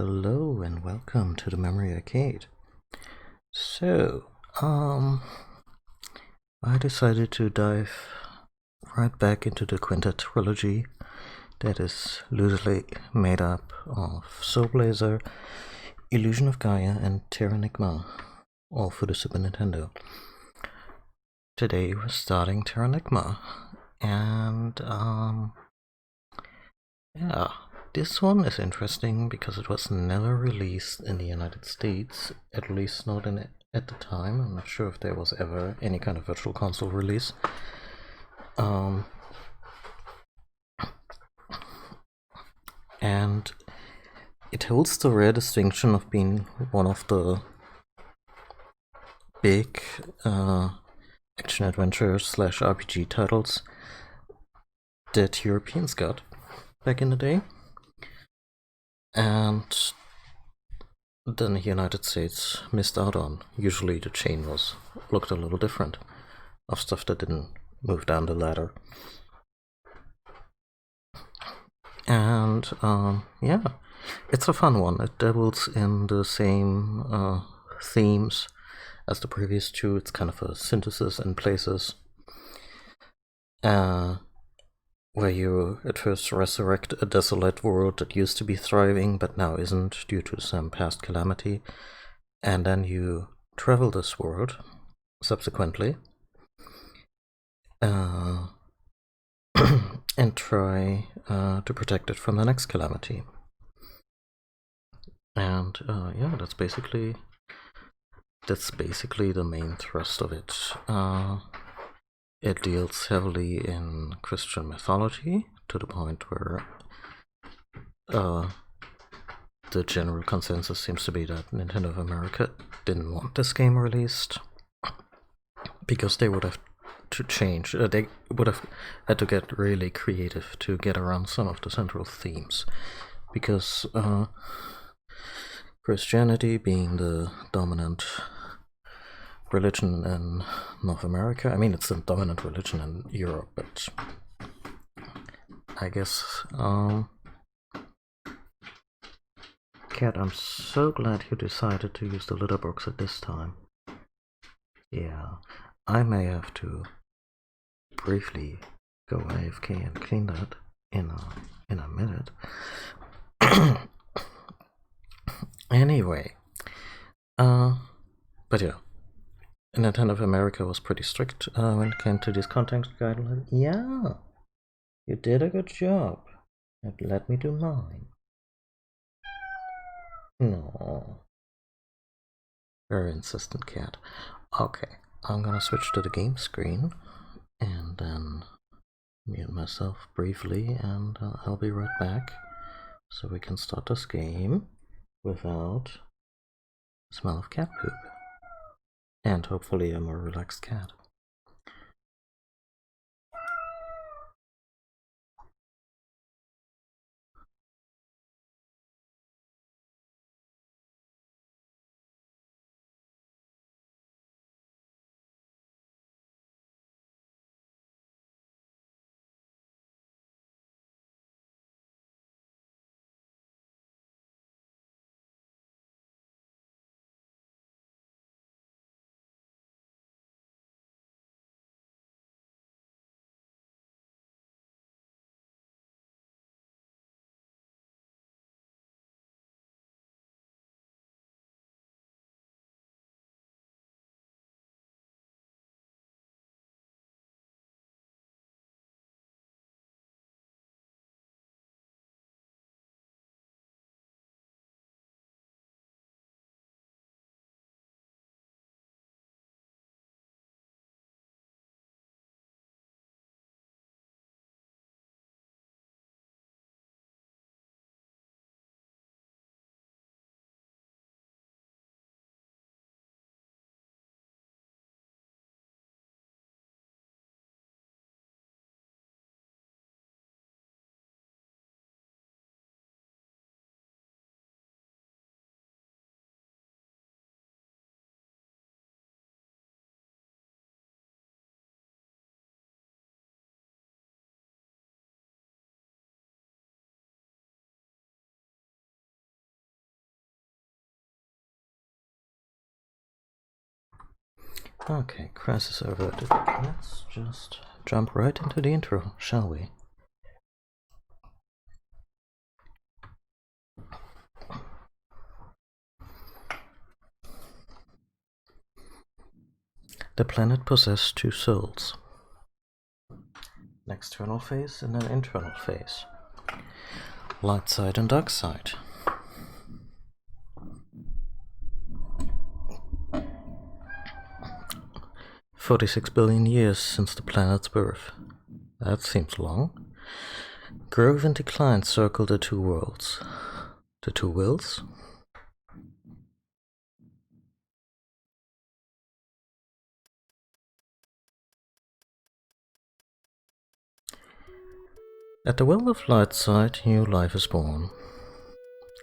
Hello and welcome to the Memory Arcade. So, I decided to dive right back into the Quintet trilogy that is loosely made up of Soul Blazer, Illusion of Gaia, and Terranigma, all for the Super Nintendo. Today we're starting Terranigma, and yeah, this one is interesting because it was never released in the United States, at least not at the time. I'm not sure if there was ever any kind of virtual console release. And it holds the rare distinction of being one of the big action adventure slash RPG titles that Europeans got back in the day. And then the United States missed out on. Usually the chain looked a little different of stuff that didn't move down the ladder. And yeah, it's a fun one. It dabbles in the same themes as the previous two. It's kind of a synthesis in places, where you at first resurrect a desolate world that used to be thriving but now isn't due to some past calamity, and then you travel this world subsequently and try to protect it from the next calamity. And yeah, that's basically the main thrust of it. It deals heavily in Christian mythology to the point where the general consensus seems to be that Nintendo of America didn't want this game released because they would have to change. They would have had to get really creative to get around some of the central themes, because Christianity being the dominant religion in North America. I mean, it's the dominant religion in Europe, but I guess, Cat, I'm so glad you decided to use the litter box at this time. Yeah, I may have to briefly go AFK and clean that in a minute. Anyway, but yeah, Nintendo of America was pretty strict when it came to these content guidelines. Yeah, you did a good job. Let me do mine. No. Very insistent cat. Okay, I'm gonna switch to the game screen and then mute myself briefly, and I'll be right back so we can start this game without the smell of cat poop. And hopefully a more relaxed cat. Okay, crisis averted. Let's just jump right into the intro, shall we? The planet possessed two souls. An external phase and an internal phase. Light side and dark side. "46 billion years since the planet's birth. That seems long. Growth and decline circle the two worlds. The two wills? At the will of light side, new life is born.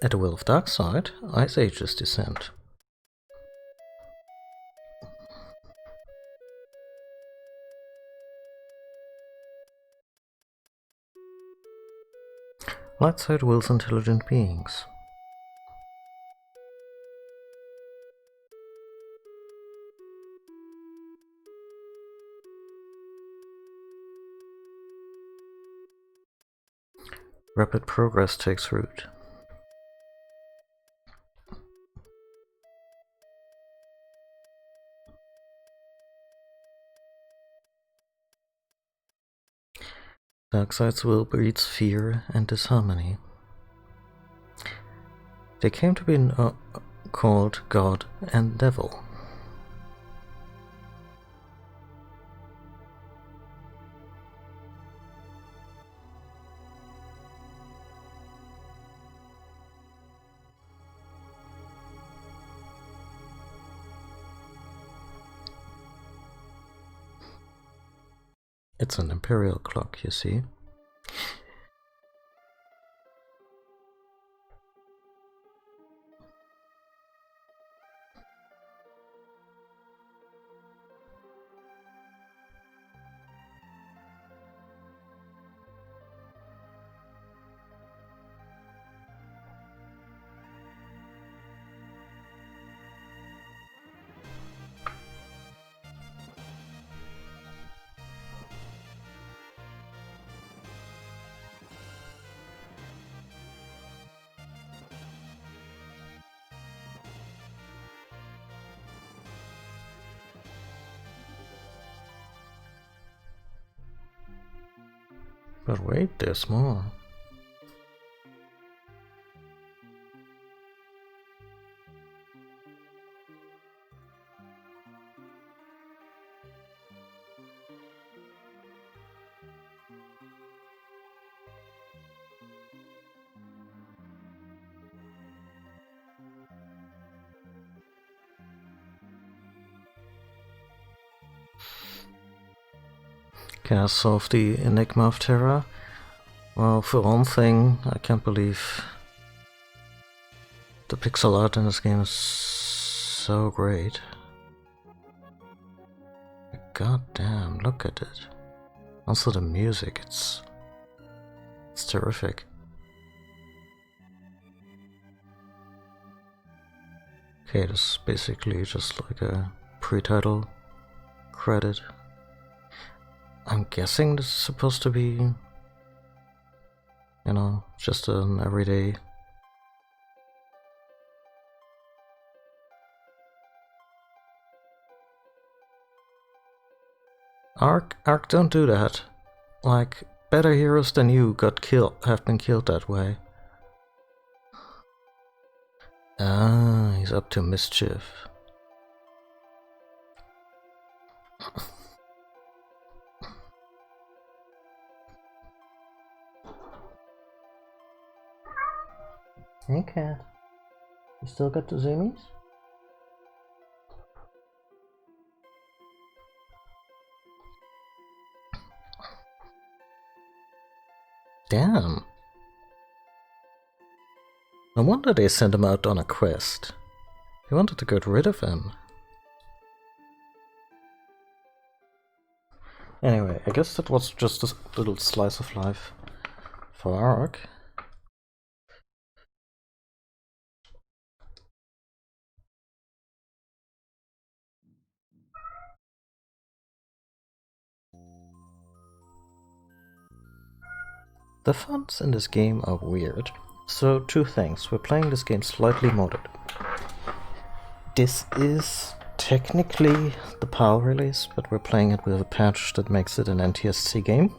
At the will of dark side, ice ages descend. Light side wills intelligent beings. Rapid progress takes root. Darkside's will breeds fear and disharmony. They came to be called God and Devil. It's an imperial clock, you see. But wait, there's more. Can I solve the Enigma of Terra? Well, for one thing, I can't believe the pixel art in this game is so great. God damn, look at it. Also the music, it's terrific. Okay, this is basically just like a pre-title credit. I'm guessing this is supposed to be, you know, just an everyday Ark, don't do that. Like, better heroes than you have been killed that way. Ah, he's up to mischief. Hey cat, you still got the zoomies? Damn. No wonder they sent him out on a quest. They wanted to get rid of him. Anyway, I guess that was just a little slice of life for Ark. The fonts in this game are weird. So, two things. We're playing this game slightly modded. This is technically the PAL release, but we're playing it with a patch that makes it an NTSC game,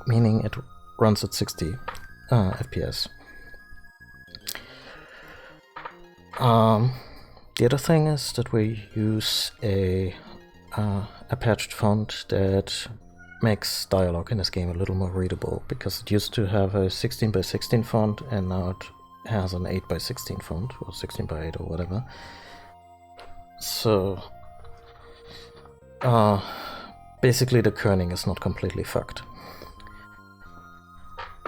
meaning it runs at 60 FPS. The other thing is that we use a patched font that makes dialogue in this game a little more readable, because it used to have a 16 by 16 font and now it has an 8 by 16 font, or 16 by 8 or whatever. So basically the kerning is not completely fucked.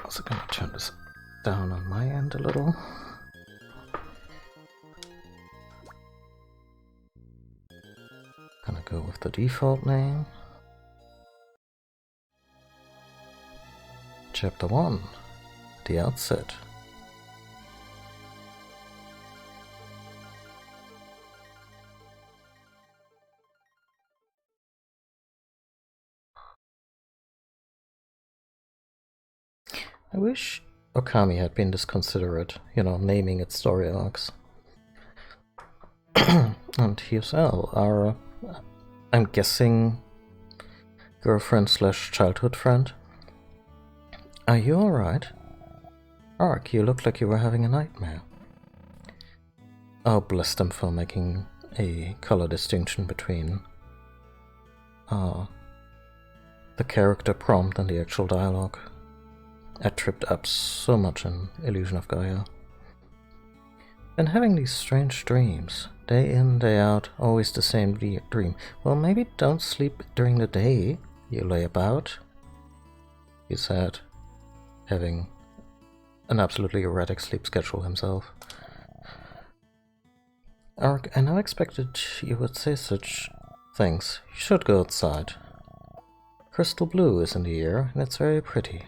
Also gonna turn this down on my end a little. Gonna go with the default name. Chapter 1, The Outset. I wish Okami had been this considerate, naming its story arcs. And here's Elle, our, I'm guessing, girlfriend/childhood friend. Are you alright? Ark, you looked like you were having a nightmare. Oh, bless them for making a color distinction between the character prompt and the actual dialogue. I tripped up so much in Illusion of Gaia. Been having these strange dreams, day in, day out, always the same dream. Well, maybe don't sleep during the day, you lay about, he said, having an absolutely erratic sleep schedule himself. Ark, I never expected you would say such things. You should go outside. Crystal blue is in the air, and it's very pretty.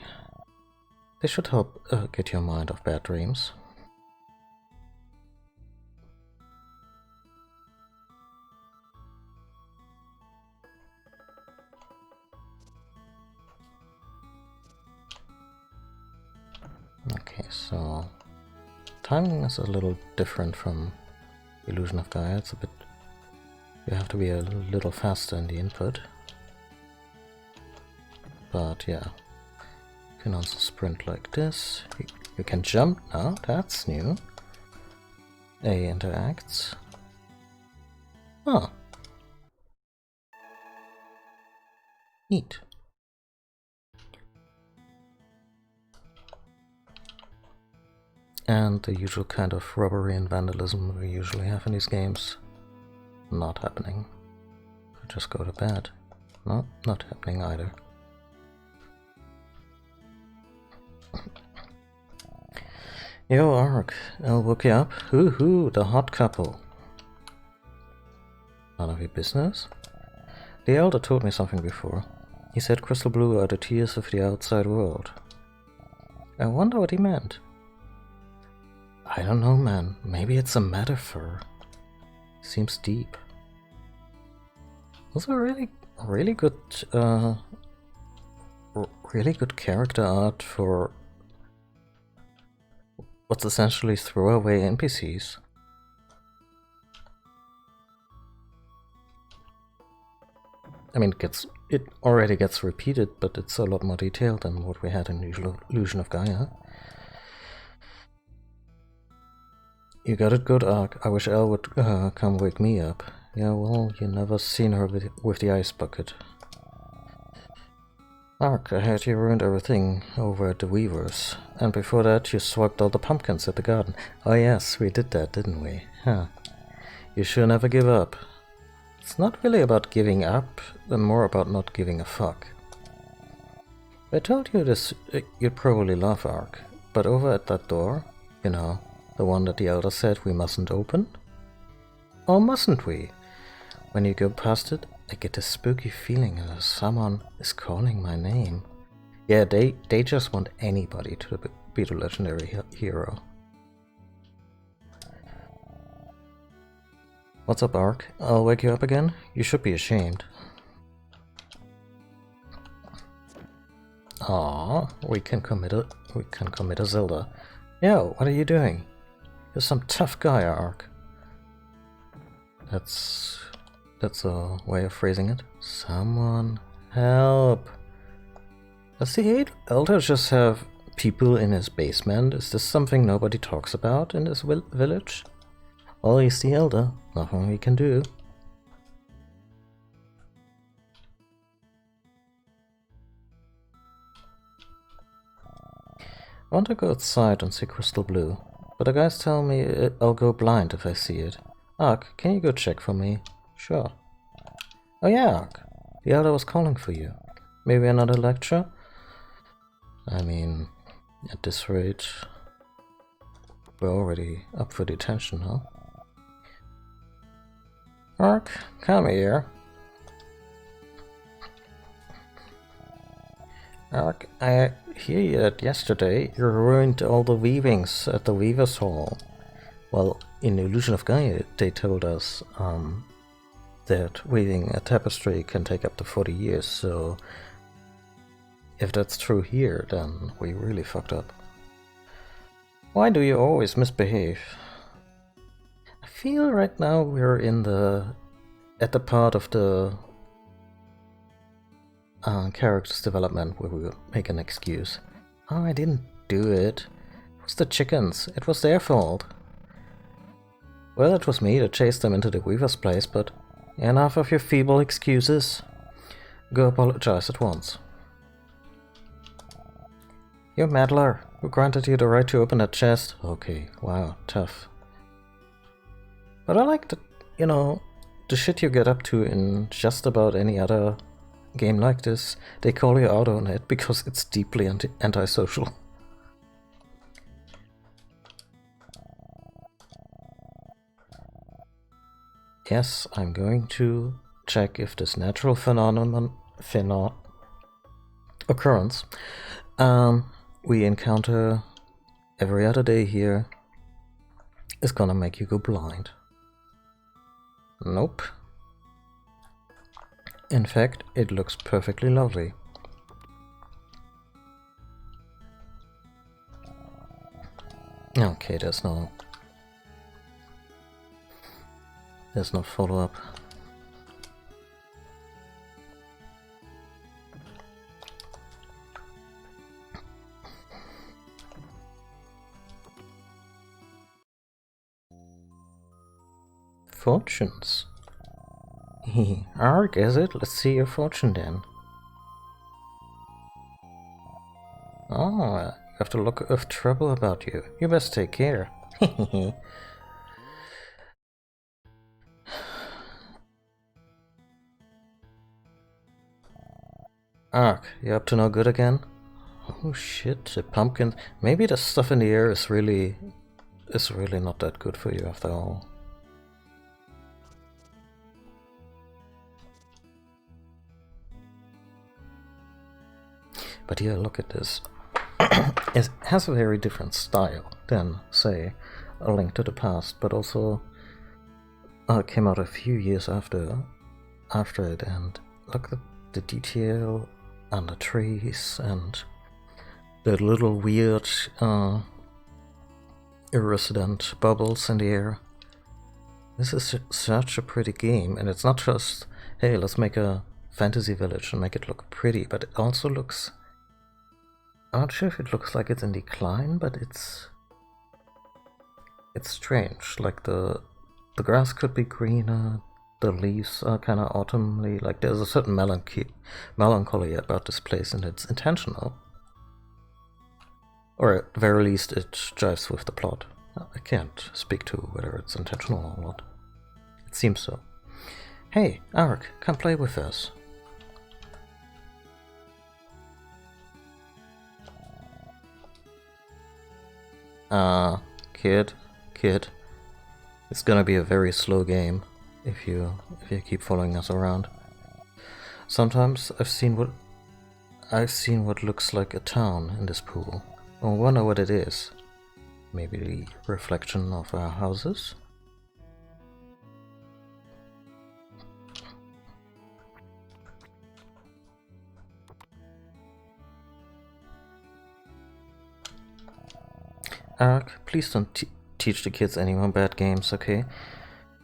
They should help get your mind off bad dreams. Okay, so timing is a little different from Illusion of Gaia. It's a bit, you have to be a little faster in the input. But yeah, you can also sprint like this. You can jump now, that's new. A interacts. Oh. Neat. And the usual kind of robbery and vandalism we usually have in these games. Not happening. Just go to bed. No, not happening either. Yo, Ark, I'll woke you up. Hoo-hoo, the hot couple. None of your business? The elder told me something before. He said crystal blue are the tears of the outside world. I wonder what he meant. I don't know, man. Maybe it's a metaphor. Seems deep. Also really good character art for what's essentially throwaway NPCs. I mean, it already gets repeated, but it's a lot more detailed than what we had in Illusion of Gaia. You got it good, Ark. I wish Elle would come wake me up. Yeah, well, you never seen her with the ice bucket. Ark, I heard you ruined everything over at the Weavers. And before that, you swiped all the pumpkins at the garden. Oh yes, we did that, didn't we? Huh. You sure never give up. It's not really about giving up, but more about not giving a fuck. If I told you this, you'd probably laugh, Ark. But over at that door, you know, the one that the elder said we mustn't open? Or mustn't we? When you go past it, I get a spooky feeling as someone is calling my name. Yeah, they just want anybody to be the legendary hero. What's up, Ark? I'll wake you up again? You should be ashamed. Aw, we can commit a Zelda. Yo, what are you doing? You're some tough guy, Ark. That's a way of phrasing it. Someone help. Does the Elder just have people in his basement? Is this something nobody talks about in this village? Well, he's the Elder. Nothing we can do. I want to go outside and see Crystal Blue, but the guys tell me I'll go blind if I see it. Ark, can you go check for me? Sure. Oh yeah, Ark. The Elder was calling for you. Maybe another lecture? I mean, at this rate, we're already up for detention, huh? Ark, come here. Ark, I hear that yesterday you ruined all the weavings at the Weaver's Hall. Well, in Illusion of Gaia, they told us that weaving a tapestry can take up to 40 years, so if that's true here, then we really fucked up. Why do you always misbehave? I feel right now we're at the part of the character's development where we make an excuse. Oh, I didn't do it. It was the chickens. It was their fault. Well, it was me that chased them into the Weaver's place, but enough of your feeble excuses. Go apologize at once. You meddler! Who granted you the right to open that chest? Okay, wow, tough. But I like the shit you get up to in just about any other game like this. They call you out on it because it's deeply antisocial. Yes, I'm going to check if this natural occurrence we encounter every other day here is gonna make you go blind. Nope. In fact, it looks perfectly lovely. Okay, there's no follow-up. Fortunes. Ark, is it? Let's see your fortune then. Oh, you have the look of trouble about you. You best take care. Ark, you up to no good again? Oh shit, the pumpkin. Maybe the stuff in the air is really not that good for you after all. But yeah, look at this. It has a very different style than, say, A Link to the Past, but also came out a few years after it, and look at the detail and the trees and the little weird irresident bubbles in the air. This is such a pretty game, and it's not just, hey, let's make a fantasy village and make it look pretty, but it also looks... I'm not sure if it looks like it's in decline, but it's strange. Like the grass could be greener, the leaves are kind of autumnly. Like there's a certain melancholy about this place, and it's intentional. Or at the very least, it jives with the plot. I can't speak to whether it's intentional or not. It seems so. Hey, Ark, come play with us. Kid. It's gonna be a very slow game if you keep following us around. Sometimes I've seen what looks like a town in this pool. I wonder what it is. Maybe the reflection of our houses? Ark, please don't teach the kids any more bad games, okay?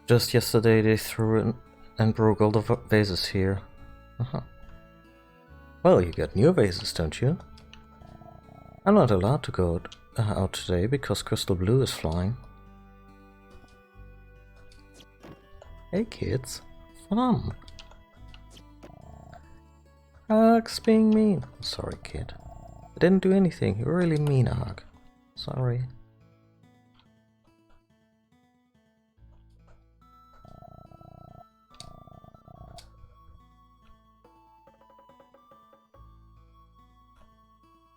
Just yesterday they threw in and broke all the vases here. Well, you got new vases, don't you? I'm not allowed to go out today because Crystal Blue is flying. Hey kids, fun! Ark's being mean. Sorry, kid. I didn't do anything. You're really mean, Ark. Sorry.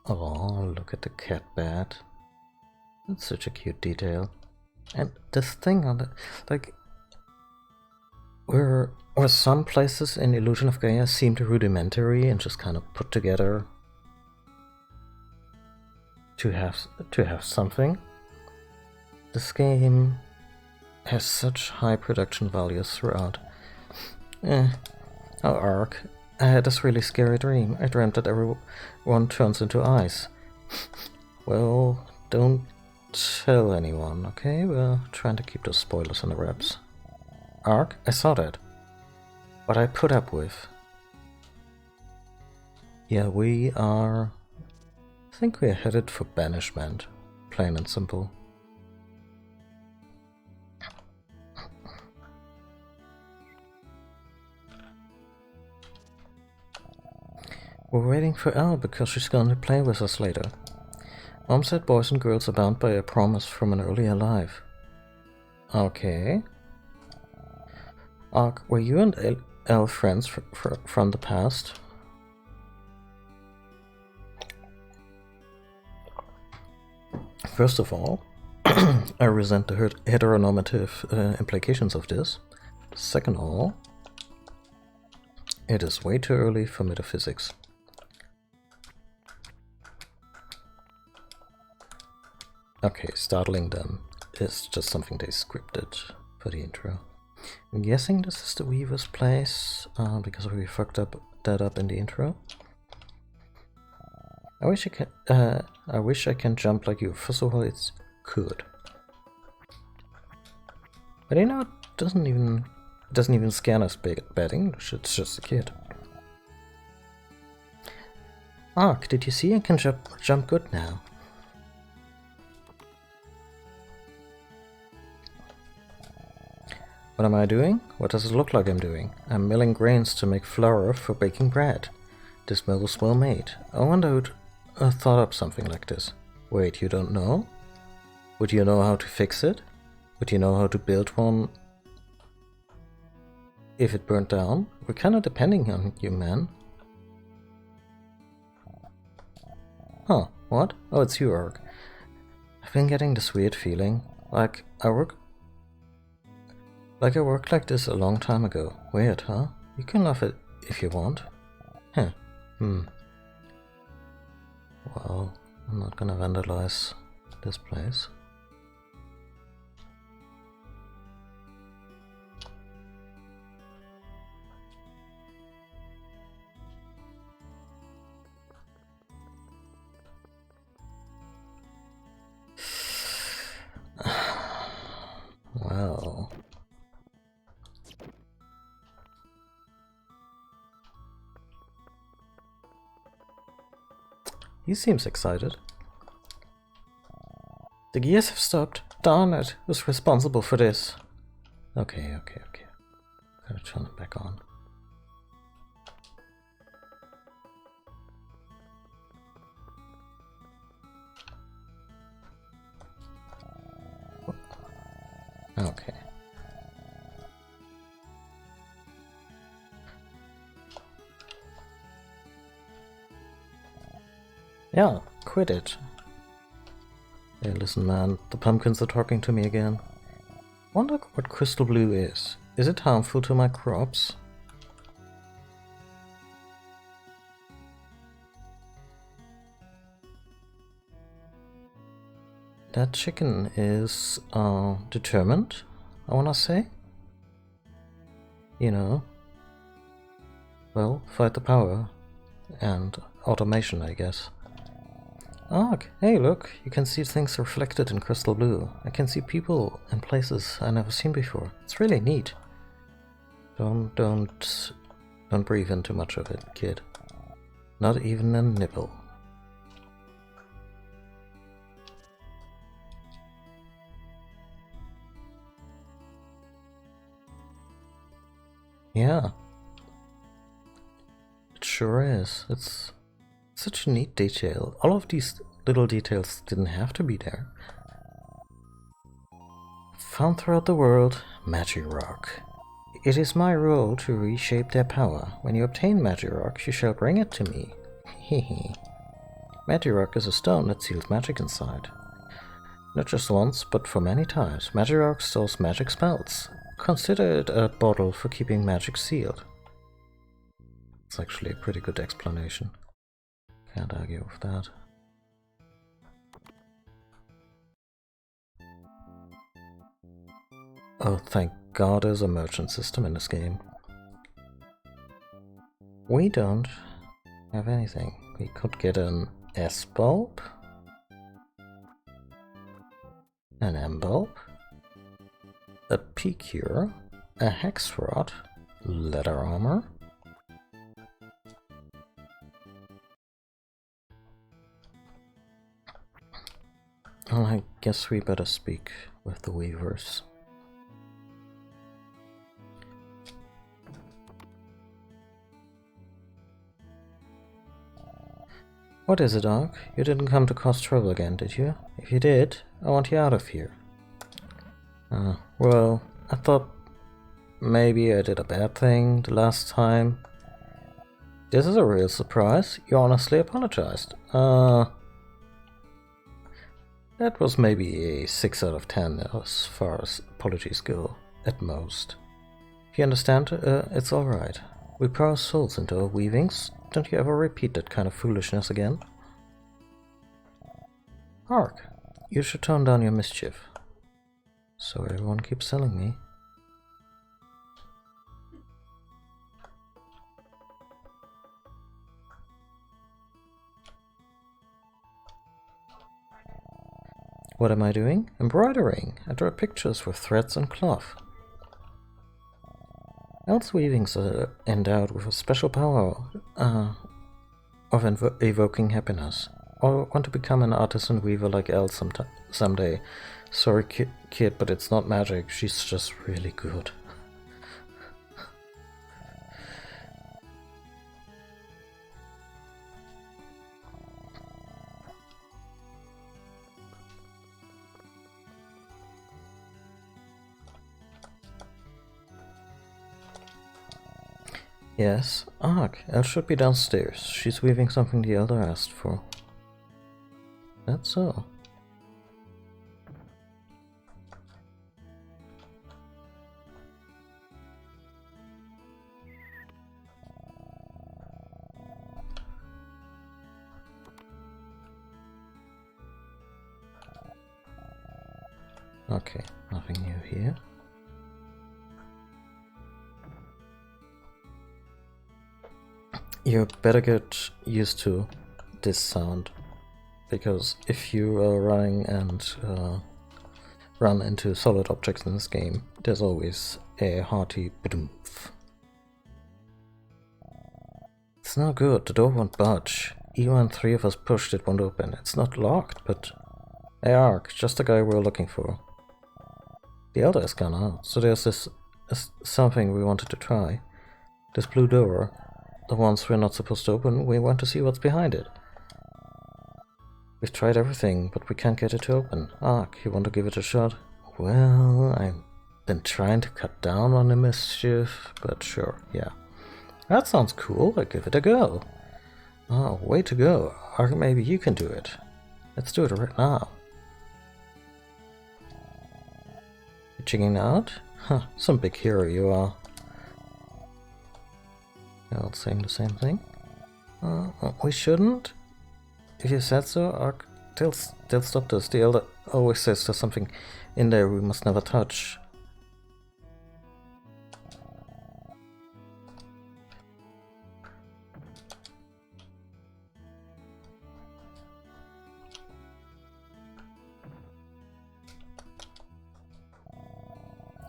Oh, look at the cat bed. That's such a cute detail. And this thing on the... like... where some places in Illusion of Gaia seemed rudimentary and just kind of put together to have something. This game has such high production values throughout. Oh, Ark. I had this really scary dream. I dreamt that everyone turns into ice. Well, don't tell anyone, okay? We're trying to keep those spoilers in the wraps. Ark, I saw that. What I put up with. Yeah, we are... I think we're headed for banishment. Plain and simple. We're waiting for Elle because she's going to play with us later. Mom said boys and girls are bound by a promise from an earlier life. Okay. Ark, were you and Elle friends from the past? First of all, I resent the heteronormative implications of this. Second of all, it is way too early for metaphysics. Okay, startling them is just something they scripted for the intro. I'm guessing this is the Weaver's place, because we fucked that up in the intro. I wish I can jump like you. First of all, it's good. But you know, it doesn't even scan us bad English, it's just a kid. Ark, did you see I can jump good now? What am I doing? What does it look like I'm doing? I'm milling grains to make flour for baking bread. This mill is well made. I wonder who thought up something like this. Wait, you don't know? Would you know how to fix it? Would you know how to build one if it burnt down? We're kinda depending on you, man. Huh, what? Oh, it's you, Ark. I've been getting this weird feeling. Like I worked like this a long time ago. Weird, huh? You can laugh it if you want. Huh. Well, I'm not gonna vandalize this place. Well... he seems excited. The gears have stopped. Darn it, who's responsible for this? Okay. Gotta turn it back on. Okay. Yeah, quit it. Hey, listen man, the pumpkins are talking to me again. Wonder what crystal blue is. Is it harmful to my crops? That chicken is determined, I wanna say. You know. Well, fight the power. And automation, I guess. Ark, hey look, you can see things reflected in crystal blue. I can see people and places I've never seen before. It's really neat. Don't breathe in too much of it, kid. Not even a nibble. Yeah. It sure is. It's such a neat detail. All of these little details didn't have to be there. Found throughout the world, Magirock. It is my role to reshape their power. When you obtain Magirock, you shall bring it to me. Hehe. Magirock is a stone that seals magic inside. Not just once, but for many times. Magirock stores magic spells. Consider it a bottle for keeping magic sealed. It's actually a pretty good explanation. Can't argue with that. Oh, thank God there's a merchant system in this game. We don't have anything. We could get an S-bulb, an M-bulb, a P-cure, a hex rod, leather armor. Well, I guess we better speak with the weavers. What is it, Ark? You didn't come to cause trouble again, did you? If you did, I want you out of here. Well, I thought maybe I did a bad thing the last time. This is a real surprise. You honestly apologized. That was maybe a 6 out of 10 as far as apologies go, at most. If you understand, it's alright. We pour our souls into our weavings. Don't you ever repeat that kind of foolishness again? Ark, you should tone down your mischief. So everyone keeps telling me. What am I doing? Embroidering! I draw pictures with threads and cloth. El's weavings are endowed with a special power of evoking happiness. I want to become an artisan weaver like El someday. Sorry, kid, but it's not magic. She's just really good. Yes, Ark, Elle should be downstairs. She's weaving something the elder asked for. That's all. Okay, nothing new here. You better get used to this sound, because if you are running and run into solid objects in this game, there's always a hearty badoomph. It's no good, the door won't budge. Even when 3 of us pushed, it won't open. It's not locked, but... Hey Ark, just the guy we're looking for. The elder is gone out, so there's this something we wanted to try. This blue door. The ones we're not supposed to open, we want to see what's behind it. We've tried everything, but we can't get it to open. Ark, you want to give it a shot? Well, I've been trying to cut down on the mischief, but sure, yeah. That sounds cool, I'll give it a go. Oh, way to go. Ark, maybe you can do it. Let's do it right now. You checking out? Huh, some big hero you are. I'll say the same thing. We shouldn't? If you said so, they'll stop this. The elder always says there's something in there we must never touch.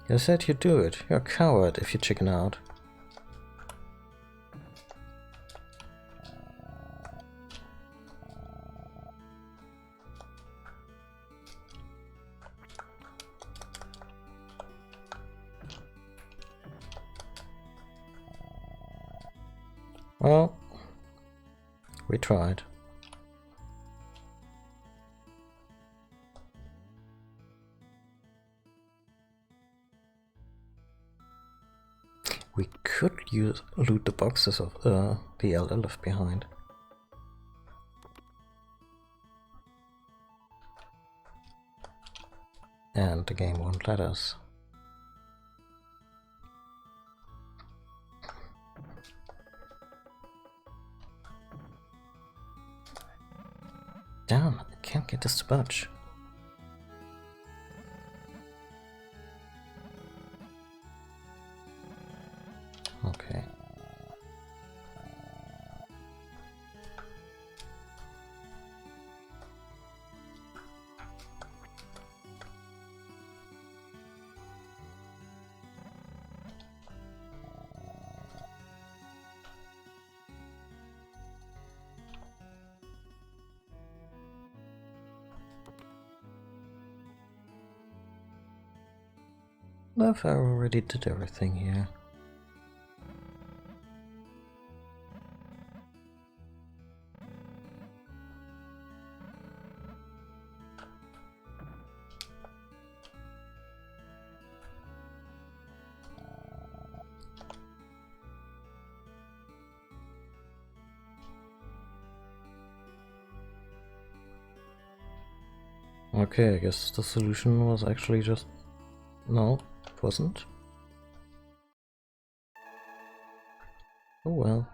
You said you'd do it. You're a coward if you chicken out. Well, we tried. We could loot the boxes of the elder left behind. And the game won't let us. Damn, I can't get this to budge. Okay. I already did everything here. Okay, I guess the solution was actually just... No, it wasn't. Oh well.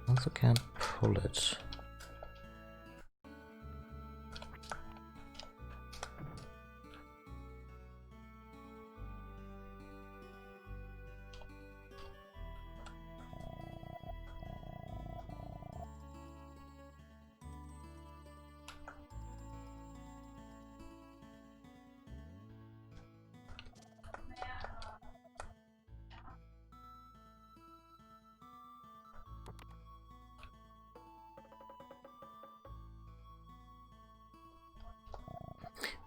Also can't pull it.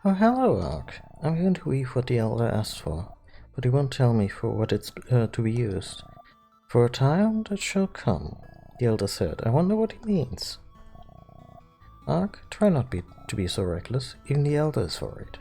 Oh, hello, Ark. I'm going to weave what the Elder asked for, but he won't tell me for what it's to be used. For a time that shall come, the Elder said. I wonder what he means. Ark, try not to be so reckless. Even the Elder is worried.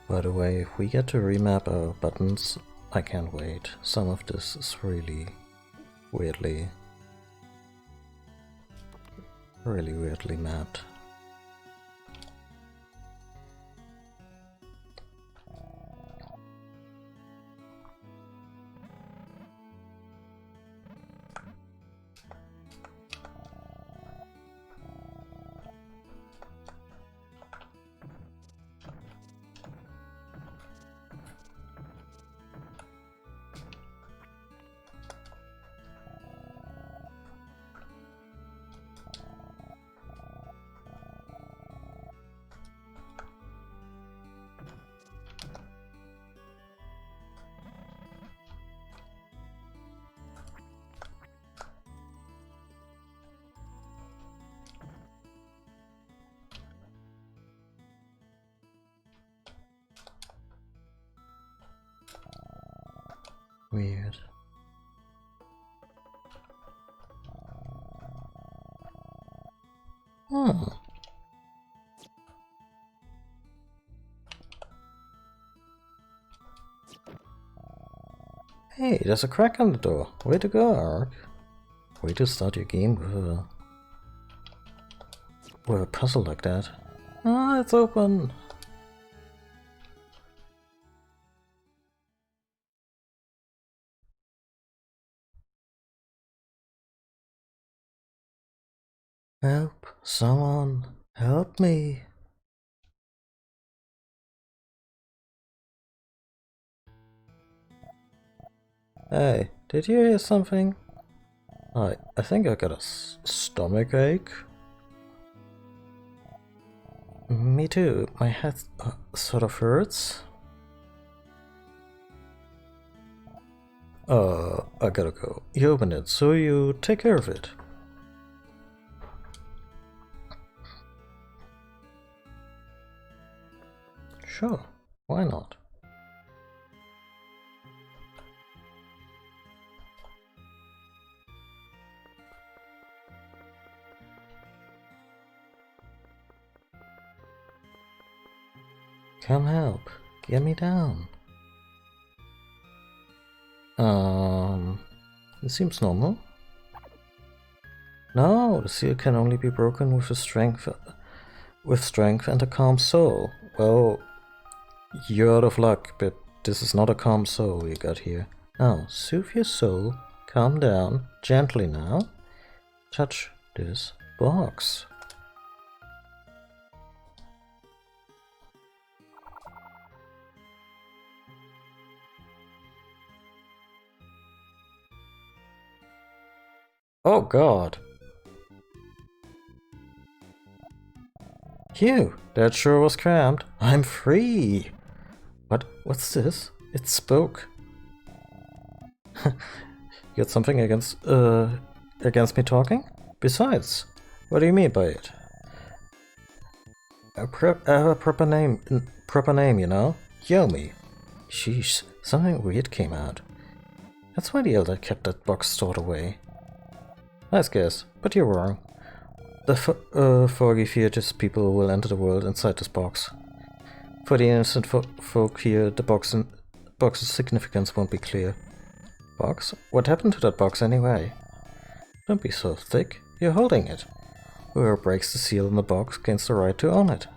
By the way, if we get to remap our buttons, I can't wait. Some of this is really weirdly mapped. Weird. Hmm. Hey, there's a crack on the door. Way to go, Ark. Way to start your game with a with a puzzle like that. Ah, it's open! Help! Someone! Help me! Hey, did you hear something? I think I got a stomach ache. Me too. My head sort of hurts. I gotta go. You opened it, so you take care of it. Sure, why not? Come help. Get me down. It seems normal. No, the seal can only be broken with strength and a calm soul. Well, you're out of luck, but this is not a calm soul you got here. Now, soothe your soul, calm down, gently now. Touch this box. Oh god. Phew, that sure was cramped. I'm free! What's this? It spoke. You got something against me talking? Besides, what do you mean by it? A proper name, you know? Yomi. Sheesh, something weird came out. That's why the elder kept that box stored away. Nice guess, but you're wrong. The foggy fearless people will enter the world inside this box. For the innocent folk here, the box's significance won't be clear. Box? What happened to that box anyway? Don't be so thick, you're holding it. Whoever breaks the seal in the box gains the right to own it.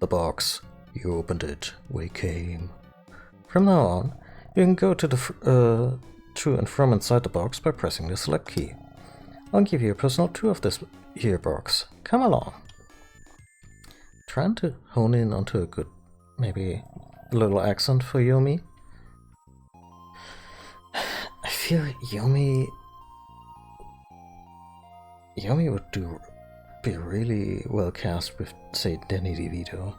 The box. You opened it. We came. From now on, you can go to and from inside the box by pressing the select key. I'll give you a personal tour of this here box. Come along. Trying to hone in onto a good, maybe a little accent for Yomi. I feel Yomi would be really well cast with, say, Danny DeVito.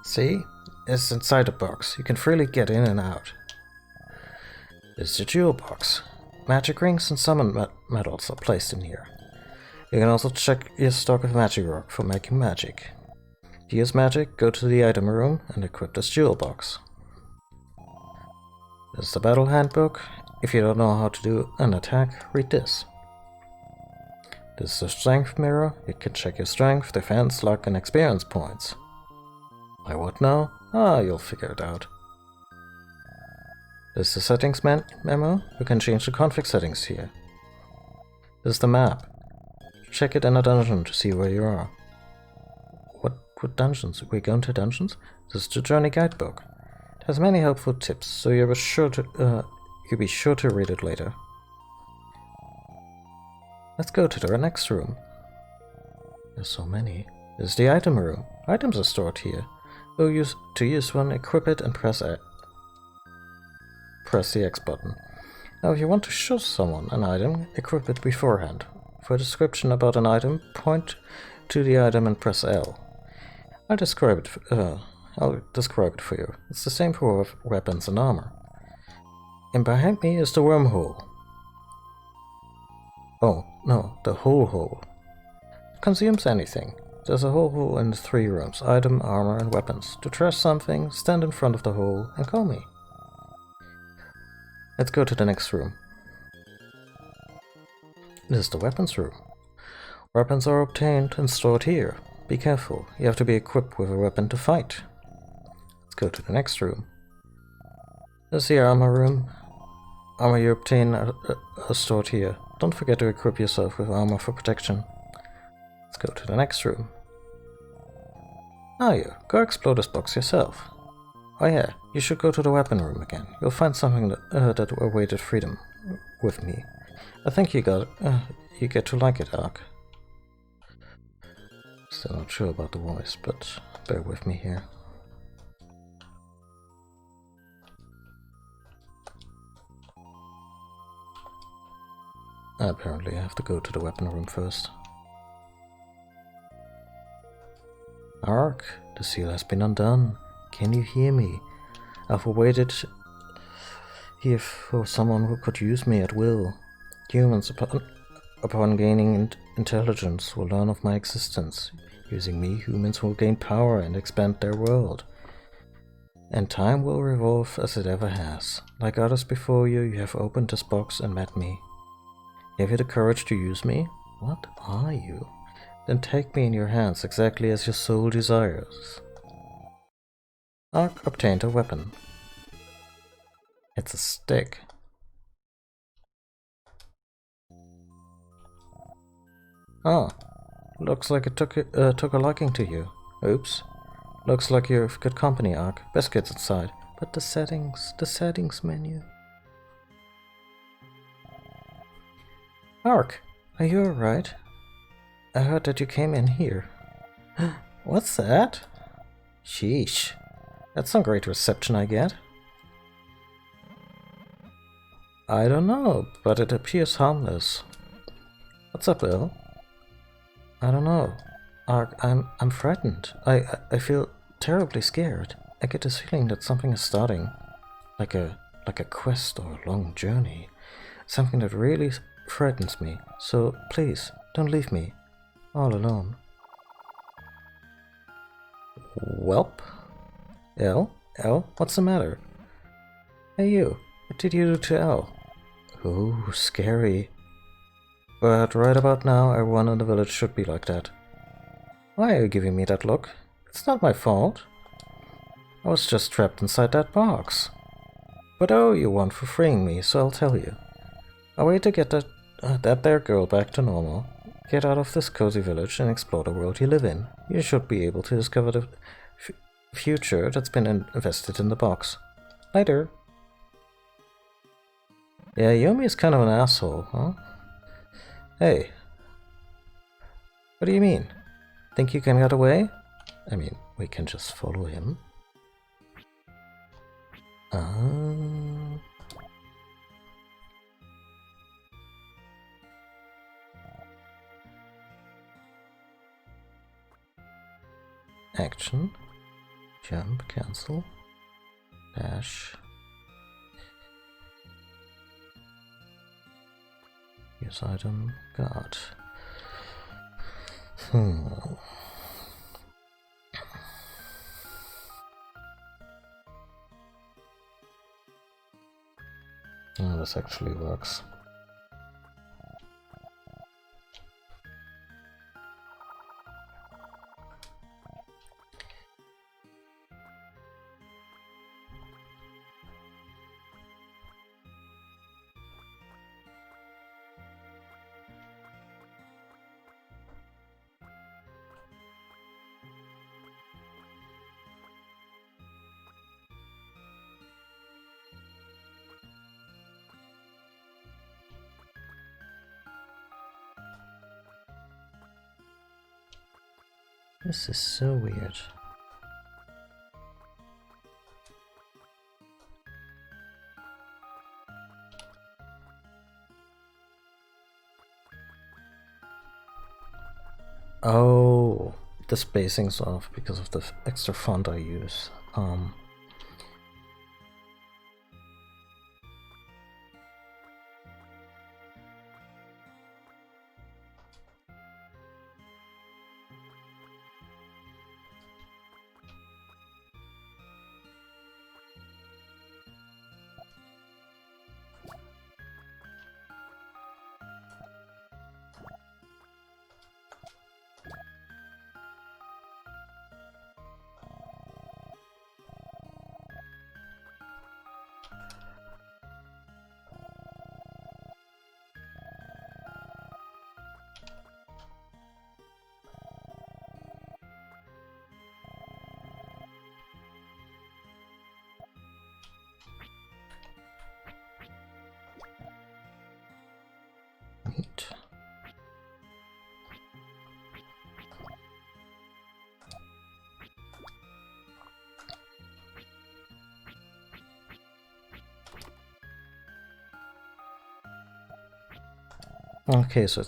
See? It's inside the box. You can freely get in and out. It's the jewel box. Magic rings and summon medals are placed in here. You can also check your stock of magic rock for making magic. To use magic, go to the item room and equip this jewel box. This is the battle handbook. If you don't know how to do an attack, read this. This is the strength mirror. You can check your strength, defense, luck, and experience points. Why what now? You'll figure it out. This is the settings memo. You can change the config settings here. This is the map. Check it in a dungeon to see where you are. What dungeons? We're going to dungeons? This is the journey guidebook. It has many helpful tips, so you'll be sure to read it later. Let's go to the next room. There's so many. This is the item room. Items are stored here. To use one, equip it and press the X button. Now if you want to show someone an item, equip it beforehand. For a description about an item, point to the item and press L. I'll describe it for you. It's the same for weapons and armor. And behind me is the wormhole. Oh, no, the whole hole. It consumes anything. There's a whole hole in the 3 rooms, item, armor, and weapons. To trash something, stand in front of the hole and call me. Let's go to the next room. This is the weapons room. Weapons are obtained and stored here. Be careful, you have to be equipped with a weapon to fight. Let's go to the next room. This is the armor room. Armor you obtain are stored here. don't forget to equip yourself with armor for protection. Let's go to the next room. Now you, go explore this box yourself. Oh yeah, you should go to the weapon room again. You'll find something that awaited freedom with me. I think you get to like it, Ark. Still not sure about the voice, but bear with me here. Apparently I have to go to the weapon room first. Ark, the seal has been undone. Can you hear me? I've waited here for someone who could use me at will. Humans, upon gaining intelligence, will learn of my existence. Using me, humans will gain power and expand their world. And time will revolve as it ever has. Like others before you, you have opened this box and met me. Have you the courage to use me? What are you? Then take me in your hands exactly as your soul desires. Ark obtained a weapon. It's a stick. Ah, looks like it took a liking to you. Oops. Looks like you've got company, Ark. Best get inside. But the settings menu. Ark, are you alright? I heard that you came in here. What's that? Sheesh. That's some great reception I get. I don't know, but it appears harmless. What's up, Bill? I don't know. Ark, I'm frightened. I feel terribly scared. I get this feeling that something is starting. Like a quest or a long journey. Something that really frightens me. So please, don't leave me all alone. Welp? Elle? What's the matter? Hey you, what did you do to Elle? Ooh, scary. But right about now, everyone in the village should be like that. Why are you giving me that look? It's not my fault. I was just trapped inside that box. But I owe you one for freeing me, so I'll tell you. A way to get that there girl back to normal. Get out of this cozy village and explore the world you live in. You should be able to discover the future that's been invested in the box. Later. Yeah, Yomi is kind of an asshole, huh? Hey. What do you mean? Think you can get away? I mean, we can just follow him. Action. Jump, cancel. Dash. Use item, guard. Oh, this actually works. This is so weird. Oh, the spacing's off because of the extra font I use. Neat. Okay, so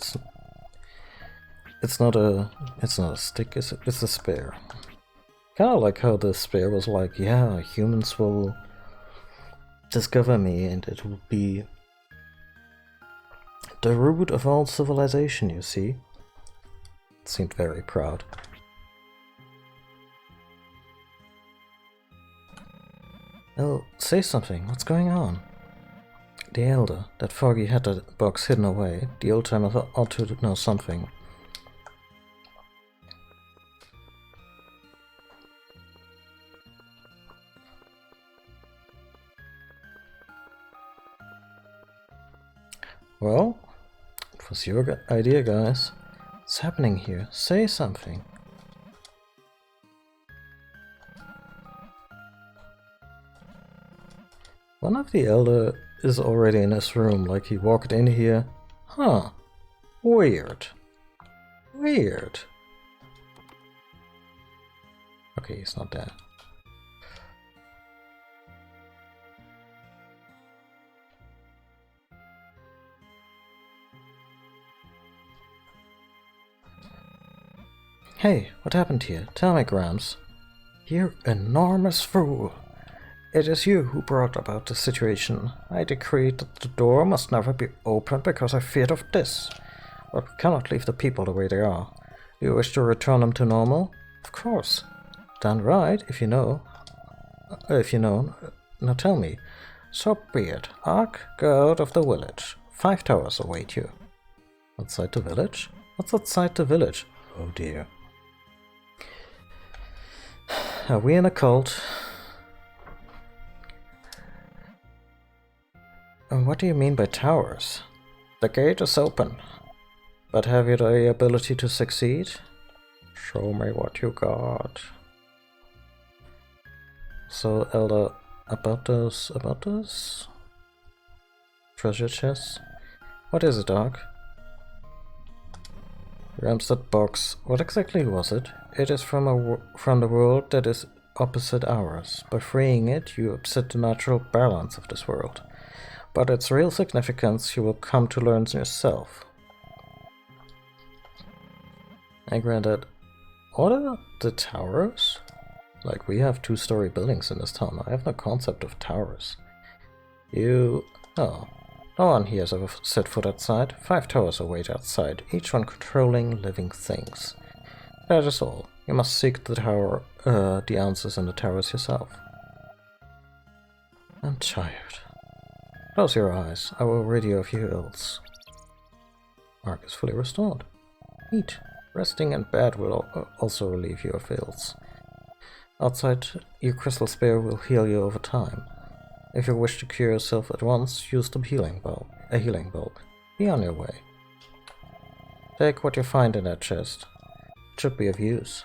it's not a stick, it's a spear. Kinda like how the spear was like, yeah, humans will discover me and it will be the root of all civilization, you see. It seemed very proud. Oh, say something, what's going on? The Elder, that foggy had the box hidden away. The old timer ought to know something. Well, it was your idea, guys. What's happening here? Say something. One of the Elder is already in his room, like he walked in here. Huh. Weird. Weird. Okay, he's not there. Hey, what happened here? Tell me, Grams. You enormous fool! It is you who brought about the situation. I decreed that the door must never be opened because I feared of this. But we cannot leave the people the way they are. Do you wish to return them to normal? Of course. Done right, if you know. Now tell me. So be it. Ark, go out of the village. 5 towers await you. Outside the village? What's outside the village? Oh dear. Are we in a cult? And what do you mean by towers? The gate is open. But have you the ability to succeed? Show me what you got. So, Elder, about those treasure chests? What is it, Ark? Ramstead box. What exactly was it? It is from the world that is opposite ours. By freeing it, you upset the natural balance of this world. But its real significance you will come to learn yourself. And granted, what are the towers? Like, we have 2-story buildings in this town. I have no concept of towers. Oh, no one here has ever set foot outside. 5 towers await outside, each one controlling living things. That is all. You must seek the answers in the towers yourself. I'm tired. Close your eyes. I will rid you of your ills. Ark is fully restored. Neat. Resting in bed will also relieve you of ills. Outside, your crystal spear will heal you over time. If you wish to cure yourself at once, use the healing bulb. Be on your way. Take what you find in that chest. It should be of use.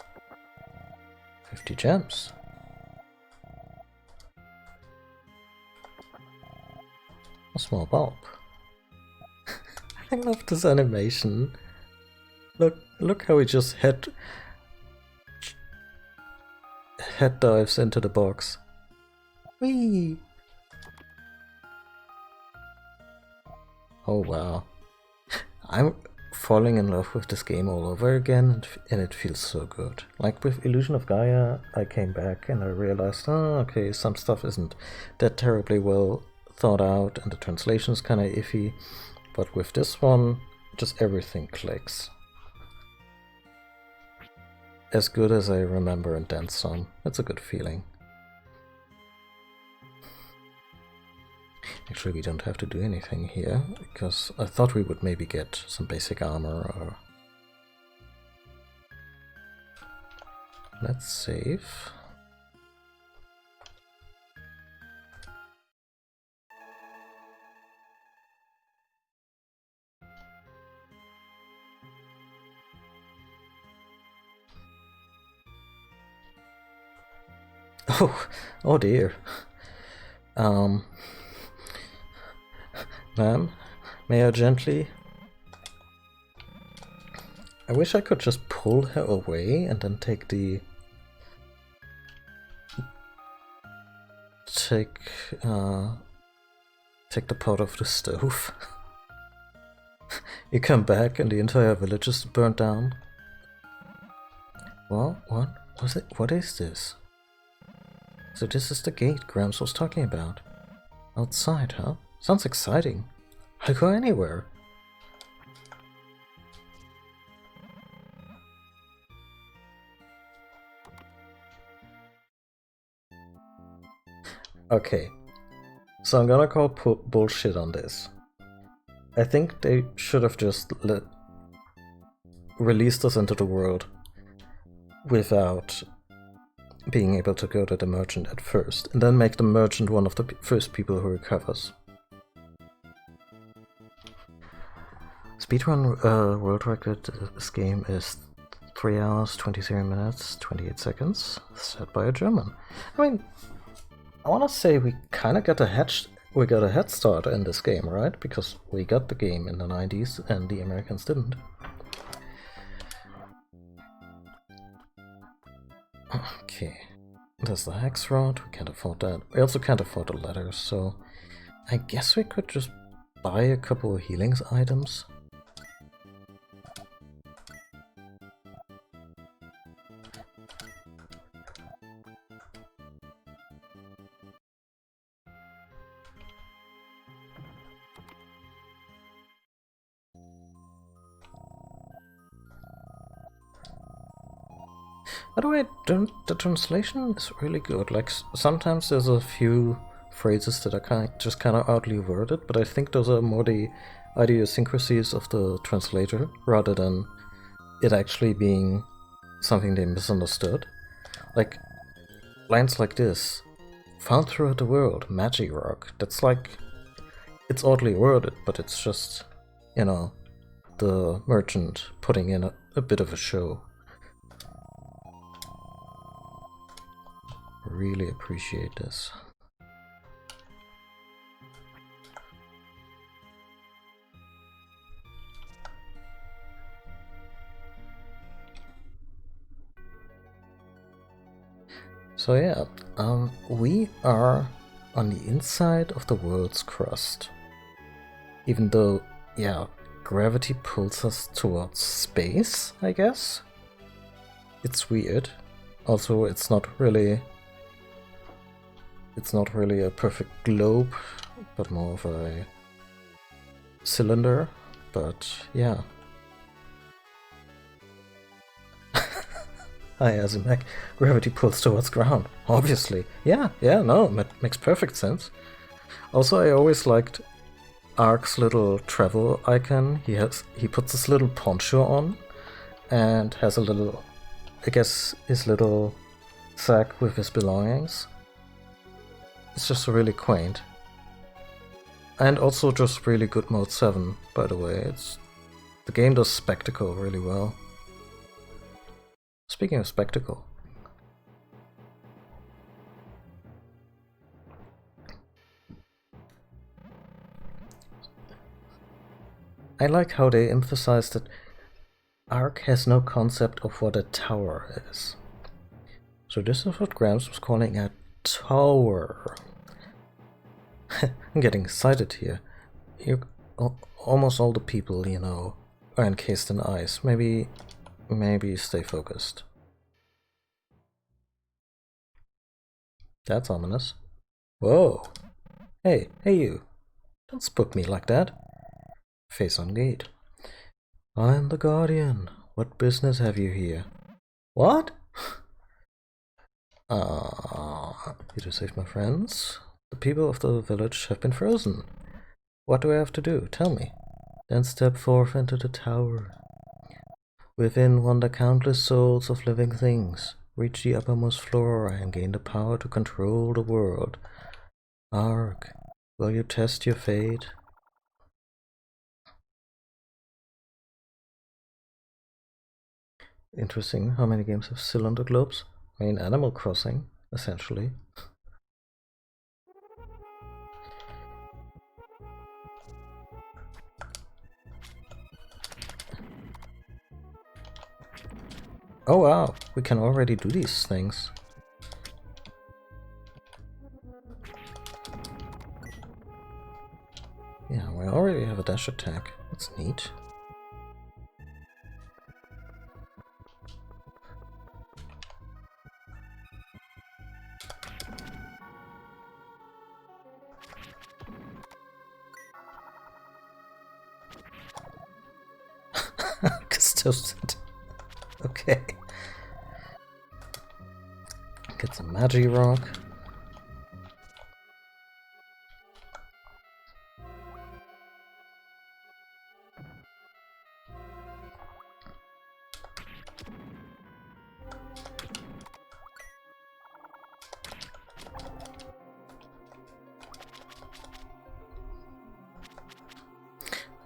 50 gems. A small bulb. I love this animation. Look how he just head dives into the box. Whee! Oh wow. I'm falling in love with this game all over again, and it feels so good. Like with Illusion of Gaia, I came back and I realized, oh, okay, some stuff isn't that terribly well thought out and the translation's kinda iffy, but with this one, just everything clicks. As good as I remember and dance on. It's a good feeling. Actually, we don't have to do anything here, because I thought we would maybe get some basic armor or... Let's save. Oh dear. Ma'am, may I gently I wish I could just pull her away and then take the... Take the pot off the stove. You come back and the entire village is burnt down. Well, what was it? What is this? So this is the gate Gramps was talking about. Outside, huh? Sounds exciting. I'll go anywhere. Okay, so I'm gonna call bullshit on this. I think they should have just released us into the world without being able to go to the merchant at first, and then make the merchant one of the first people who recovers. Speedrun world record this game is 3 hours, 23 minutes, 28 seconds, set by a German. I mean, I wanna say we kinda got a head start in this game, right? Because we got the game in the 90s and the Americans didn't. Okay, there's the hex rod, we can't afford that. We also can't afford the letters, so I guess we could just buy a couple of healings items. By the way, the translation is really good. Like, sometimes there's a few phrases that are just kind of oddly worded, but I think those are more the idiosyncrasies of the translator rather than it actually being something they misunderstood. Like, lines like this, found throughout the world, Magic Rock. That's like, it's oddly worded, but it's just, you know, the merchant putting in a bit of a show. Really appreciate this. So yeah, we are on the inside of the world's crust. Even though, yeah, gravity pulls us towards space, I guess? It's weird. Also, it's not really a perfect globe, but more of a cylinder. But yeah. Hi, Azimek. Gravity pulls towards ground. Obviously. Yeah, no, that makes perfect sense. Also, I always liked Ark's little travel icon. He puts this little poncho on and has a little, I guess, his little sack with his belongings. It's just really quaint. And also just really good mode 7, by the way. The game does spectacle really well. Speaking of spectacle. I like how they emphasize that Ark has no concept of what a tower is. So this is what Gramps was calling a tower. I'm getting excited here. Almost all the people, you know, are encased in ice. Maybe stay focused. That's ominous. Whoa! Hey you! Don't spook me like that. Face on gate. I'm the Guardian. What business have you here? What? You to save my friends? The people of the village have been frozen. What do I have to do? Tell me. Then step forth into the tower. Within wander countless souls of living things. Reach the uppermost floor and gain the power to control the world. Ark, will you test your fate? Interesting how many games have cylinder globes. I mean, Animal Crossing, essentially. Oh wow, we can already do these things. Yeah, we already have a dash attack. That's neat. Custodian. Okay. Get some Magirock.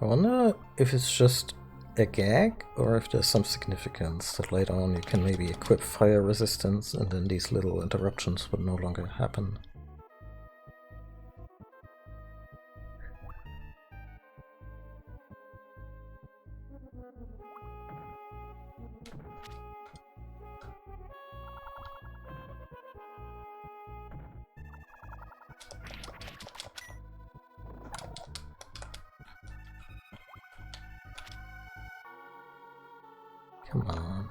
I wonder if it's just a gag or if there's some significance that later on you can maybe equip fire resistance and then these little interruptions would no longer happen. Come on.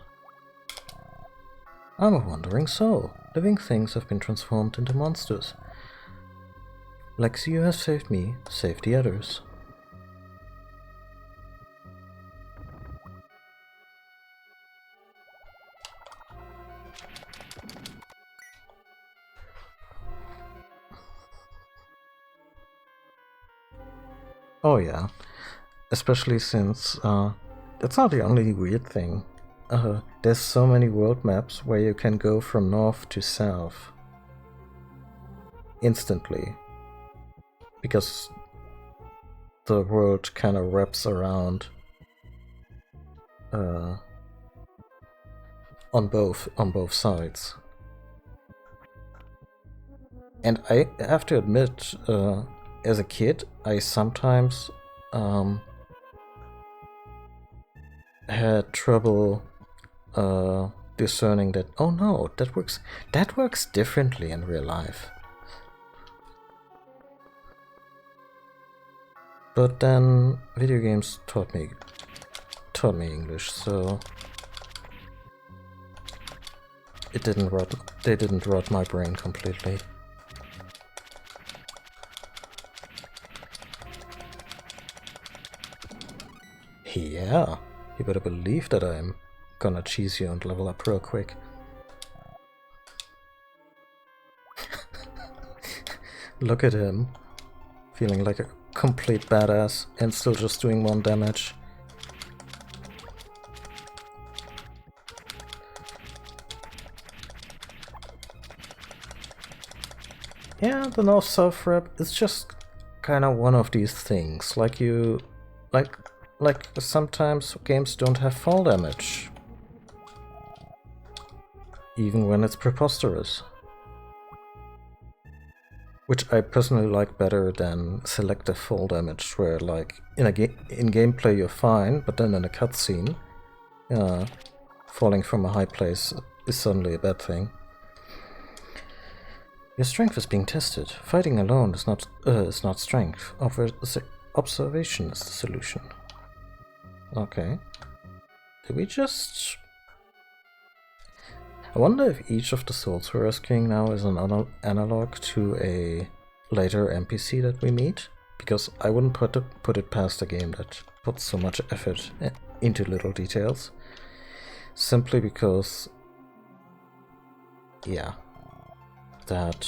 I'm a wandering soul. Living things have been transformed into monsters. Lexi, you have saved me, save the others. Oh yeah, especially since that's not the only weird thing. There's so many world maps where you can go from north to south instantly, because the world kind of wraps around on both sides. And I have to admit, as a kid, I sometimes had trouble discerning that, oh no, that works differently in real life. But then video games taught me English, so they didn't rot my brain completely. Yeah, you better believe that I'm gonna cheese you and level up real quick. Look at him, feeling like a complete badass and still just doing 1 damage. Yeah, the north-south rep is just kind of one of these things. Like sometimes games don't have fall damage, even when it's preposterous. Which I personally like better than selective fall damage, where like in gameplay you're fine, but then in a cutscene, falling from a high place is suddenly a bad thing. Your strength is being tested. Fighting alone is not strength. Observation is the solution. Okay. Did we just... I wonder if each of the souls we're rescuing now is an analog to a later NPC that we meet, because I wouldn't put it past a game that puts so much effort into little details. Simply because, yeah, that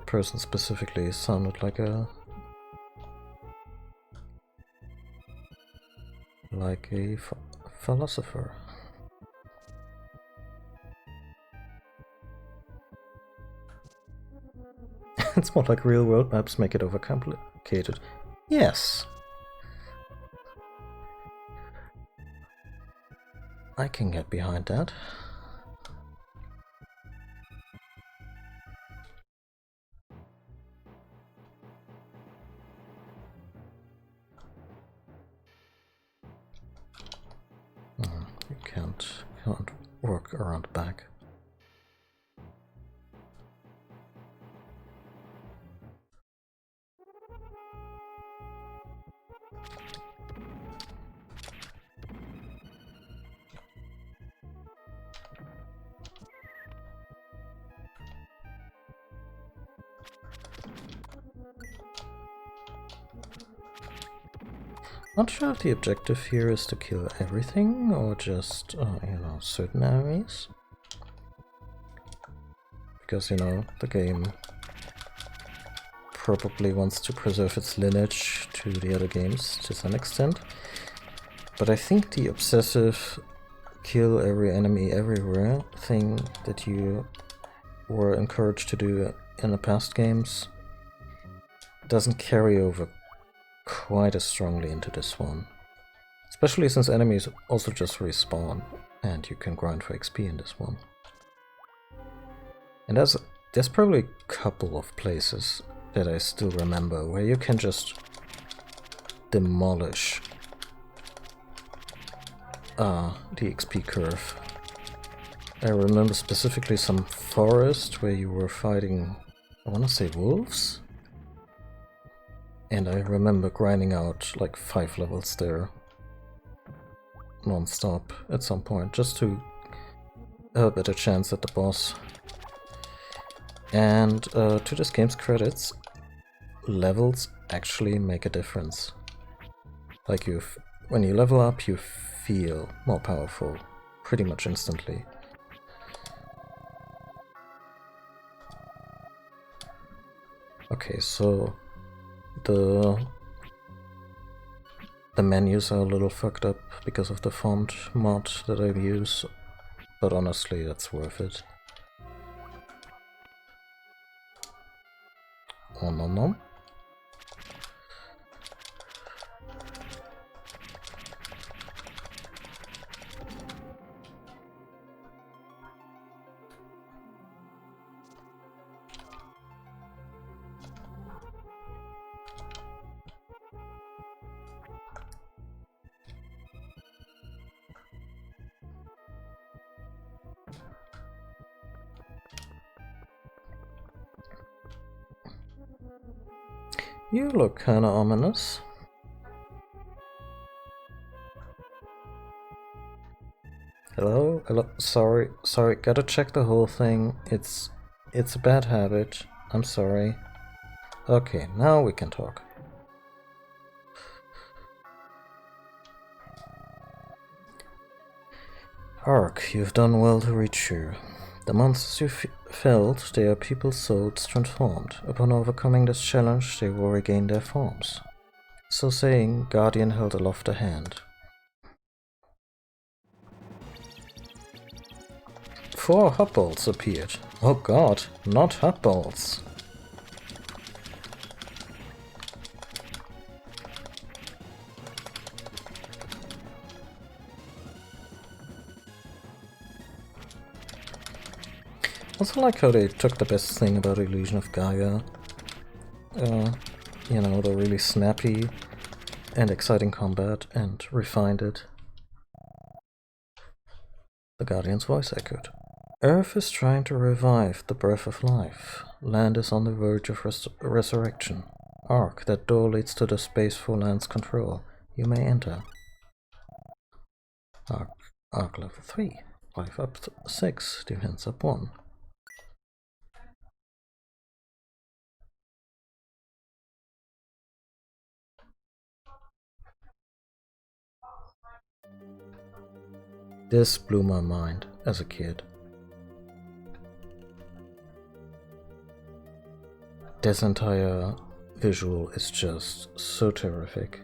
person specifically sounded like a philosopher. It's more like real world maps make it overcomplicated. Yes. I can get behind that. You can't work around the back. Not sure if the objective here is to kill everything or just, you know, certain enemies. Because, you know, the game probably wants to preserve its lineage to the other games to some extent. But I think the obsessive kill every enemy everywhere thing that you were encouraged to do in the past games doesn't carry over quite as strongly into this one. Especially since enemies also just respawn and you can grind for XP in this one. And there's probably a couple of places that I still remember where you can just demolish the XP curve. I remember specifically some forest where you were fighting, I wanna say wolves? And I remember grinding out like 5 levels there non-stop at some point, just to have a better chance at the boss. And to this game's credits, levels actually make a difference. Like when you level up, you feel more powerful pretty much instantly. Okay, so the menus are a little fucked up because of the font mod that I use, but honestly, that's worth it. Oh no no. You look kinda ominous. Hello? Hello? Sorry, gotta check the whole thing. It's a bad habit. I'm sorry. Okay, now we can talk. Ark, you've done well to reach here. The monsters you felled, they are people's souls transformed. Upon overcoming this challenge, they will regain their forms. So saying, Guardian held aloft a hand. 4 hot balls appeared. Oh god, not hot balls. I also like how they took the best thing about Illusion of Gaia. You know, the really snappy and exciting combat, and refined it. The Guardian's voice echoed. Earth is trying to revive the breath of life. Land is on the verge of resurrection. Ark, that door leads to the space for land's control. You may enter. Ark level 3. Life up 6. Defense up 1. This blew my mind as a kid. This entire visual is just so terrific.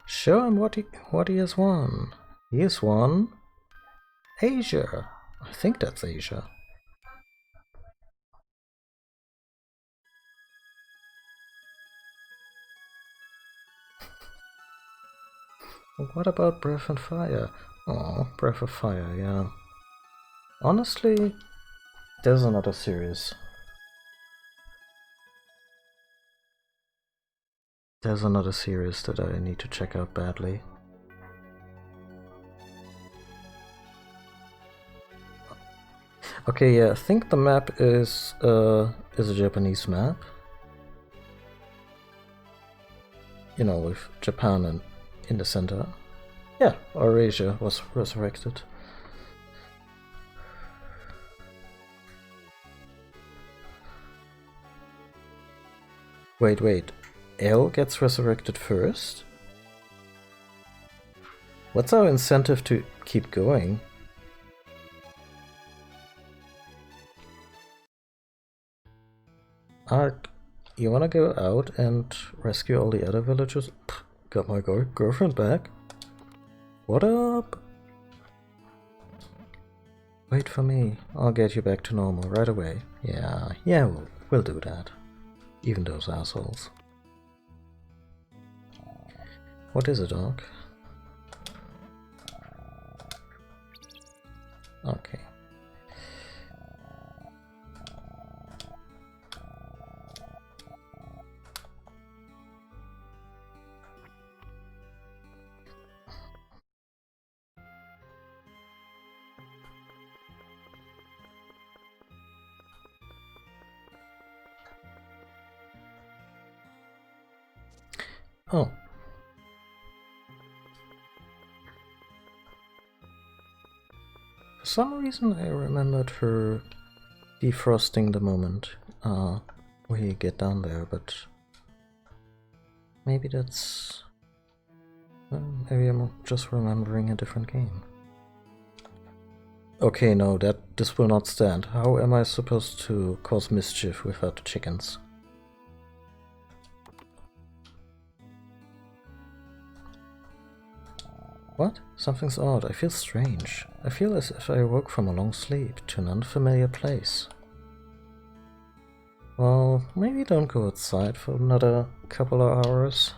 Show him what he has won. He has won Asia. I think that's Asia. What about Breath and Fire? Oh, Breath of Fire, yeah. Honestly, there's another series. There's another series that I need to check out badly. Okay, yeah, I think the map is a Japanese map. You know, with Japan in the center. Yeah, Eurasia was resurrected. Wait. L gets resurrected first? What's our incentive to keep going? Ark, you wanna go out and rescue all the other villagers? Pff, got my girlfriend back. What up? Wait for me. I'll get you back to normal right away. Yeah, we'll do that. Even those assholes. What is it, Ark? Okay. Oh. For some reason I remembered her defrosting the moment when you get down there, but maybe that's... maybe I'm just remembering a different game. Okay, no, this will not stand. How am I supposed to cause mischief without the chickens? What? Something's odd. I feel strange. I feel as if I awoke from a long sleep to an unfamiliar place. Well, maybe don't go outside for another couple of hours.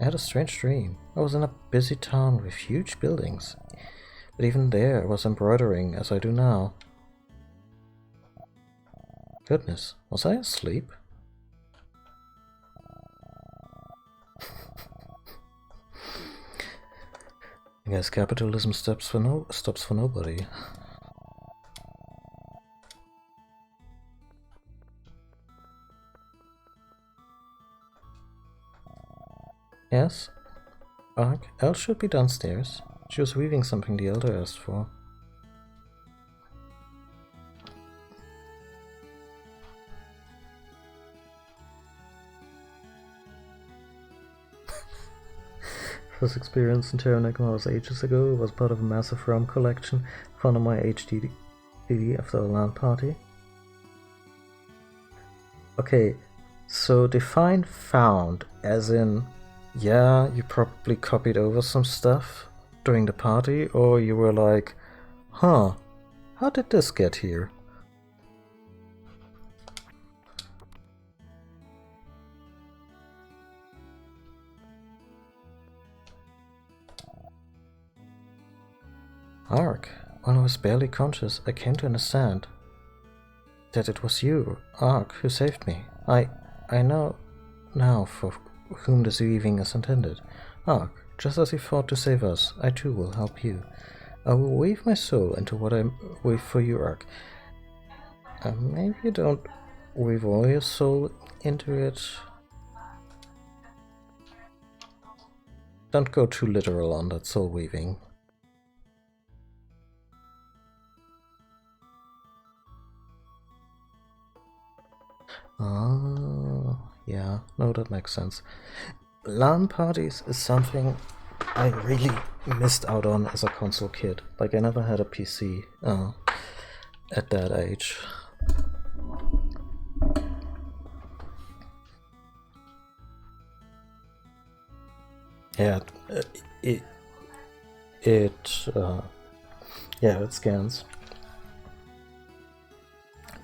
I had a strange dream. I was in a busy town with huge buildings, but even there I was embroidering as I do now. Goodness, was I asleep? I guess capitalism stops for nobody. Yes? Ark, Elle should be downstairs. She was weaving something the elder asked for. First experience in Terra Nigma was ages ago. It was part of a massive ROM collection found on my HD after a LAN party. Okay, so define found as in, yeah, you probably copied over some stuff during the party, or you were like, huh, how did this get here? Ark, when I was barely conscious, I came to understand that it was you, Ark, who saved me. I know now for whom this weaving is intended. Ark, just as you fought to save us, I too will help you. I will weave my soul into what I weave for you, Ark. Maybe you don't weave all your soul into it. Don't go too literal on that soul weaving. Oh, yeah, no, that makes sense. LAN parties is something I really missed out on as a console kid. Like, I never had a PC at that age. Yeah, it scans.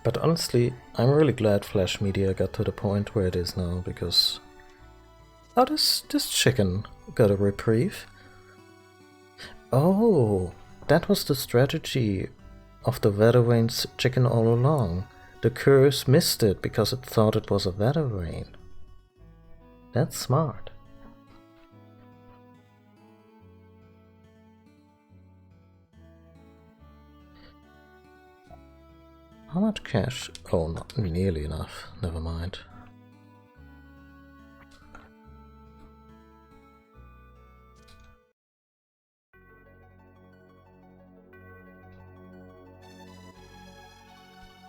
But honestly, I'm really glad Flash Media got to the point where it is now, because... Oh, this chicken got a reprieve. Oh, that was the strategy of the Veddervain's chicken all along. The curse missed it because it thought it was a Veddervain. That's smart. How much cash? Oh, not nearly enough. Never mind.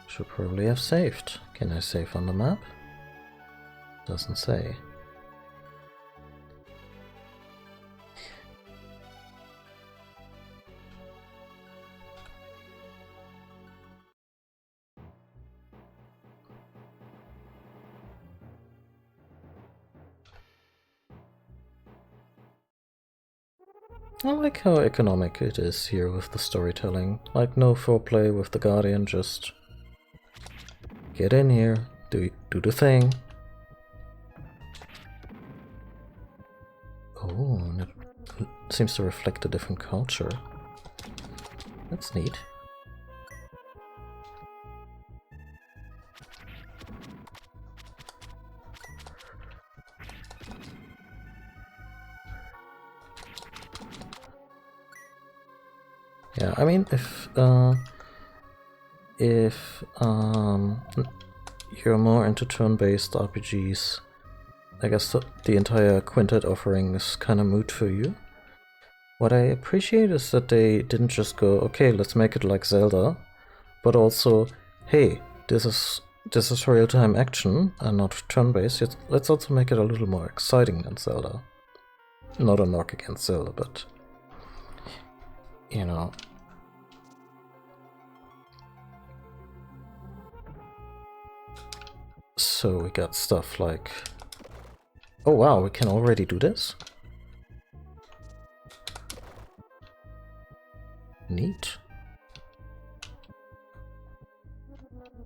Should probably have saved. Can I save on the map? Doesn't say. I like how economic it is here with the storytelling. Like no foreplay with the Guardian, just get in here, do the thing. Oh, and it seems to reflect a different culture. That's neat. Yeah, I mean, if you're more into turn-based RPGs, I guess the entire Quintet offering is kind of moot for you. What I appreciate is that they didn't just go, okay, let's make it like Zelda, but also, hey, this is real-time action and not turn-based. Let's also make it a little more exciting than Zelda. Not a knock against Zelda, but you know. So we got stuff like, oh wow, we can already do this? Neat.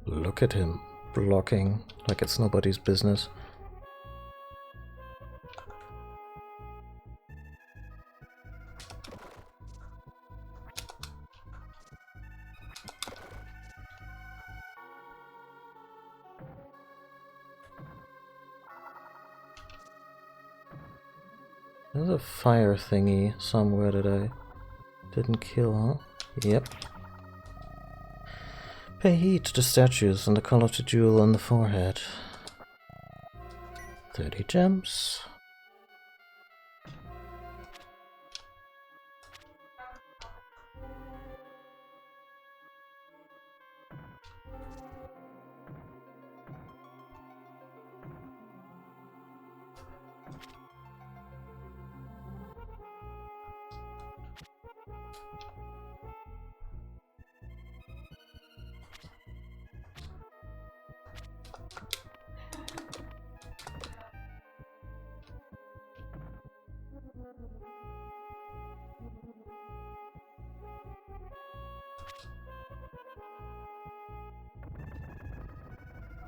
Look at him blocking like it's nobody's business. There's a fire thingy somewhere that I didn't kill, huh? Yep. Pay heed to the statues and the color of the jewel on the forehead. 30 gems.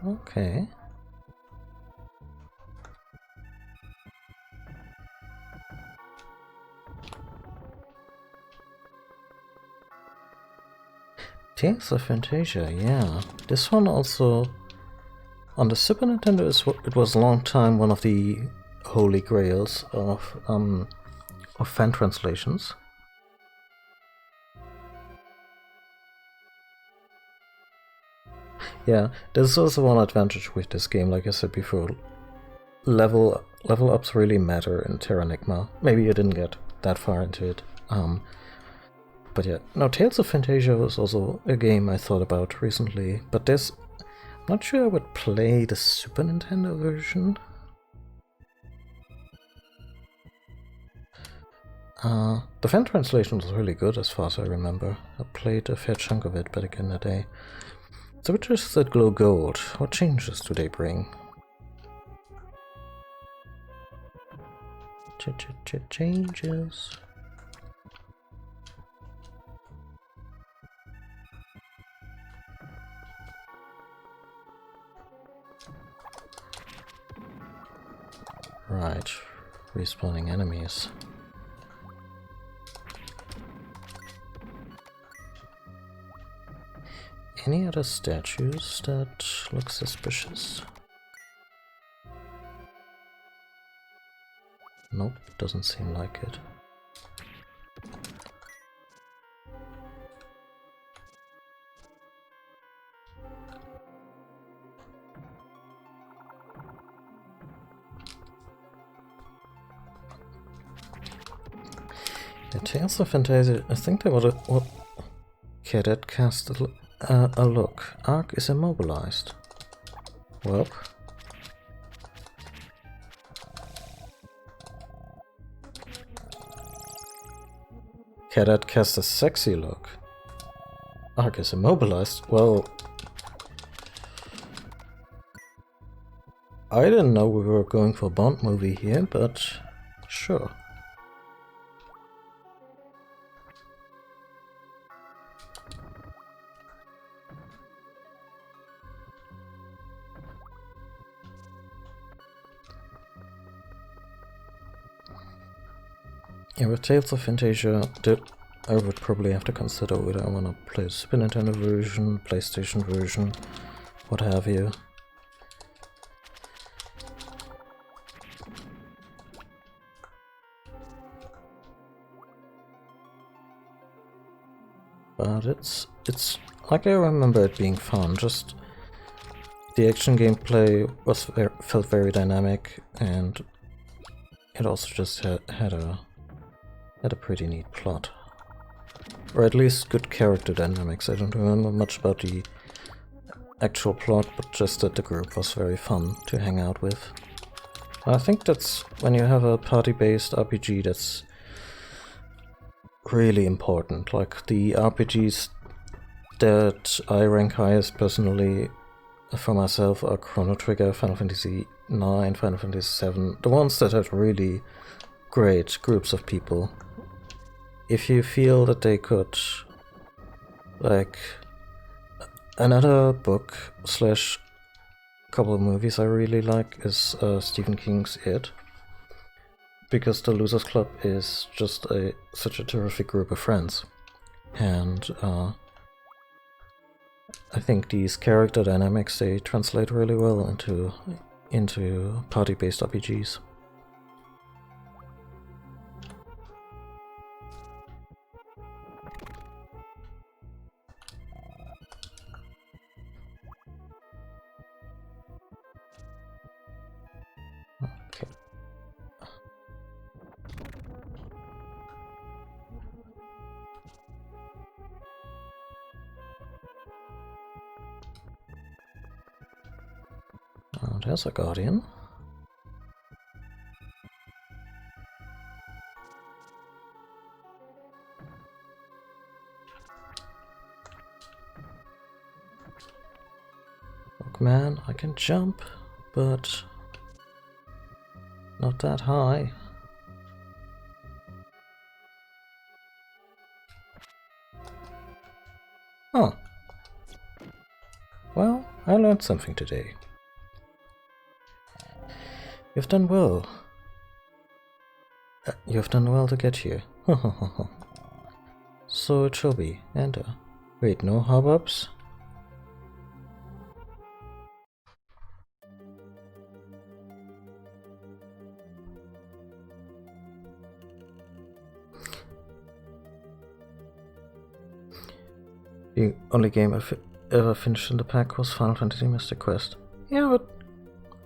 Okay. Tales of Fantasia, yeah. This one also... On the Super Nintendo, it was a long time one of the holy grails of fan translations. Yeah, there's also one advantage with this game, like I said before. Level ups really matter in Terranigma. Maybe you didn't get that far into it. But yeah, no, Tales of Fantasia was also a game I thought about recently, but I'm not sure I would play the Super Nintendo version. The fan translation was really good as far as I remember. I played a fair chunk of it back in the day. The witches that glow gold, what changes do they bring? Changes. Right, respawning enemies. Any other statues that look suspicious? Nope, doesn't seem like it. The Tales of Fantasia, I think they would have... Well, okay, that cast a look. Ark is immobilized. Well. Okay, that cast a sexy look. Ark is immobilized? Well... I didn't know we were going for a Bond movie here, but sure. Yeah, with Tales of Fantasia, I would probably have to consider whether I want to play the Super Nintendo version, PlayStation version, what have you. But it's like I remember it being fun. Just the action gameplay felt very dynamic, and it also just had a pretty neat plot, or at least good character dynamics. I don't remember much about the actual plot, but just that the group was very fun to hang out with. I think that's when you have a party-based RPG, that's really important. Like the RPGs that I rank highest personally for myself are Chrono Trigger, Final Fantasy IX, Final Fantasy VII, the ones that have really great groups of people. If you feel that they could, like, another book slash couple of movies I really like is Stephen King's It, because the Losers Club is just such a terrific group of friends, and I think these character dynamics, they translate really well into party-based RPGs. Okay. There's a Guardian. Look, man, I can jump, but not that high. Oh. Well, I learned something today. You've done well. You've done well to get here. So it shall be. Enter. Wait, no hubbubs? The only game I've ever finished in the pack was Final Fantasy Mystic Quest. Yeah, but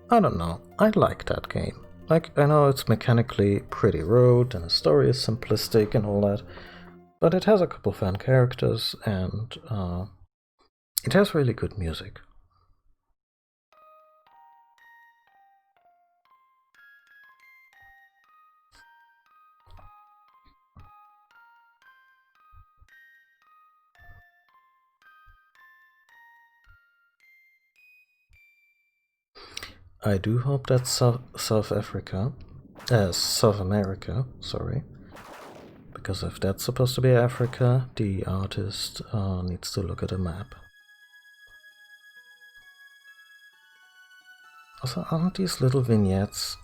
I don't know. I like that game. Like, I know it's mechanically pretty rote and the story is simplistic and all that, but it has a couple fan characters and it has really good music. I do hope that South America, sorry, because if that's supposed to be Africa, the artist needs to look at a map. Also, aren't these little vignettes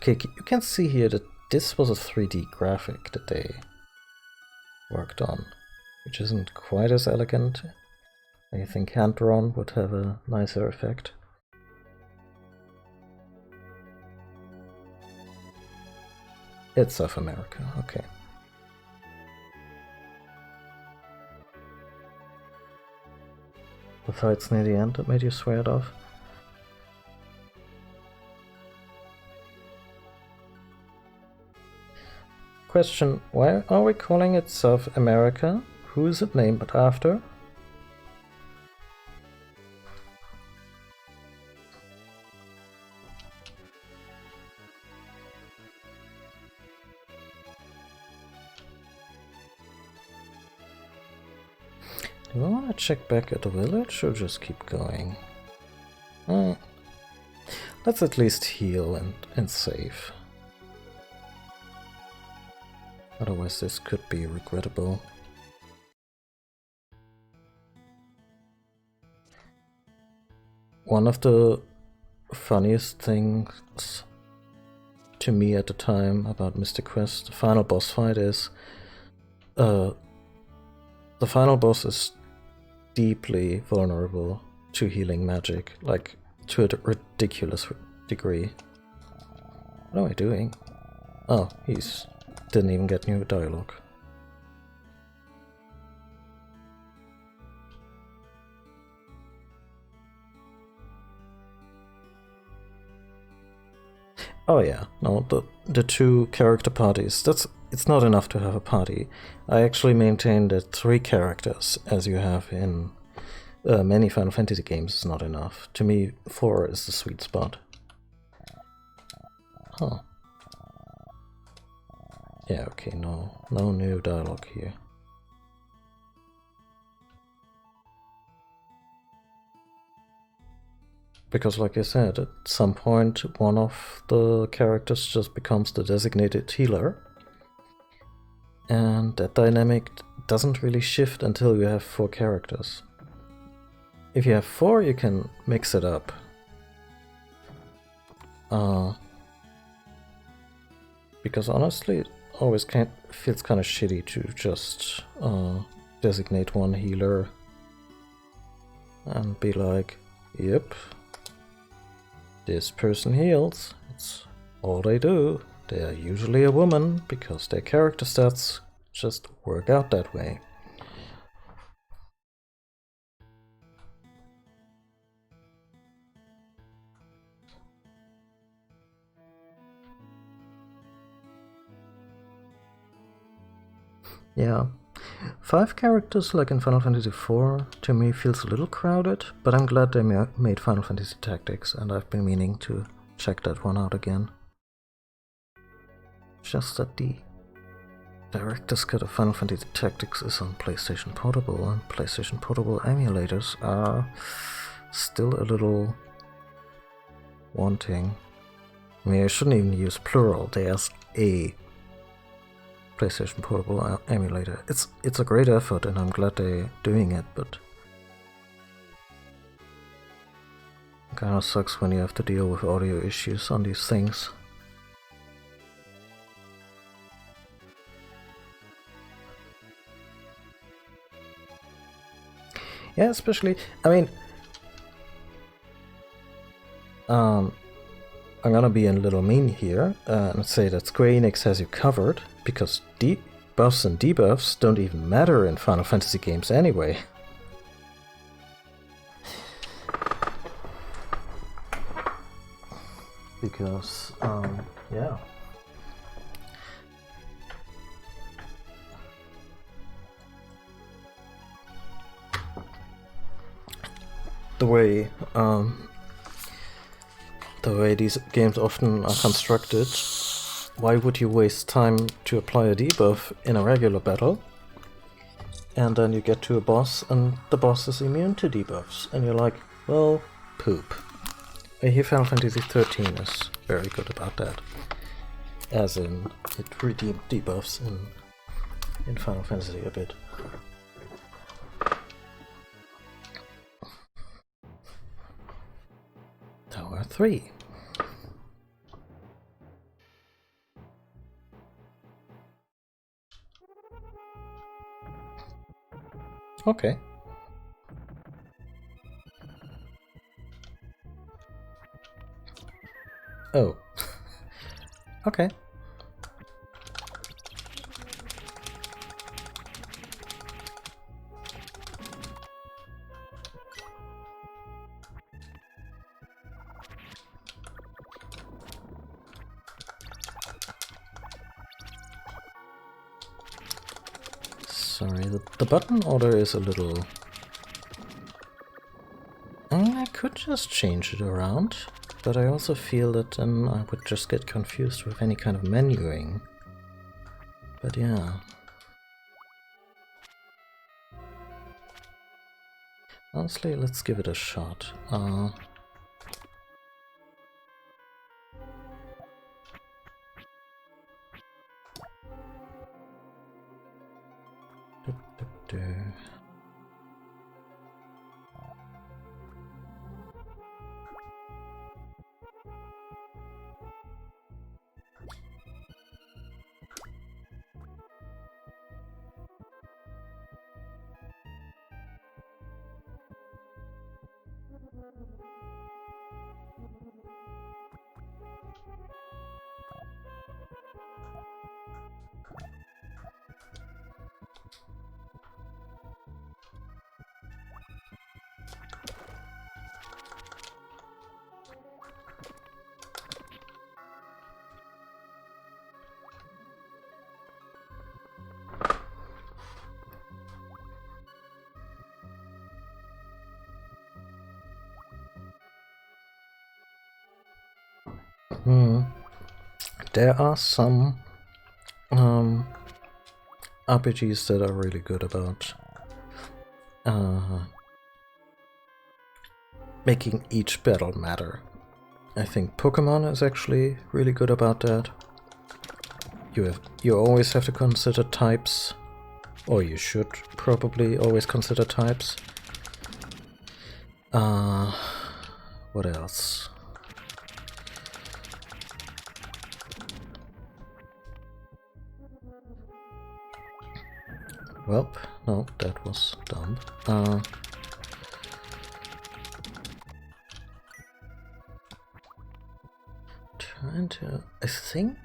Okay, you can see here that this was a 3D graphic that they worked on, which isn't quite as elegant. I think hand-drawn would have a nicer effect. It's South America, okay. The fight's near the end that made you swear it off? Question, why are we calling it South America? Who is it named after? Do I want to check back at the village or just keep going? Let's at least heal and save. Otherwise this could be regrettable. One of the funniest things to me at the time about Mystic Quest, the final boss fight, is the final boss is deeply vulnerable to healing magic, like to a ridiculous degree. What am I doing? Oh, he's didn't even get new dialogue. Oh yeah, no, the two character parties, it's not enough to have a party. I actually maintain that 3 characters, as you have in many Final Fantasy games, is not enough. To me, 4 is the sweet spot. Huh. Yeah, okay, no new dialogue here. Because like I said, at some point one of the characters just becomes the designated healer. And that dynamic doesn't really shift until you have 4 characters. If you have 4, you can mix it up. Because honestly, it always feels kind of shitty to just designate one healer and be like, yep, this person heals. It's all they do. They're usually a woman because their character stats just work out that way. Yeah, 5 characters like in Final Fantasy IV to me feels a little crowded, but I'm glad they made Final Fantasy Tactics, and I've been meaning to check that one out again. Just that the Director's Cut of Final Fantasy Tactics is on PlayStation Portable, and PlayStation Portable emulators are still a little wanting. I mean, I shouldn't even use plural, there's a PlayStation Portable emulator. It's a great effort and I'm glad they're doing it, but it kinda sucks when you have to deal with audio issues on these things. Yeah, especially, I mean, I'm gonna be a little mean here and say that Square Enix has you covered, because buffs and debuffs don't even matter in Final Fantasy games anyway. Because, yeah. The way these games often are constructed, why would you waste time to apply a debuff in a regular battle, and then you get to a boss and the boss is immune to debuffs, and you're like, well, poop. I hear Final Fantasy XIII is very good about that, as in it redeemed debuffs in Final Fantasy a bit. Tower 3. Okay. Oh. Okay. Sorry, the button order is a little... I could just change it around, but I also feel that then I would just get confused with any kind of menuing. But yeah. Honestly, let's give it a shot. There are some RPGs that are really good about making each battle matter. I think Pokemon is actually really good about that. You always have to consider types, or you should probably always consider types. What else? Well, no, that was dumb. I think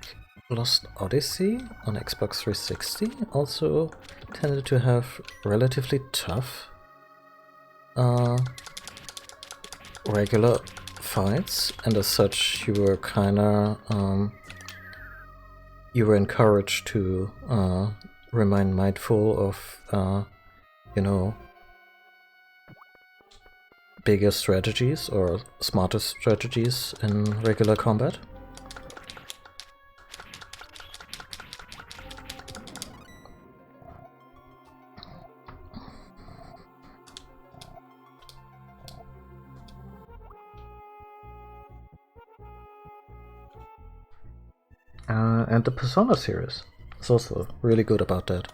Lost Odyssey on Xbox 360 also tended to have relatively tough regular fights, and as such you were kinda you were encouraged to remain mindful of you know, bigger strategies or smarter strategies in regular combat. And the Persona series is also really good about that.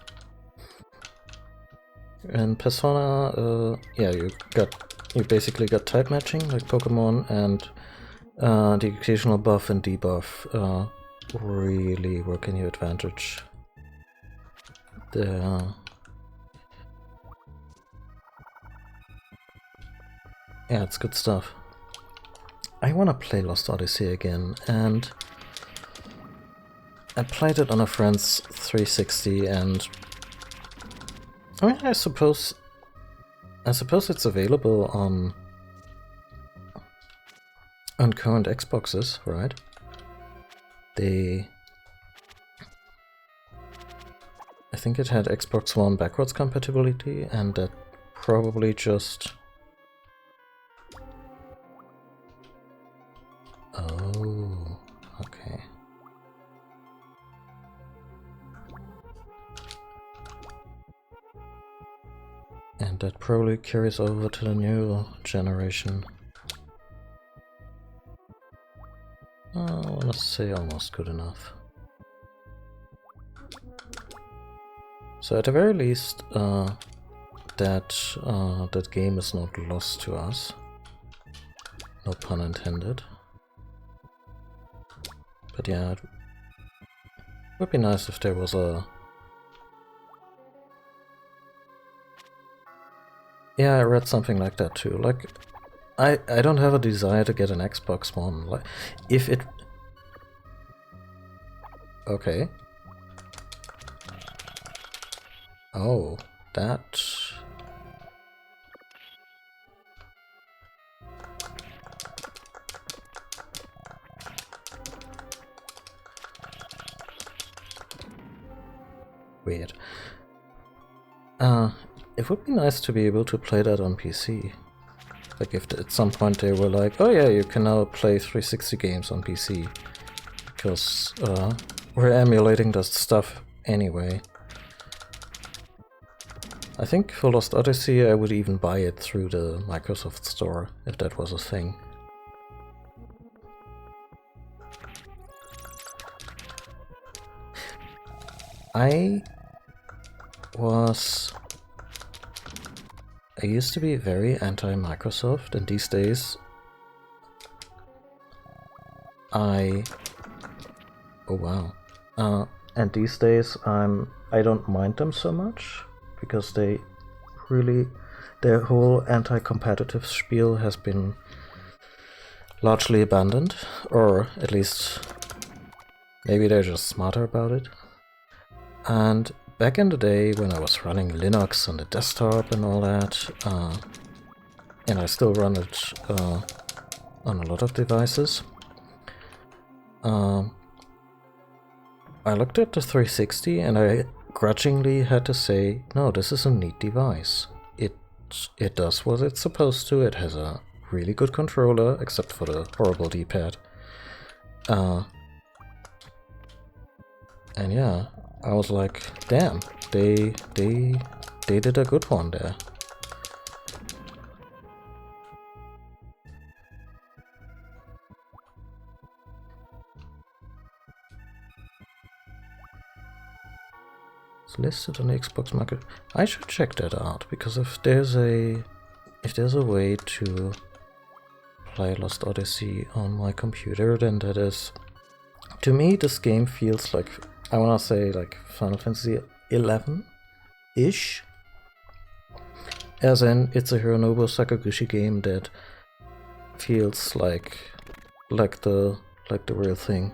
In Persona, yeah, you basically got type matching like Pokemon, and the occasional buff and debuff really work in your advantage. Yeah, it's good stuff. I wanna play Lost Odyssey again, and I played it on a friend's 360, and I mean, I suppose it's available on current Xboxes, right? I think it had Xbox One backwards compatibility, and that probably just... Oh, okay. And that probably carries over to the new generation. I wanna say almost good enough. So at the very least, that game is not lost to us. No pun intended. But yeah, it would be nice if there was a Yeah, I read something like that too. Like, I don't have a desire to get an Xbox One. Like, if it... Okay. Oh, that... Weird. It would be nice to be able to play that on PC. Like if at some point they were like, oh yeah, you can now play 360 games on PC. Because we're emulating that stuff anyway. I think for Lost Odyssey I would even buy it through the Microsoft Store, if that was a thing. I used to be very anti-Microsoft, and these days oh wow. And these days I don't mind them so much, because they really, their whole anti-competitive spiel has been largely abandoned, or at least maybe they're just smarter about it. And back in the day when I was running Linux on the desktop and all that, and I still run it on a lot of devices, I looked at the 360 and I grudgingly had to say, no, this is a neat device. It does what it's supposed to. It has a really good controller, except for the horrible D-pad. And yeah, I was like, damn, they did a good one there. It's listed on the Xbox Market. I should check that out, because if there's a way to play Lost Odyssey on my computer, then that is, to me, this game feels like, I wanna say, like Final Fantasy 11-ish. As in, it's a Hironobu Sakaguchi game that feels like the real thing.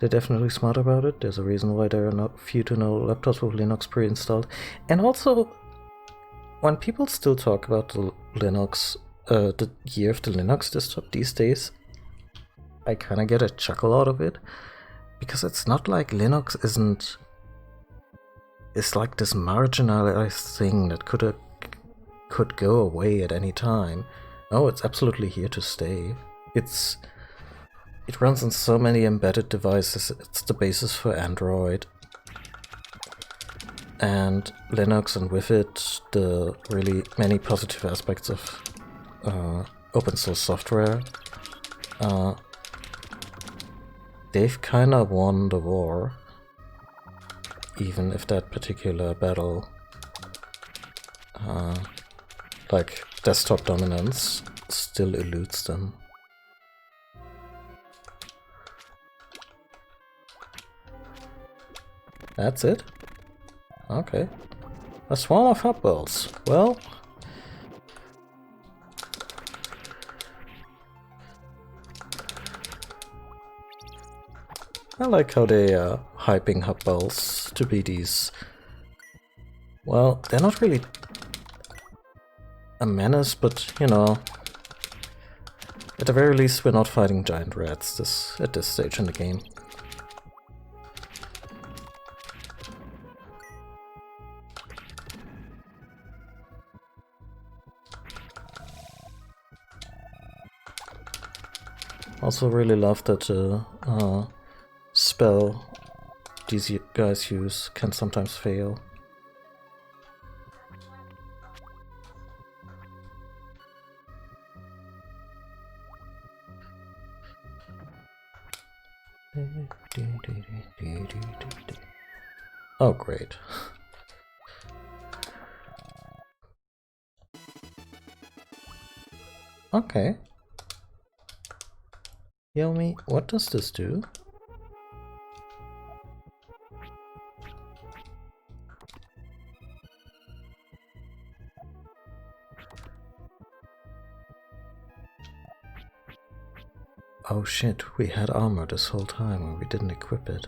They're definitely smart about it. There's a reason why there are not few to no laptops with Linux pre-installed. And also, when people still talk about the Linux, the year of the Linux desktop these days, I kind of get a chuckle out of it, because it's not like Linux isn't. It's like this marginalized thing that could go away at any time. No, it's absolutely here to stay. It runs on so many embedded devices. It's the basis for Android and Linux, and with it the really many positive aspects of open source software. They've kind of won the war, even if that particular battle, like desktop dominance, still eludes them. That's it? Okay. A swarm of hot balls. Well... I like how they are hyping hot balls to be these... Well, they're not really a menace, but, you know... At the very least, we're not fighting giant rats at this stage in the game. Also really love that spell these guys use can sometimes fail. Oh, great. Okay. Yomi, what does this do? Oh shit, we had armor this whole time and we didn't equip it.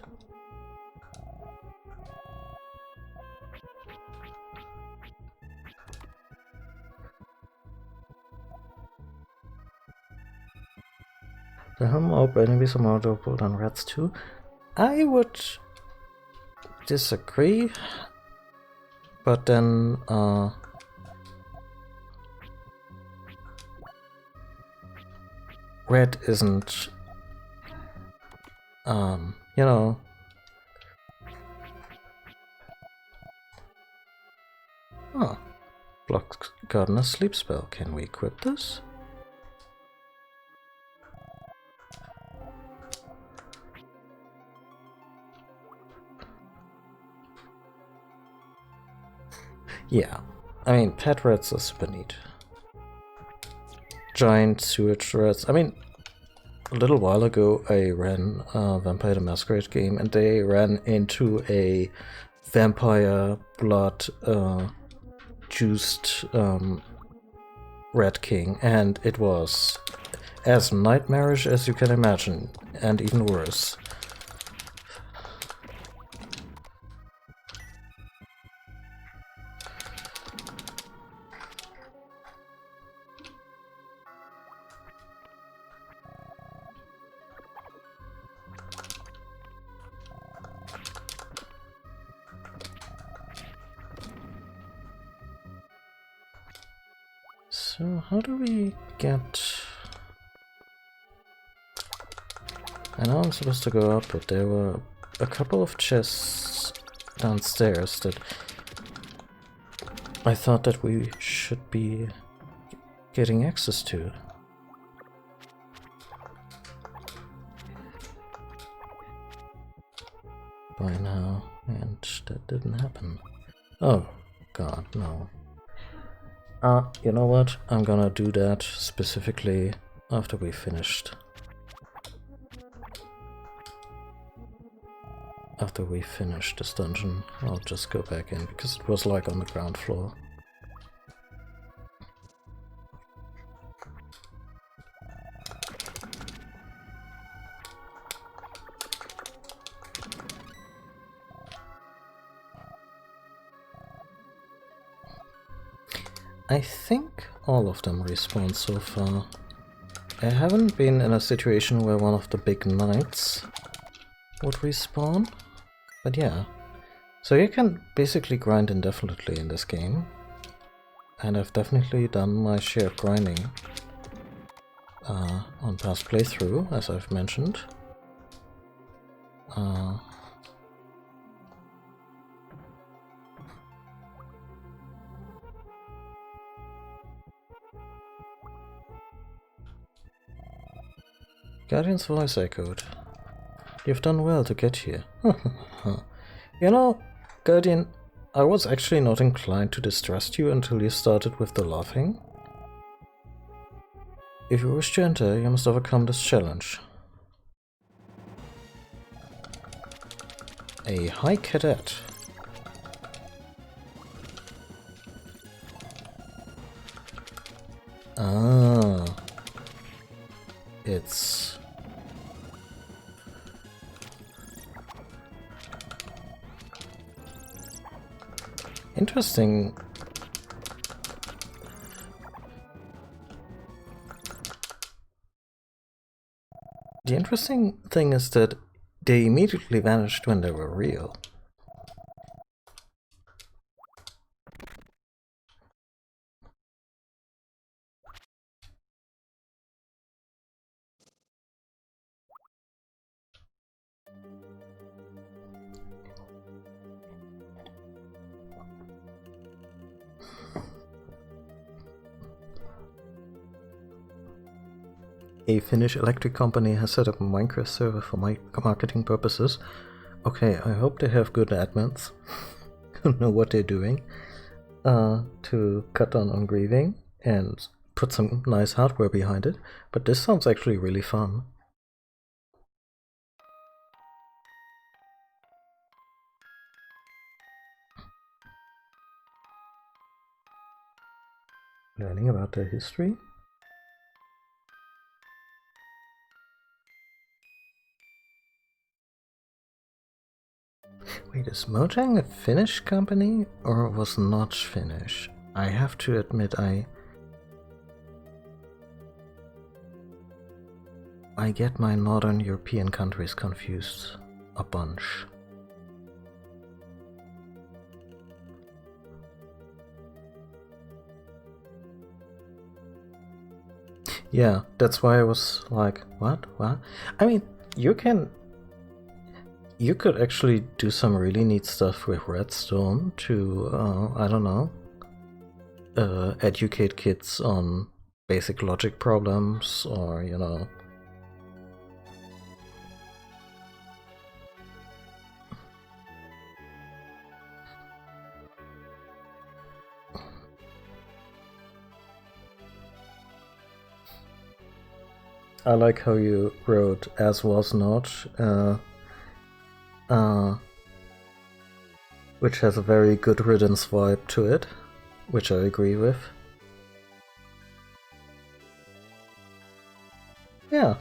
The mob enemies are more durable than rats too. I would disagree, but then red isn't you know, oh, block Gardener's sleep spell. Can we equip this? Yeah, I mean, pet rats are super neat. Giant sewage rats. I mean, a little while ago I ran a Vampire the Masquerade game and they ran into a vampire blood juiced rat king, and it was as nightmarish as you can imagine, and even worse. So how do we get... I know I'm supposed to go up, but there were a couple of chests downstairs that I thought that we should be getting access to. By now, and that didn't happen. Oh god, no. You know what? I'm gonna do that specifically after we finished. After we finish this dungeon, I'll just go back in, because it was like on the ground floor. I think all of them respawn so far. I haven't been in a situation where one of the big knights would respawn, but yeah. So you can basically grind indefinitely in this game, and I've definitely done my share of grinding on past playthrough, as I've mentioned. Guardian's voice echoed. You've done well to get here. You know, Guardian, I was actually not inclined to distrust you until you started with the laughing. If you wish to enter, you must overcome this challenge. A High Cadet. Ah. It's... interesting. The interesting thing is that they immediately vanished when they were real. A Finnish electric company has set up a Minecraft server for marketing purposes. Okay, I hope they have good admins who know what they're doing to cut down on grieving and put some nice hardware behind it. But this sounds actually really fun. Learning about their history. Wait, is Mojang a Finnish company or was not Finnish? I have to admit I get my Northern European countries confused a bunch. Yeah, that's why I was like, what? I mean, you could actually do some really neat stuff with Redstone to, I don't know, educate kids on basic logic problems, or, you know, I like how you wrote as was not, which has a very good riddance vibe to it, which I agree with. Yeah,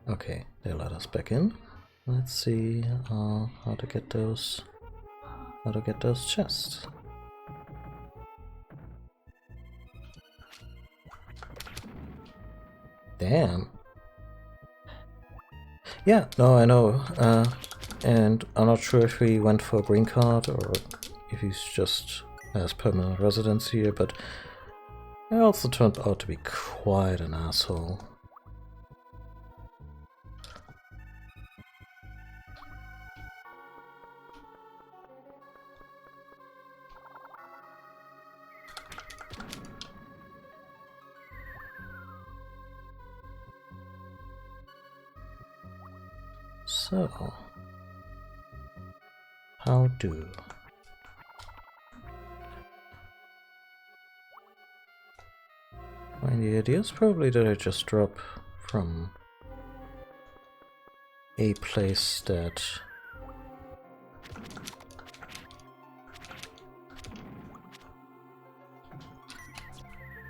Okay, they let us back in. Let's see how to get those chests. Damn. Yeah, no, I know. And I'm not sure if he went for a green card or if he's just has permanent residence here, but he also turned out to be quite an asshole. So, how do? And the idea is probably that I just drop from a place that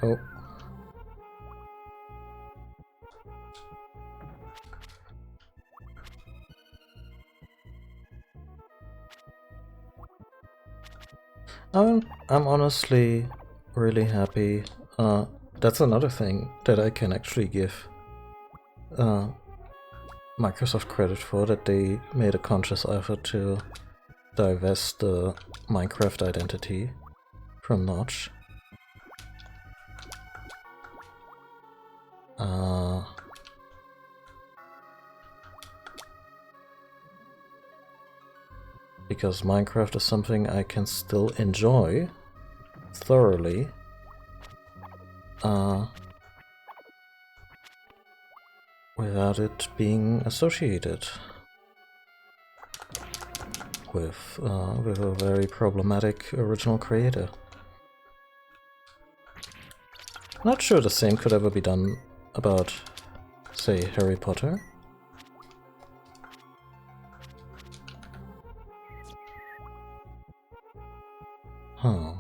oh. I'm honestly really happy. That's another thing that I can actually give Microsoft credit for, that they made a conscious effort to divest the Minecraft identity from Notch. Because Minecraft is something I can still enjoy thoroughly. Without it being associated with a very problematic original creator. Not sure the same could ever be done about, say, Harry Potter. Huh.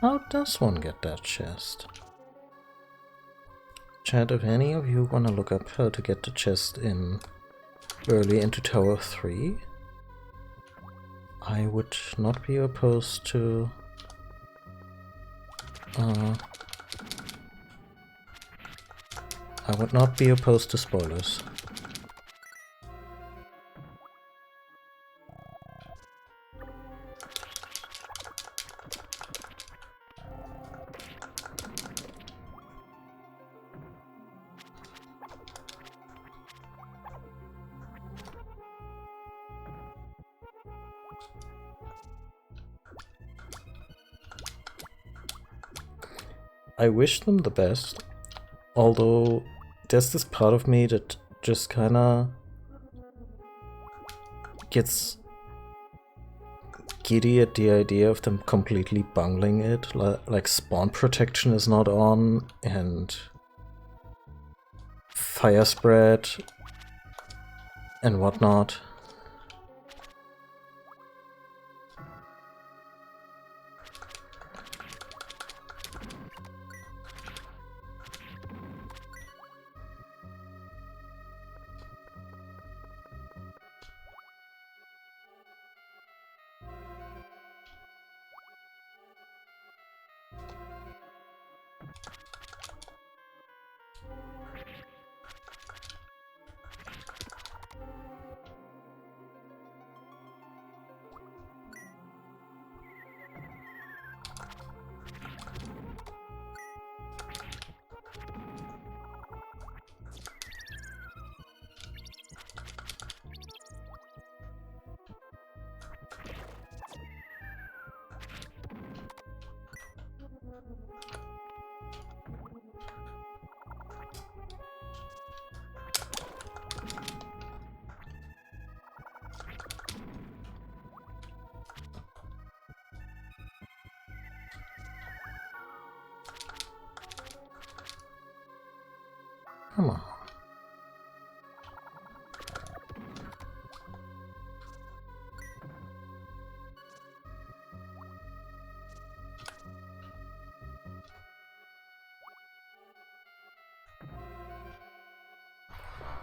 How does one get that chest? Chat, if any of you want to look up how to get the chest in early into Tower 3, I would not be opposed to I would not be opposed to spoilers. I wish them the best, although there's this part of me that just kinda gets giddy at the idea of them completely bungling it. Like spawn protection is not on, and fire spread and whatnot. Come on.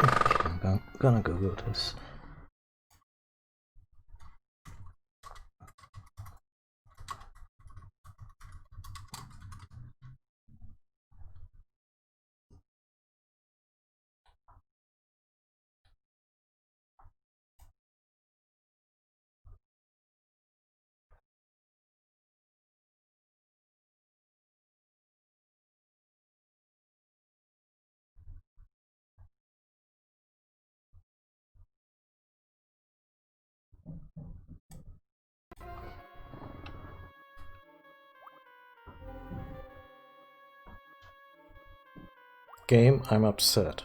Okay, I'm gonna Google this. Game, I'm upset.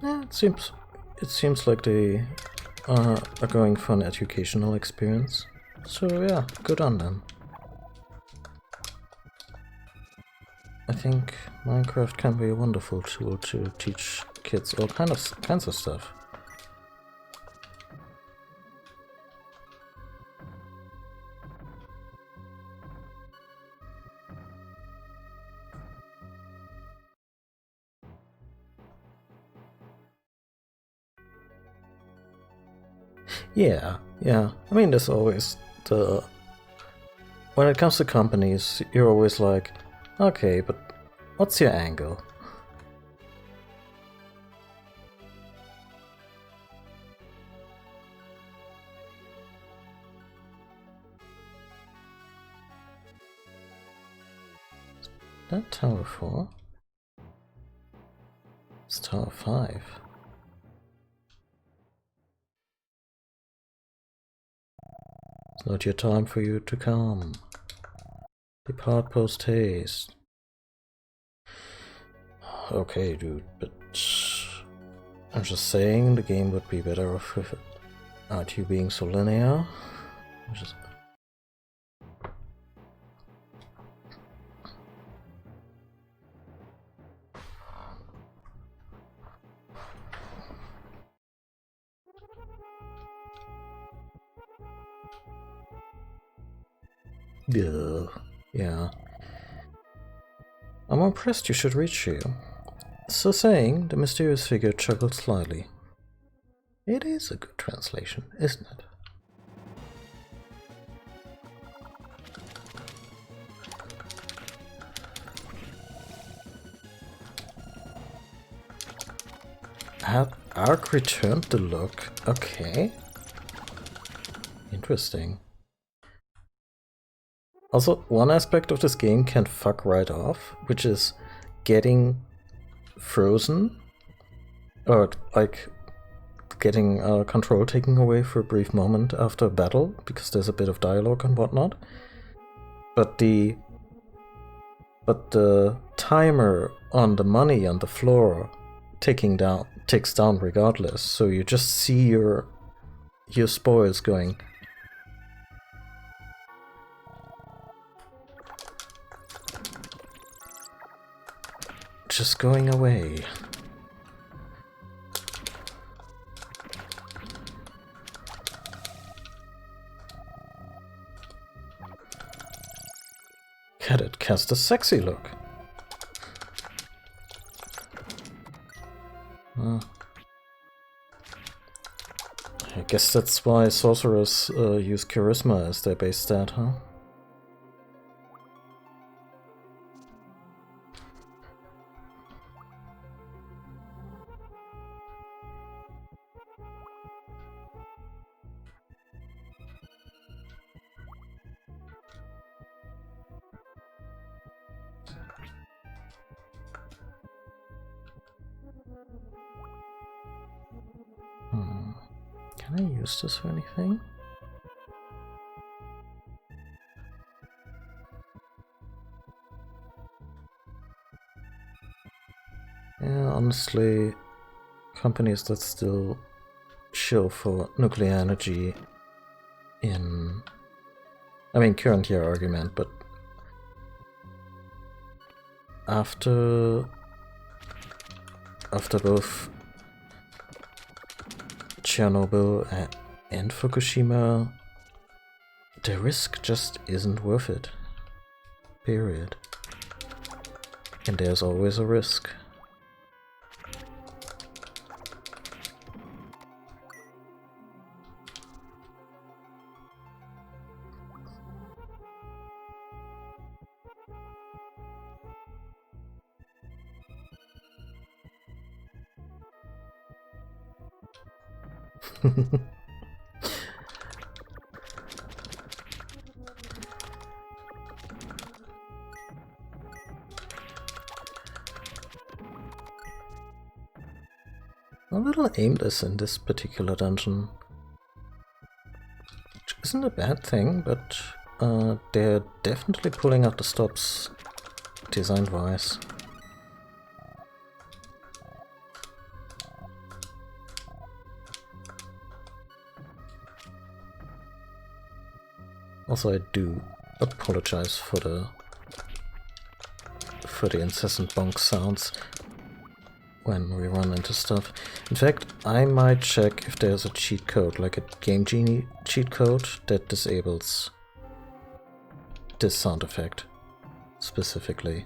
Yeah, it seems like they are going for an educational experience. So yeah, good on them. I think Minecraft can be a wonderful tool to teach kids all kinds of stuff. Yeah. I mean, there's always the... When it comes to companies, you're always like, okay, but what's your angle? Is that Tower 4? It's Tower 5. It's not your time for you to come. Depart post haste. Okay, dude, but I'm just saying the game would be better off without you being so linear. Just... Yeah. I'm impressed you should reach you. So saying, the mysterious figure chuckled slightly. It is a good translation, isn't it? Ark returned the look. Okay. Interesting. Also, one aspect of this game can fuck right off, which is getting frozen, or like getting control taken away for a brief moment after a battle, because there's a bit of dialogue and whatnot. But the timer on the money on the floor ticks down regardless, so you just see your spoils going. Just going away. It cast a sexy look. I guess that's why sorcerers use charisma as their base stat, huh? Can I use this for anything? Yeah, honestly, companies that still show for nuclear energy in... I mean, current year argument, but after both Chernobyl and Fukushima, the risk just isn't worth it. Period. And there's always a risk. A little aimless in this particular dungeon. Which isn't a bad thing, but they're definitely pulling out the stops design-wise. Also, I do apologize for the incessant bonk sounds when we run into stuff. In fact, I might check if there's a cheat code, like a Game Genie cheat code, that disables this sound effect specifically.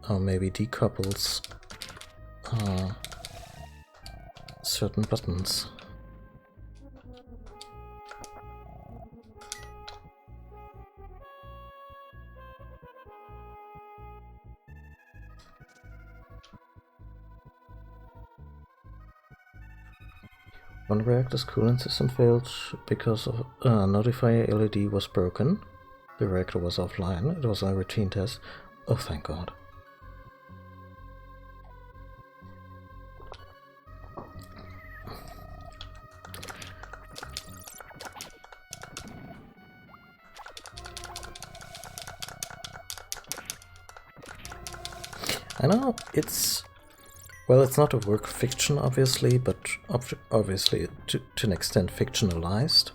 Or maybe decouples certain buttons. One reactor's coolant system failed because of notifier LED was broken. The reactor was offline. It was a routine test. Oh, thank God. I know it's... Well, it's not a work of fiction, obviously, but obviously to an extent fictionalized.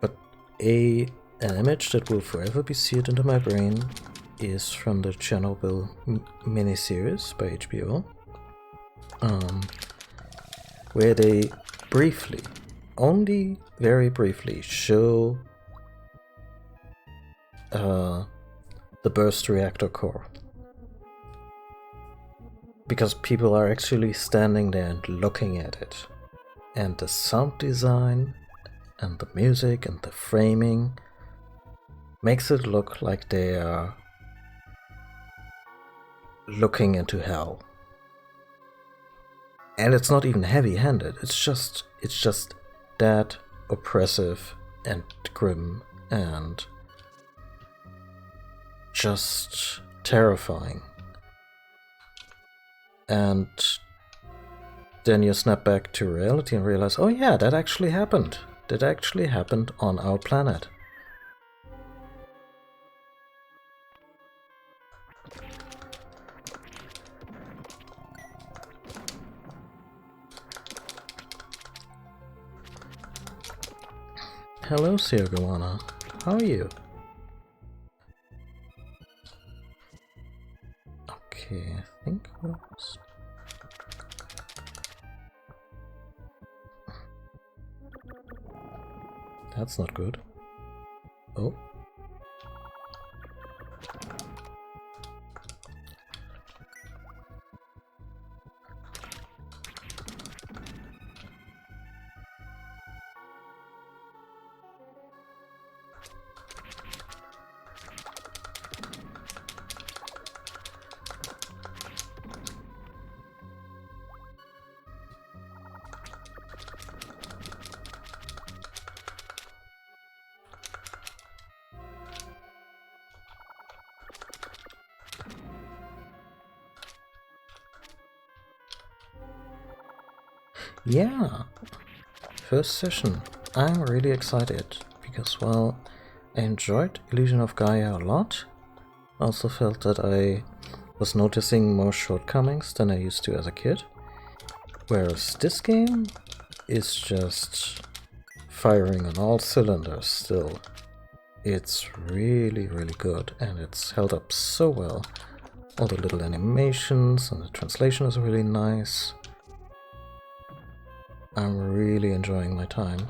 But an image that will forever be seared into my brain is from the Chernobyl miniseries by HBO, where they briefly, only very briefly, show the burst reactor core. Because people are actually standing there and looking at it. And the sound design, and the music, and the framing makes it look like they are looking into hell. And it's not even heavy-handed. It's just that oppressive and grim and just terrifying. And then you snap back to reality and realize, oh yeah, that actually happened. That actually happened on our planet. Hello, Sirgawana. How are you? Okay, I think was... That's not good. Oh. Yeah, first session. I'm really excited because, well, I enjoyed Illusion of Gaia a lot. Also felt that I was noticing more shortcomings than I used to as a kid. Whereas this game is just firing on all cylinders still. It's really, really good and it's held up so well. All the little animations and the translation is really nice. I'm really enjoying my time.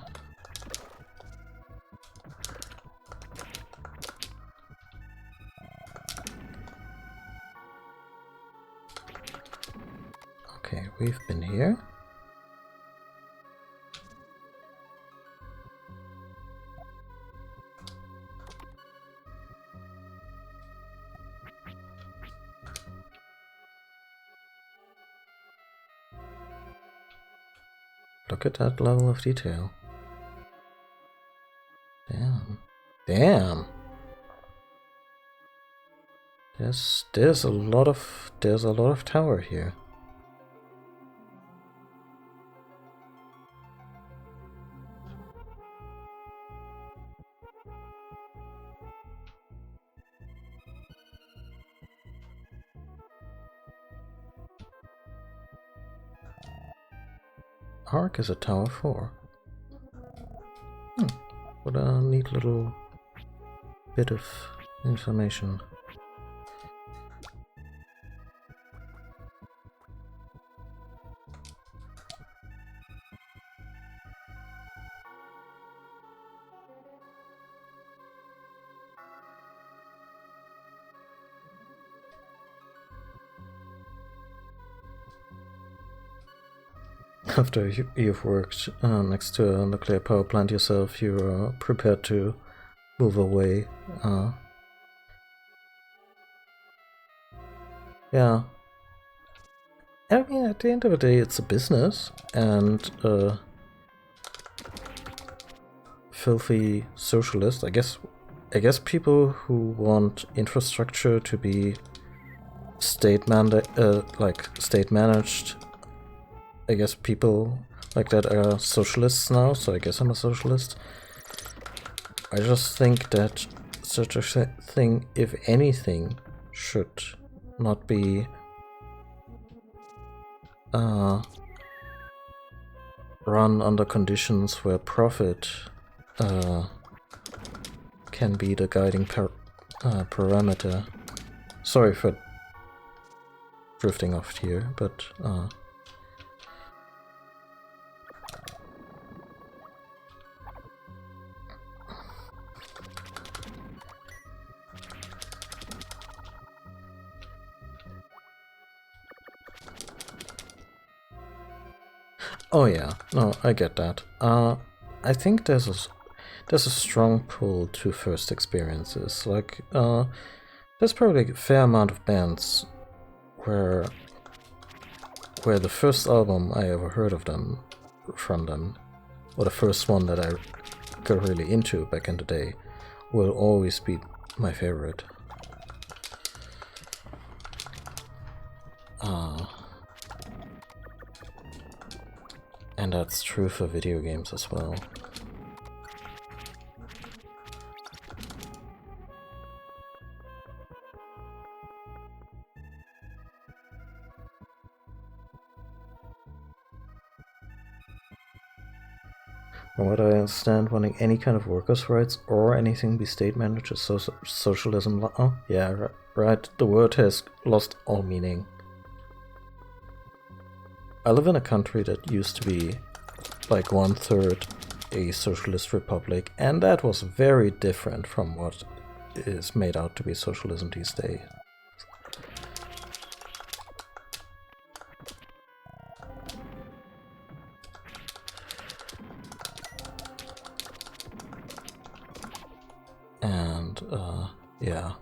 Okay, we've been here. Look at that level of detail. Damn. Damn. There's a lot of tower here. Ark is a tower 4. What a neat little bit of information. After you've worked next to a nuclear power plant yourself, you're prepared to move away. Yeah. I mean, at the end of the day, it's a business, and filthy socialist. I guess people who want infrastructure to be state managed. I guess people like that are socialists now, so I guess I'm a socialist. I just think that such a thing, if anything, should not be run under conditions where profit can be the guiding parameter. Sorry for drifting off here, but oh yeah, no, I get that. I think there's a strong pull to first experiences. Like, there's probably a fair amount of bands where where the first album I ever heard of them, from them, or the first one that I got really into back in the day, will always be my favorite. And that's true for video games as well. From what I understand, wanting any kind of workers' rights or anything be state-managed is socialism. Oh, yeah, right. The word has lost all meaning. I live in a country that used to be like 1/3 a socialist republic, and that was very different from what is made out to be socialism these days. And, yeah.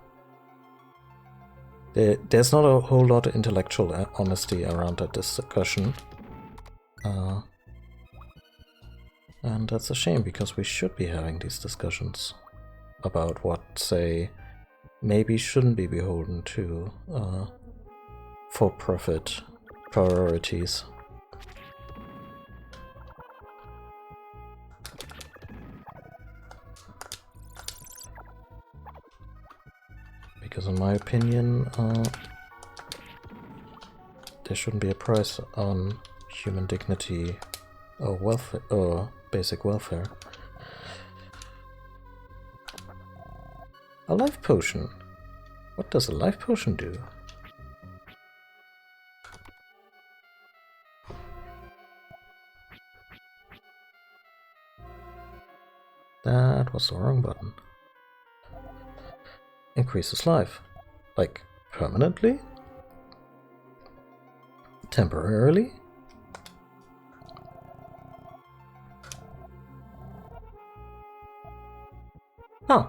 There's not a whole lot of intellectual honesty around that discussion. And that's a shame, because we should be having these discussions about what, say, maybe shouldn't be beholden to for-profit priorities. Because in my opinion, there shouldn't be a price on human dignity or welfare, or basic welfare. A life potion. What does a life potion do? That was the wrong button. Increases life. Like, permanently? Temporarily? Huh.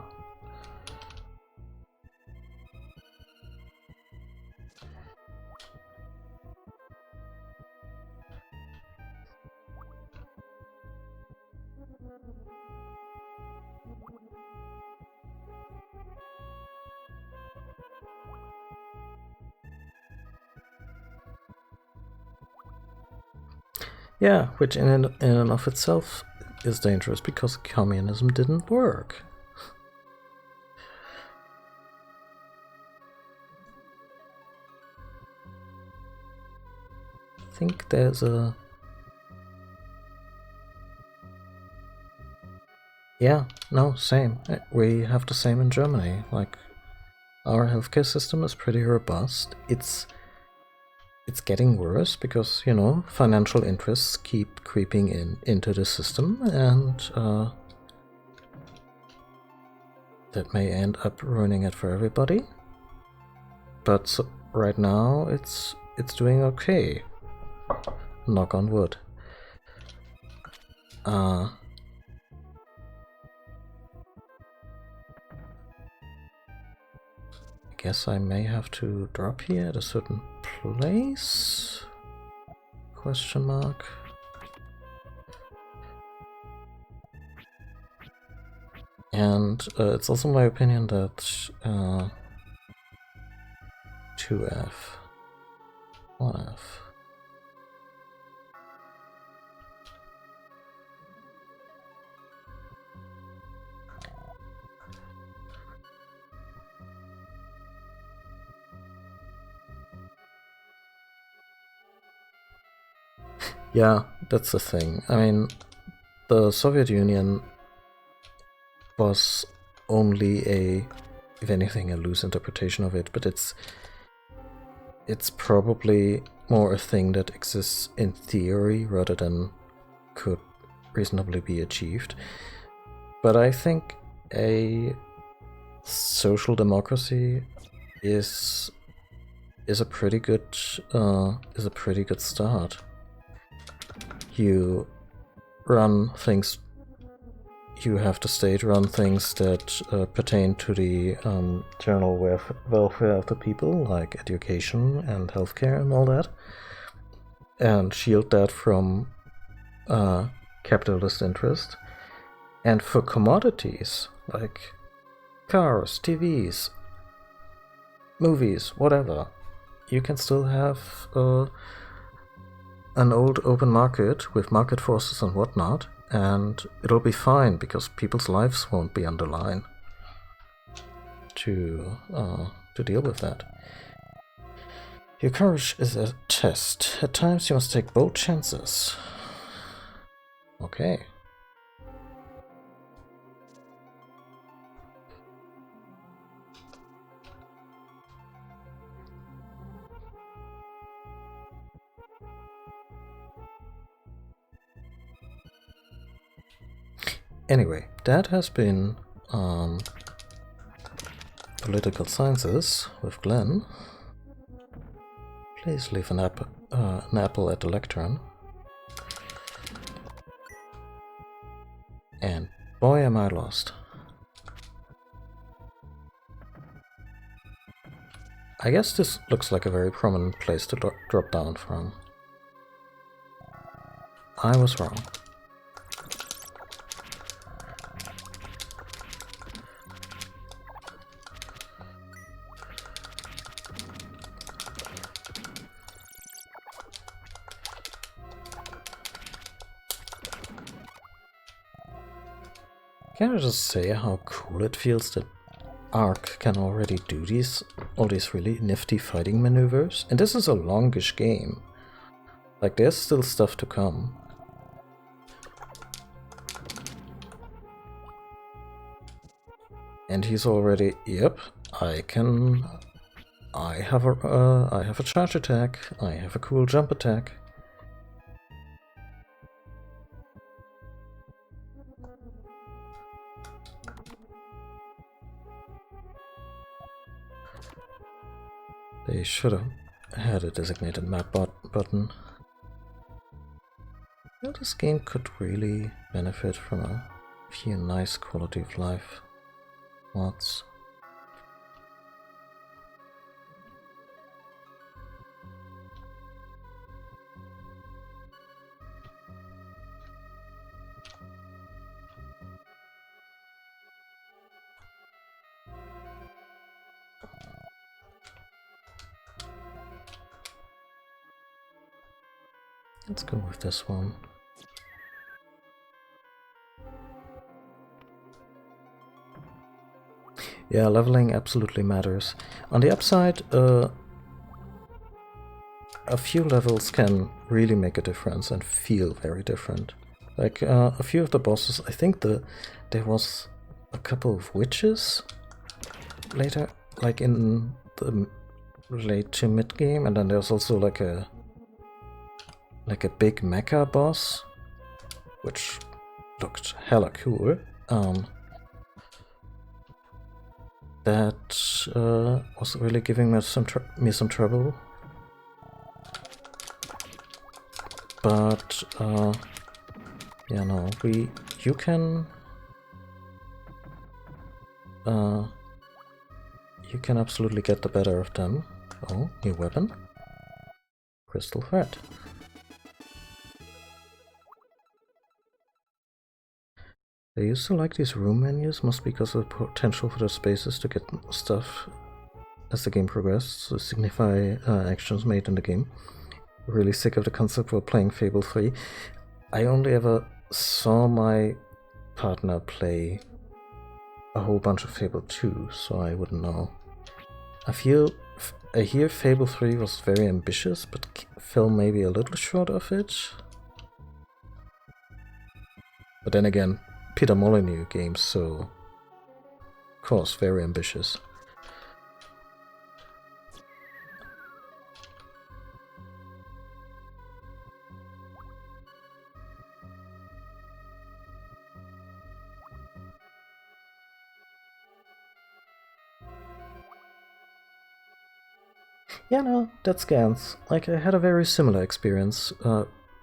Yeah, which in and of itself is dangerous, because communism didn't work. I think there's a... Yeah, no, same. We have the same in Germany. Like, our healthcare system is pretty robust. It's getting worse because, you know, financial interests keep creeping into the system, and that may end up ruining it for everybody. But so, right now, it's doing okay. Knock on wood. I guess I may have to drop here at a certain place? Question mark. And it's also my opinion that 2F, 1F. Yeah, that's the thing. I mean, the Soviet Union was only if anything, a loose interpretation of it, but it's probably more a thing that exists in theory rather than could reasonably be achieved. But I think a social democracy is a pretty good start. You run things. You have the state run things that pertain to the general welfare of the people, like education and healthcare and all that. and shield that from capitalist interest. And for commodities like cars, TVs, movies, whatever, you can still have an old open market with market forces and whatnot, and it'll be fine because people's lives won't be on the line to deal with that. Your courage is a test. At times you must take bold chances. Okay. Anyway, that has been Political Sciences with Glenn. Please leave an apple at the lectern. And boy am I lost. I guess this looks like a very prominent place to drop down from. I was wrong. Can I just say how cool it feels that Ark can already do all these really nifty fighting maneuvers? And this is a longish game. Like, there's still stuff to come. And he's already, yep, I have a charge attack, I have a cool jump attack. They should have had a designated map button. Well, this game could really benefit from a few nice quality of life mods. Let's go with this one. Yeah, leveling absolutely matters. On the upside, a few levels can really make a difference and feel very different. Like a few of the bosses, I think there was a couple of witches later, like in the late to mid game, and then there's also like a big mecha boss, which looked hella cool. That was really giving me some trouble. But yeah, no, you can absolutely get the better of them. Oh, new weapon, crystal thread. I used to like these room menus, must be because of the potential for the spaces to get stuff as the game progressed, to signify actions made in the game. Really sick of the concept of playing Fable 3. I only ever saw my partner play a whole bunch of Fable 2, so I wouldn't know. I hear Fable 3 was very ambitious, but fell maybe a little short of it. But then again, Peter Molyneux games, so of course very ambitious. Yeah, no, that scans. Like, I had a very similar experience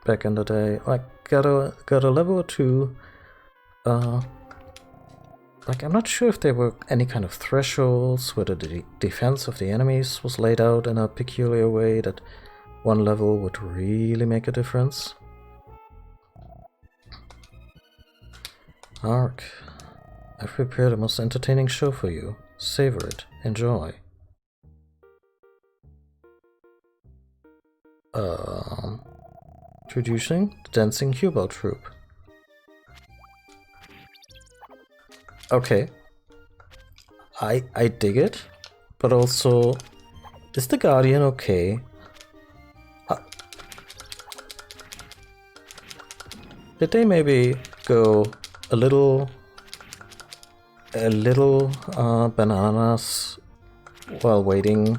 back in the day. Like, got a level or two. Like, I'm not sure if there were any kind of thresholds, whether the defense of the enemies was laid out in a peculiar way that one level would really make a difference. Ark, I've prepared a most entertaining show for you. Savor it. Enjoy. Introducing the Dancing Hubal Troupe. Okay. I dig it, but also, is the Guardian okay? Did they maybe go a little bananas while waiting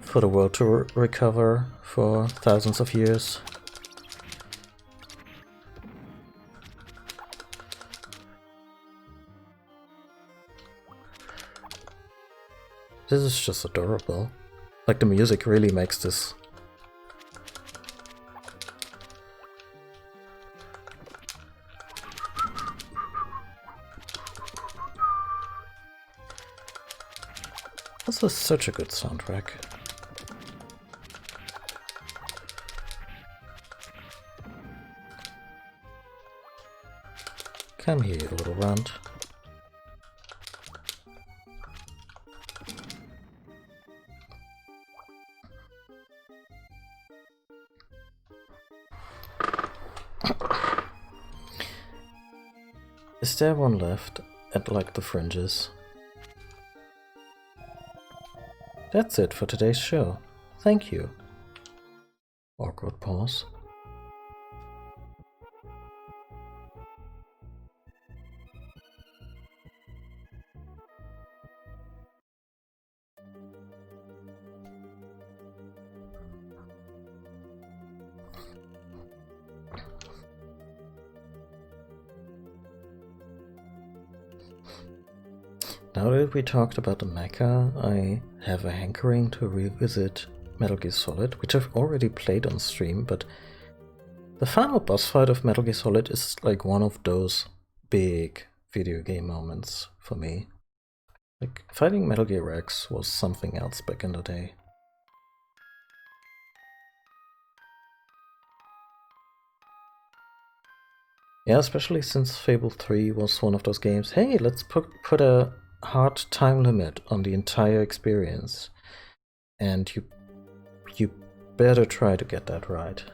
for the world to recover for thousands of years? This is just adorable. Like, the music really makes this. This is such a good soundtrack. Come here, you little runt. Is there one left at like the fringes? That's it for today's show. Thank you. Awkward pause. Now that we talked about the mecha, I have a hankering to revisit Metal Gear Solid, which I've already played on stream, but the final boss fight of Metal Gear Solid is like one of those big video game moments for me. Like, fighting Metal Gear Rex was something else back in the day. Yeah, especially since Fable 3 was one of those games, hey, let's put a hard time limit on the entire experience. And you better try to get that right.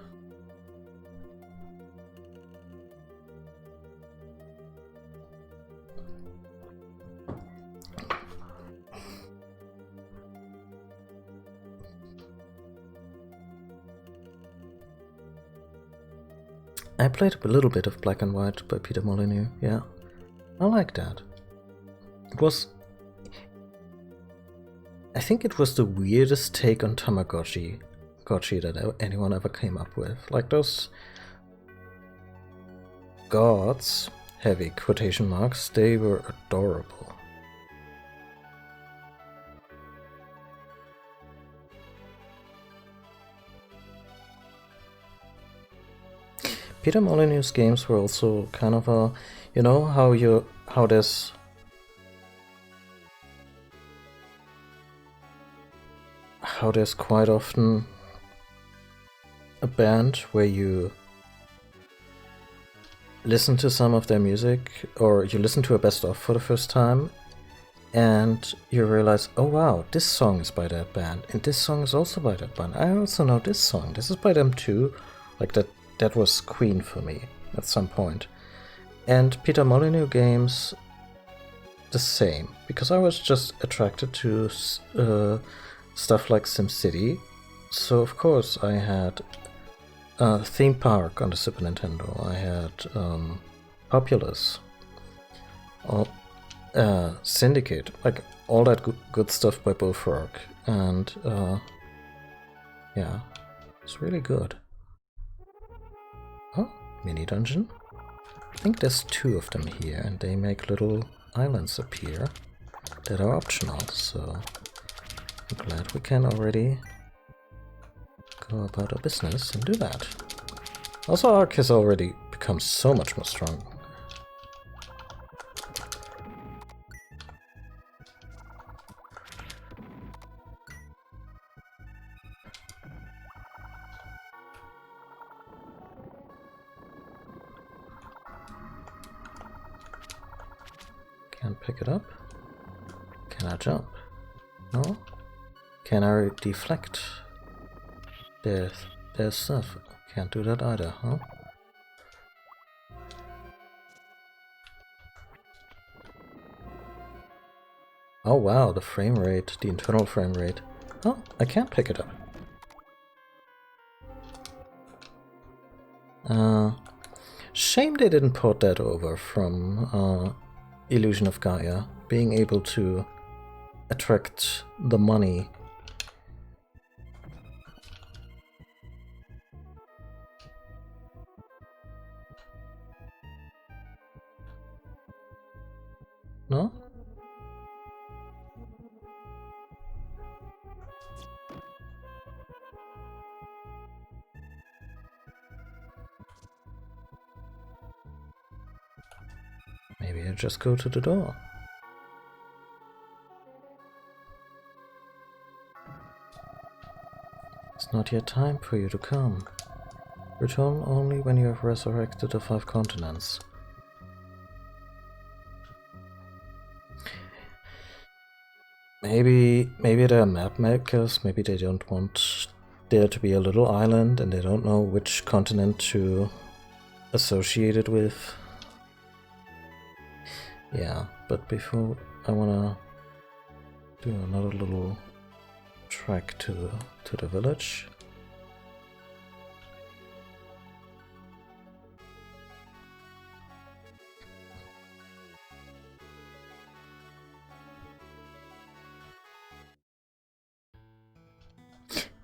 I played a little bit of Black and White by Peter Molyneux, yeah. I like that. I think it was the weirdest take on Tamagotchi that anyone ever came up with. Like, those gods, heavy quotation marks, they were adorable. Peter Molyneux's games were also kind of a, you know, how there's quite often a band where you listen to some of their music, or you listen to a best of for the first time, and you realize, oh wow, this song is by that band, and this song is also by that band. I also know this song, this is by them too. Like, that was Queen for me at some point. And Peter Molyneux games, the same, because I was just attracted to stuff like SimCity. So of course I had Theme Park on the Super Nintendo, I had Populous, Syndicate, like all that good stuff by Bullfrog, and yeah, it's really good. Oh, mini dungeon. I think there's 2 of them here, and they make little islands appear that are optional, so I'm glad we can already go about our business and do that. Also, Ark has already become so much more strong. Can't pick it up. Can I jump? No? Can I deflect? There's stuff. Can't do that either, huh? Oh wow, the frame rate, the internal frame rate. Oh, I can't pick it up. Shame they didn't port that over from Illusion of Gaia, being able to attract the money. No? Maybe I just go to the door. It's not yet time for you to come. Return only when you have resurrected the 5 continents. Maybe they're map makers, maybe they don't want there to be a little island and they don't know which continent to associate it with. Yeah, but before I wanna do another little trek to the village.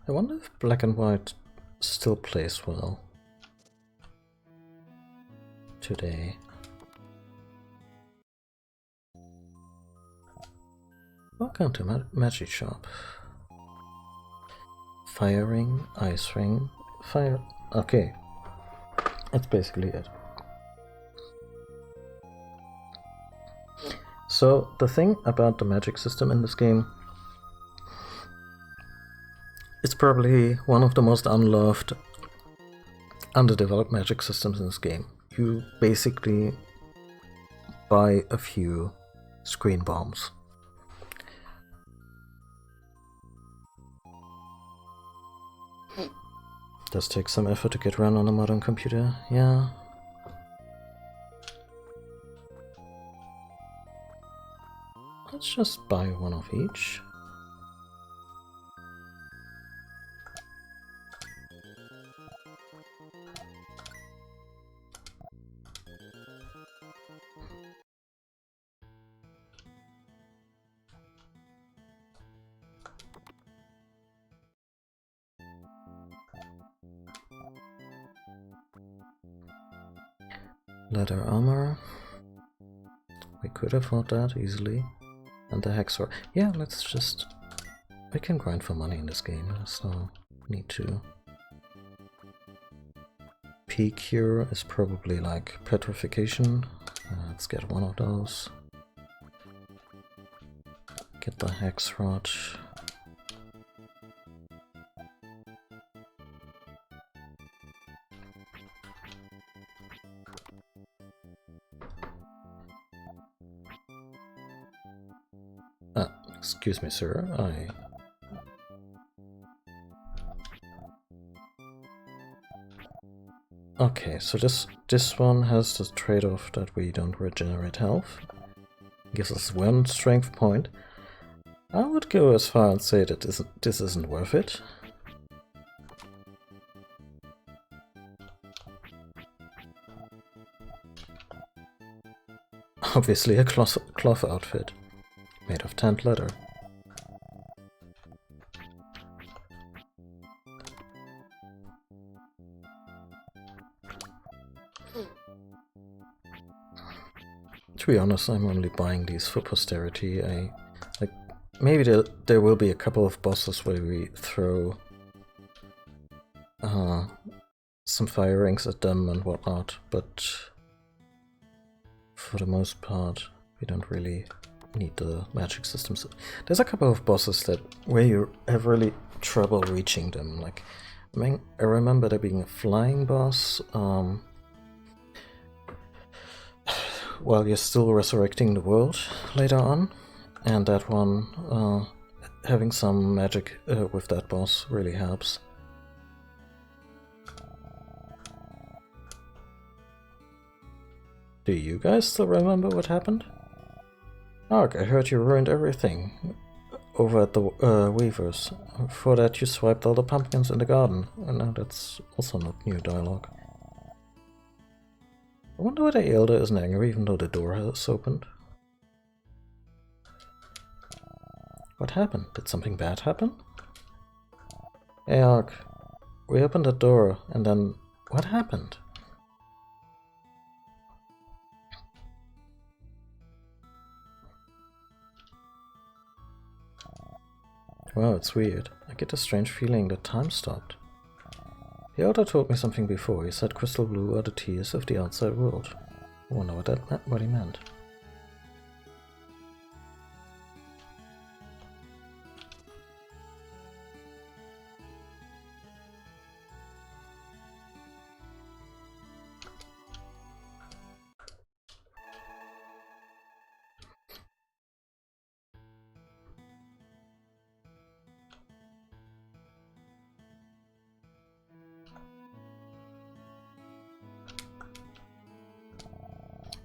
I wonder if black and white still plays well today. Welcome to Magic Shop. Fire ring, ice ring, fire... Okay. That's basically it. So, the thing about the magic system in this game, it's probably one of the most unloved, underdeveloped magic systems in this game. You basically buy a few screen bombs. Does take some effort to get run on a modern computer, yeah. Let's just buy one of each. Leather armor. We could afford that easily. And the Hexor. Yeah, let's just... We can grind for money in this game, so need to... P-Cure is probably like petrification. Let's get one of those. Get the Hex Rod. Excuse me, sir, Okay, so this one has the trade-off that we don't regenerate health. Gives us 1 strength point. I would go as far and say that this isn't worth it. Obviously a cloth outfit. Made of tanned leather. To be honest, I'm only buying these for posterity. Maybe there will be a couple of bosses where we throw some fire rings at them and whatnot, but for the most part, we don't really need the magic systems. There's a couple of bosses where you have really trouble reaching them. Like, I remember there being a flying boss. while you're still resurrecting the world later on, and that one, having some magic with that boss really helps. Do you guys still remember what happened? Ark, I heard you ruined everything over at the Weavers. For that you swiped all the pumpkins in the garden. And now that's also not new dialogue. I wonder why the Elder isn't angry even though the door has opened. What happened? Did something bad happen? Hey Ark, we opened the door and then what happened? Wow, it's weird. I get a strange feeling that time stopped. The Elder told me something before. He said crystal blue are the tears of the outside world. I wonder what he meant.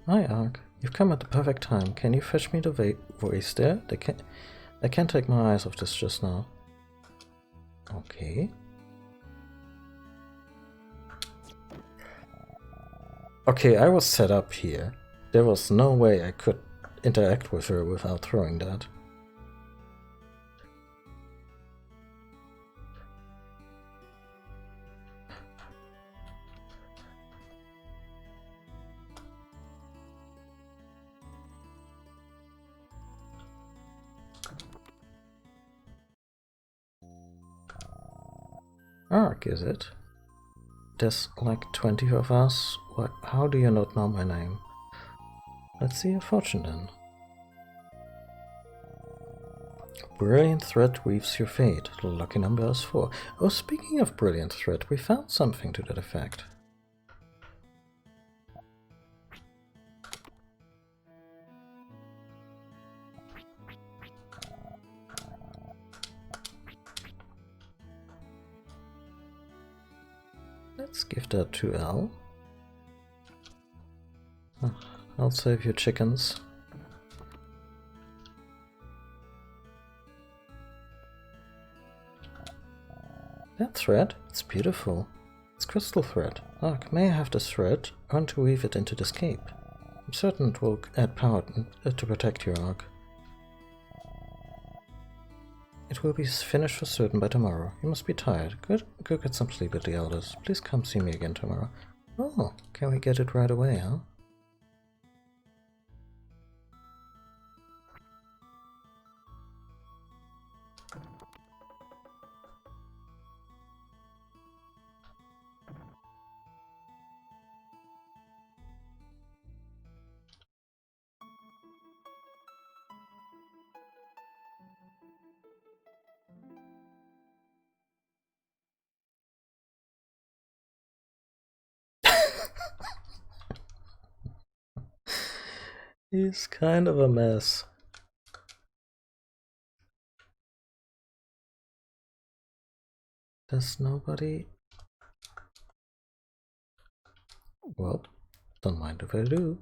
Hi, Ark. You've come at the perfect time. Can you fetch me the voice there? I can't take my eyes off this just now. Okay. Okay, I was set up here. There was no way I could interact with her without throwing that. Ark, is it? There's like 20 of us. How do you not know my name? Let's see your fortune then. Brilliant thread weaves your fate. The lucky number is 4. Oh, speaking of brilliant thread, we found something to that effect. Let's give that to Al. I'll save your chickens. That thread? It's beautiful. It's crystal thread. Ark, may I have this thread? I want to weave it into this cape. I'm certain it will add power to protect your Ark. It will be finished for certain by tomorrow. You must be tired. Go get some sleep at the Elders. Please come see me again tomorrow. Oh, can we get it right away, huh? He's kind of a mess. Does nobody... Well, don't mind if I do.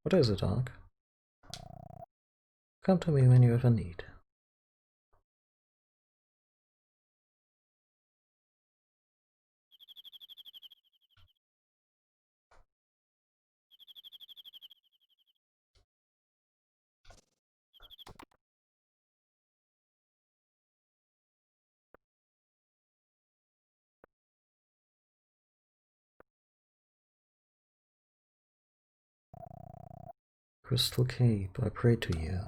What is it, Ark? Come to me when you have a need. Crystal Cape, I pray to you.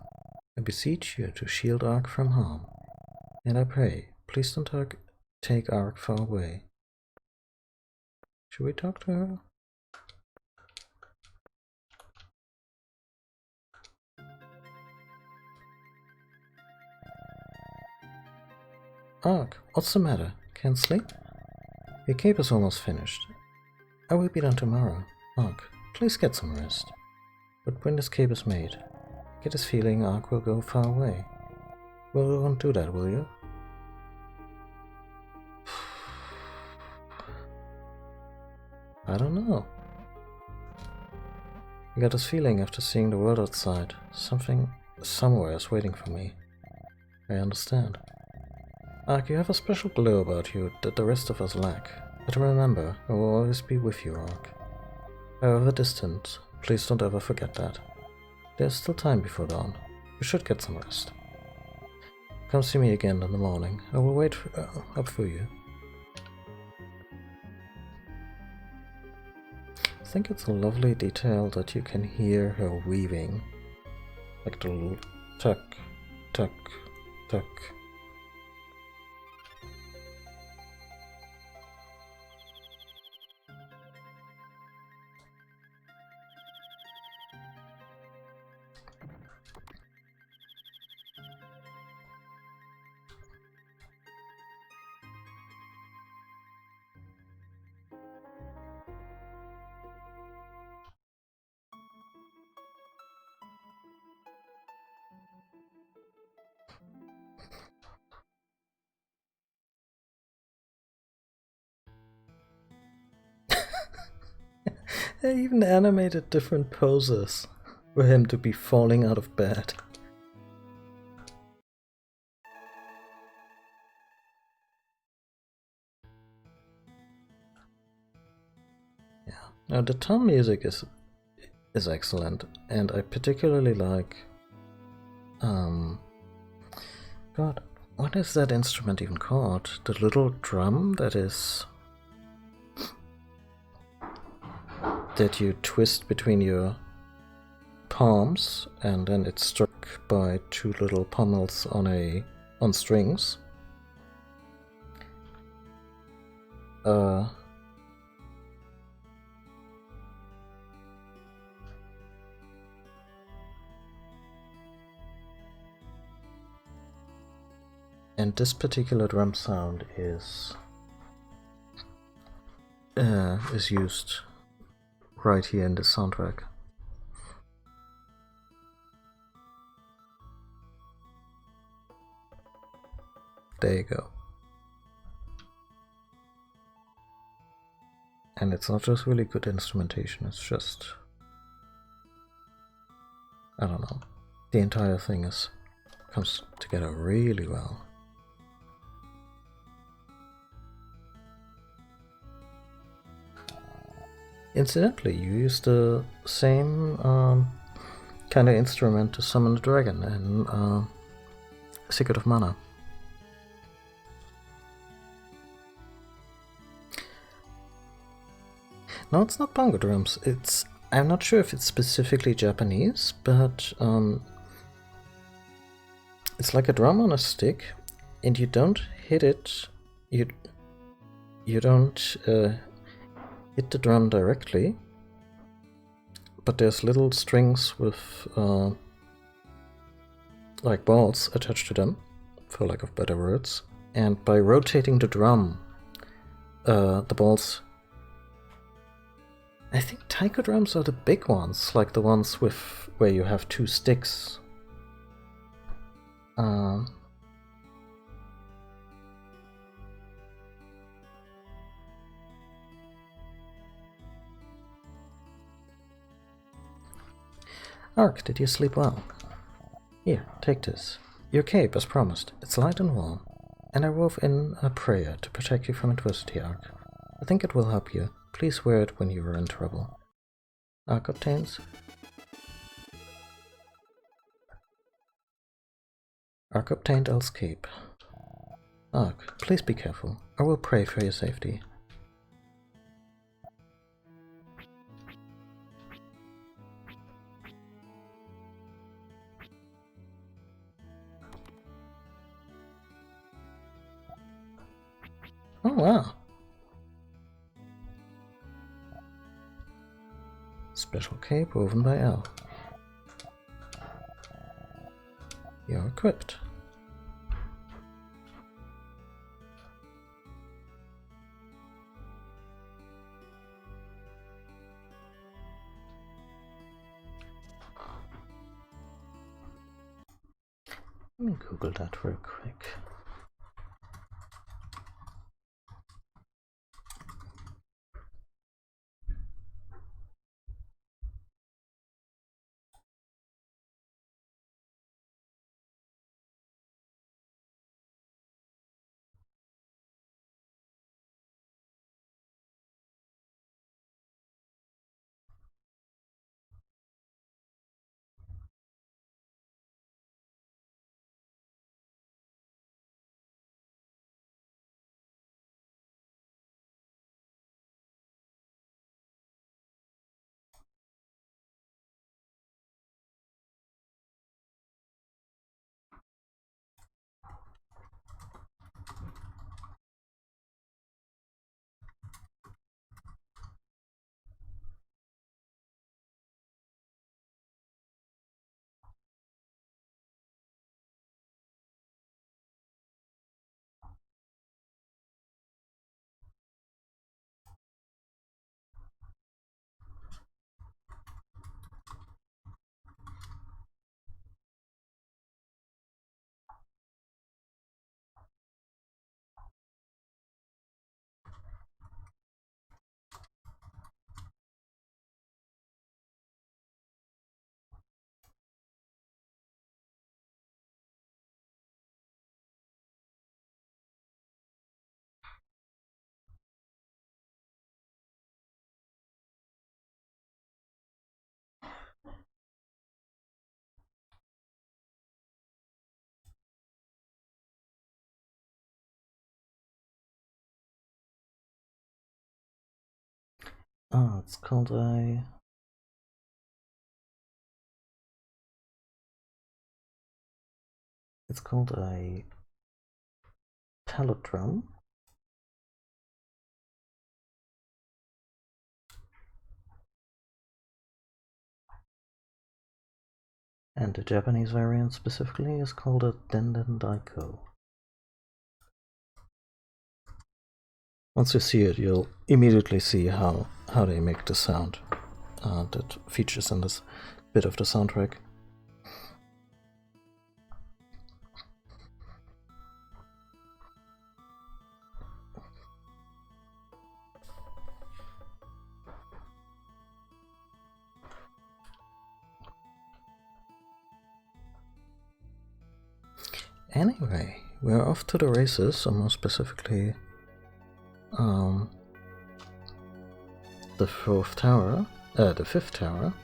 I beseech you to shield Ark from harm. And I pray, please don't take Ark far away. Should we talk to her? Ark, what's the matter? Can't sleep? Your cape is almost finished. I will be done tomorrow. Ark, please get some rest. But when this cape is made, get this feeling Ark will go far away. Well, you won't do that, will you? I don't know. I got this feeling after seeing the world outside. Something somewhere is waiting for me. I understand. Ark, you have a special glow about you that the rest of us lack. But remember, I will always be with you, Ark. However distant, please don't ever forget that. There's still time before dawn. You should get some rest. Come see me again in the morning. I will wait up for you. I think it's a lovely detail that you can hear her weaving. Like the little tuck, tuck, tuck. They even animated different poses for him to be falling out of bed. Yeah. Now the tone music is excellent, and I particularly like God, what is that instrument even called? The little drum that you twist between your palms, and then it's struck by two little pommels on strings. And this particular drum sound is used right here in the soundtrack. There you go. And it's not just really good instrumentation, it's just, I don't know, the entire thing comes together really well. Incidentally, you use the same kind of instrument to summon the dragon in Secret of Mana. No, it's not bongo drums. I'm not sure if it's specifically Japanese, but it's like a drum on a stick, and you don't hit it. You don't hit the drum directly, but there's little strings with like balls attached to them, for lack of better words, and by rotating the drum, the balls, I think taiko drums are the big ones, like the ones where you have two sticks. Ark, did you sleep well? Here, take this. Your cape, as promised. It's light and warm. And I wove in a prayer to protect you from adversity, Ark. I think it will help you. Please wear it when you are in trouble. Ark obtains. Ark obtained El's cape. Ark, please be careful. I will pray for your safety. Oh wow. Special cape woven by El. You're equipped. Let me Google that real quick. It's called a palindrome. And the Japanese variant specifically is called a Denden Daiko. Once you see it, you'll immediately see how they make the sound that features in this bit of the soundtrack. Anyway, we're off to the races, or more specifically, the fifth tower.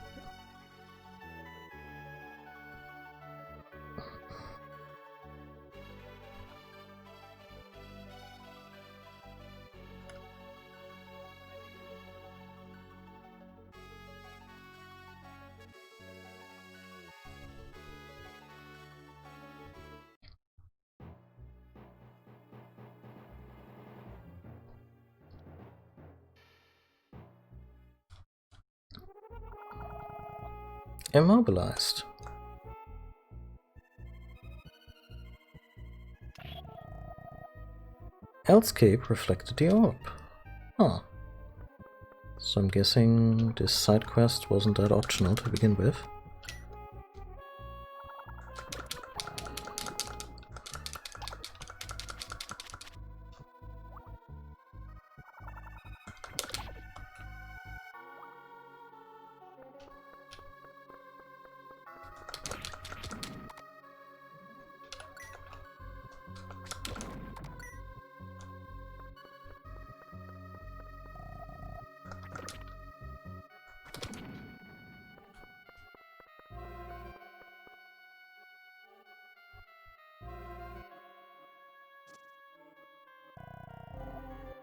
Immobilized. Elscape reflected the orb. Huh. So I'm guessing this side quest wasn't that optional to begin with.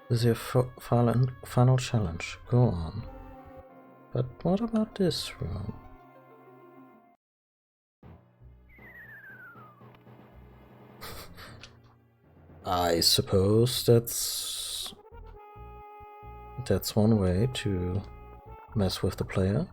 This is your final challenge. Go on. But what about this room? I suppose that's one way to mess with the player.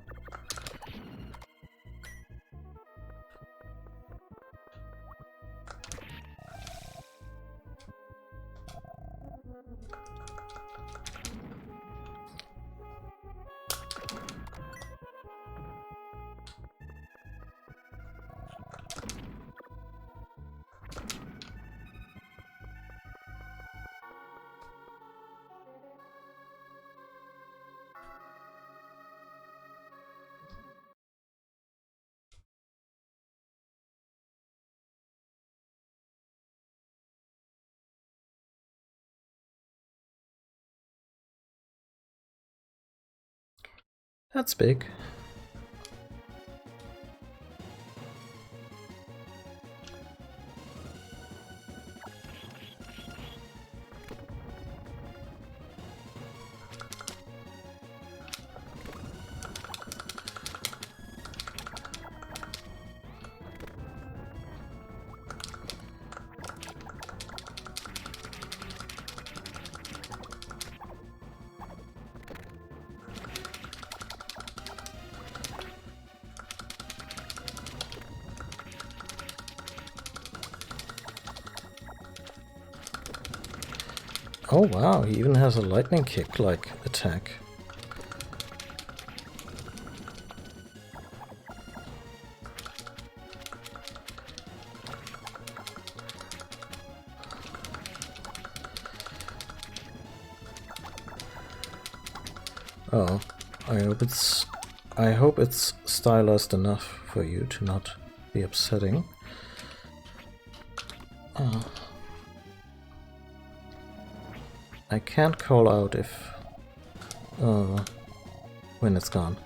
That's big. Oh wow, he even has a lightning kick-like attack. Oh, I hope it's stylized enough for you to not be upsetting. Oh. I can't call out if when it's gone.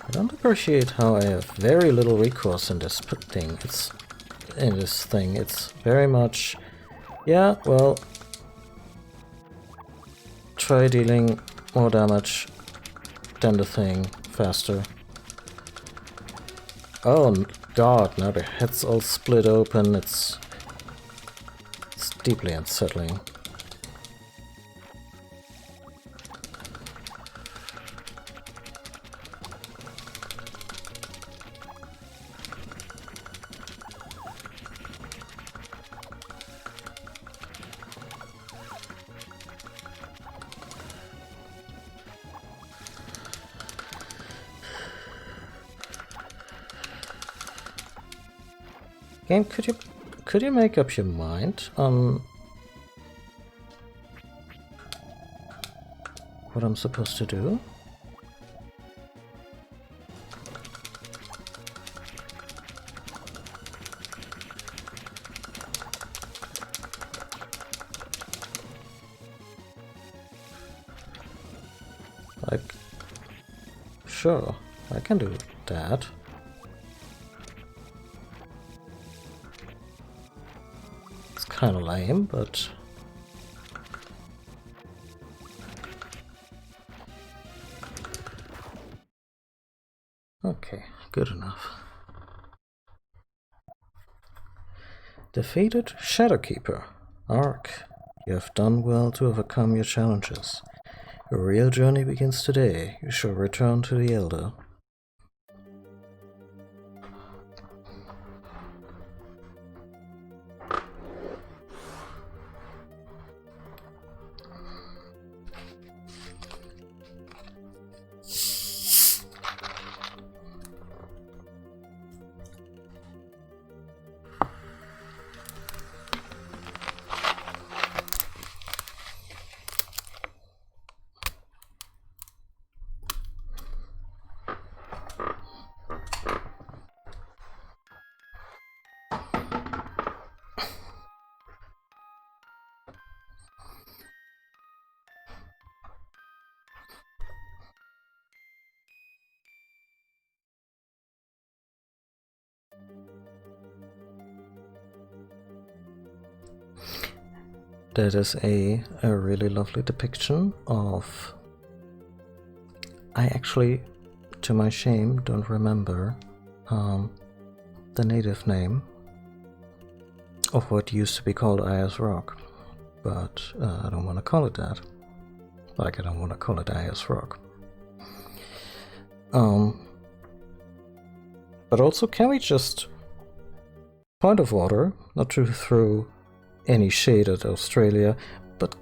I don't appreciate how I have very little recourse in this thing. It's very much, yeah, well, try dealing more damage than the thing faster. Oh god, now the head's all split open. It's deeply unsettling. Game, could you make up your mind on what I'm supposed to do? Like, sure, I can do that. Kind of lame, but okay, good enough. Defeated Shadowkeeper. Ark, you have done well to overcome your challenges. Your real journey begins today. You shall return to the Elder. that is a really lovely depiction of... I actually, to my shame, don't remember the native name of what used to be called Ayers Rock, but I don't want to call it that. Like, I don't want to call it Ayers Rock. But also, can we just... Point of order, not to throw any shade at Australia, but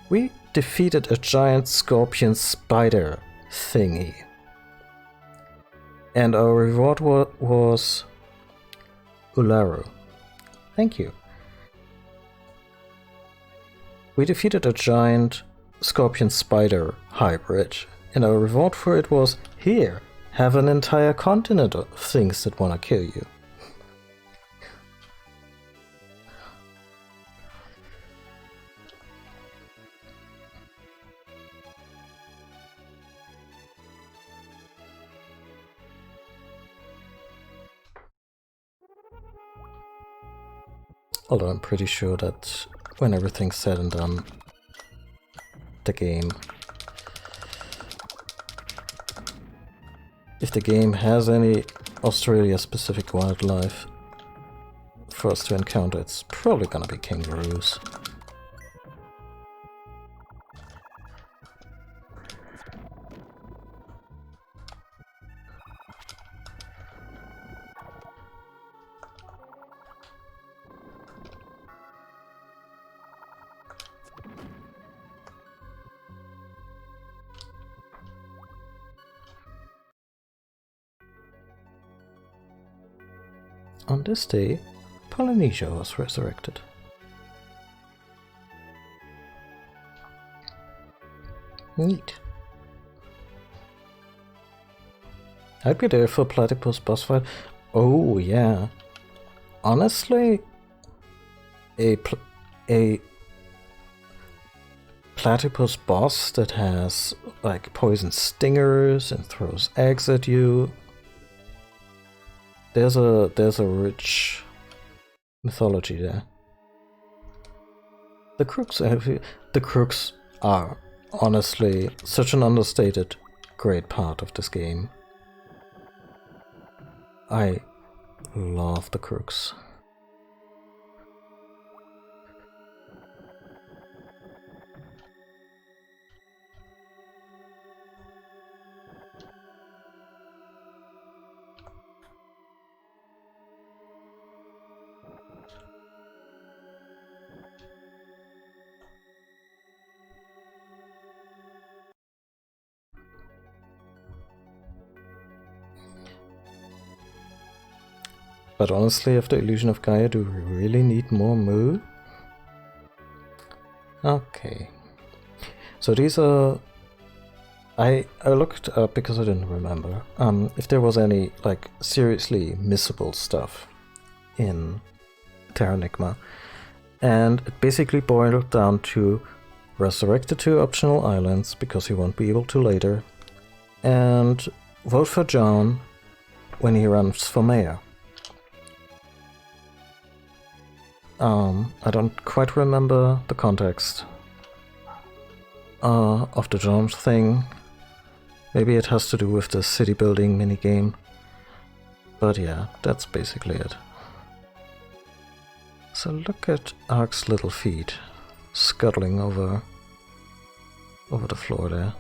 we defeated a giant scorpion spider thingy. And our reward was Uluru. Thank you. We defeated a giant scorpion spider hybrid, and our reward for it was, here, have an entire continent of things that wanna kill you. Although I'm pretty sure that when everything's said and done, the game... If the game has any Australia-specific wildlife for us to encounter, it's probably gonna be kangaroos. On this day, Polynesia was resurrected. Neat. I'd be there for Platypus boss fight. Oh yeah. Honestly, a Platypus boss that has like poison stingers and throws eggs at you. There's a rich mythology there. The crooks are honestly such an understated great part of this game. I love the crooks. But honestly, after Illusion of Gaia, do we really need more Moo? Okay. So these are... I looked up because I didn't remember if there was any like seriously missable stuff in Terranigma. And it basically boiled down to resurrect the 2 optional islands because you won't be able to later. And vote for John when he runs for mayor. I don't quite remember the context of the John thing. Maybe it has to do with the city building minigame. But yeah, that's basically it. So look at Ark's little feet scuttling over the floor there.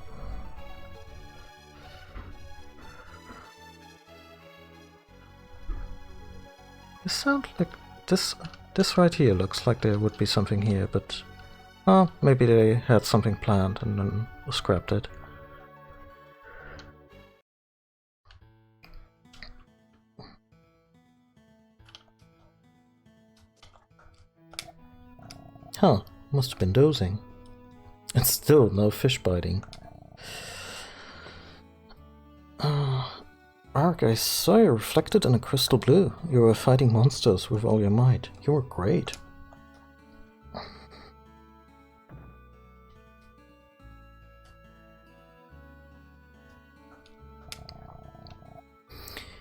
This sounds like this right here looks like there would be something here, but maybe they had something planned and then scrapped it. Huh, must have been dozing. And still no fish biting. Ark, I saw you reflected in a crystal blue. You were fighting monsters with all your might. You were great.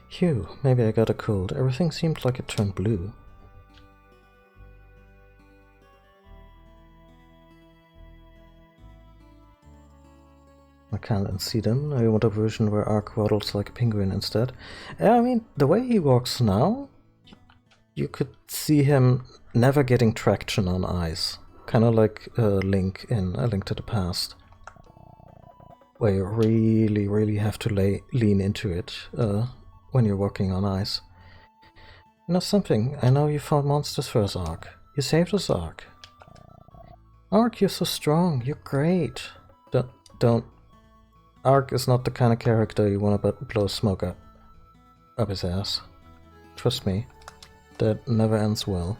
Phew, maybe I got a cold. Everything seemed like it turned blue. can't see them. I want a version where Ark waddles like a penguin instead. I mean, the way he walks now, you could see him never getting traction on ice. Kind of like Link in A Link to the Past, where you really have to lean into it when you're walking on ice. You know something? I know you found monsters for us, Ark. You saved us, Ark. Ark, you're so strong. You're great. Don't. Ark is not the kind of character you want to blow smoke up his ass. Trust me, that never ends well.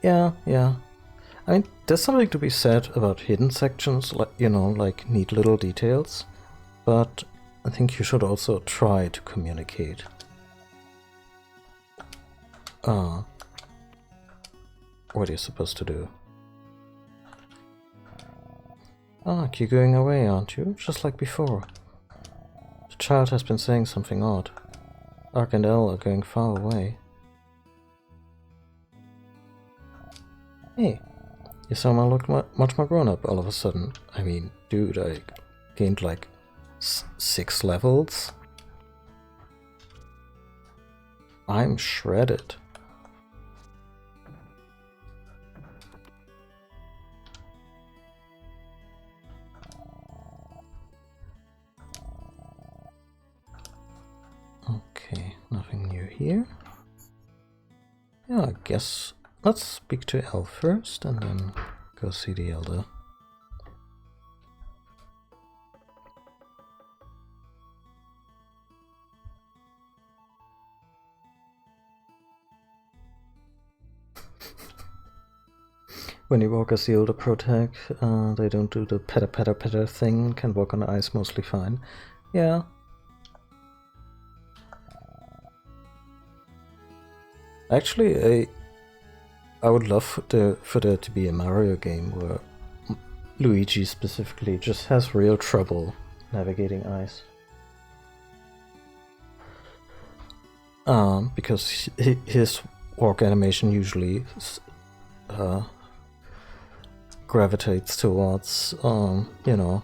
Yeah. I mean, there's something to be said about hidden sections, like, you know, like neat little details, but I think you should also try to communicate. What are you supposed to do? Ark, you're going away, aren't you? Just like before. The child has been saying something odd. Ark and Elle are going far away. Hey, you somehow look much more grown up all of a sudden. I mean, dude, I gained like 6 levels. I'm shredded. Okay, nothing new here. Yeah, I guess let's speak to Elle first and then go see the Elder. When you walk as the Elder Protag, they don't do the petter thing, can walk on the ice mostly fine. Yeah. Actually, I would love for there to be a Mario game where Luigi specifically just has real trouble navigating ice. Because his walk animation usually gravitates towards, you know,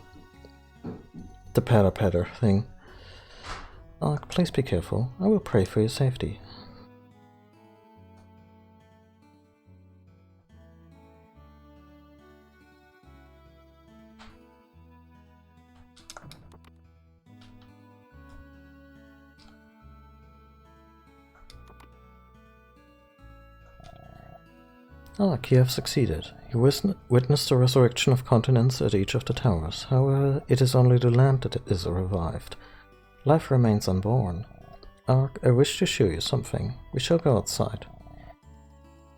the patter thing. Please be careful. I will pray for your safety. You have succeeded. You witnessed the resurrection of continents at each of the towers. However, it is only the land that is revived. Life remains unborn. Ark, I wish to show you something. We shall go outside.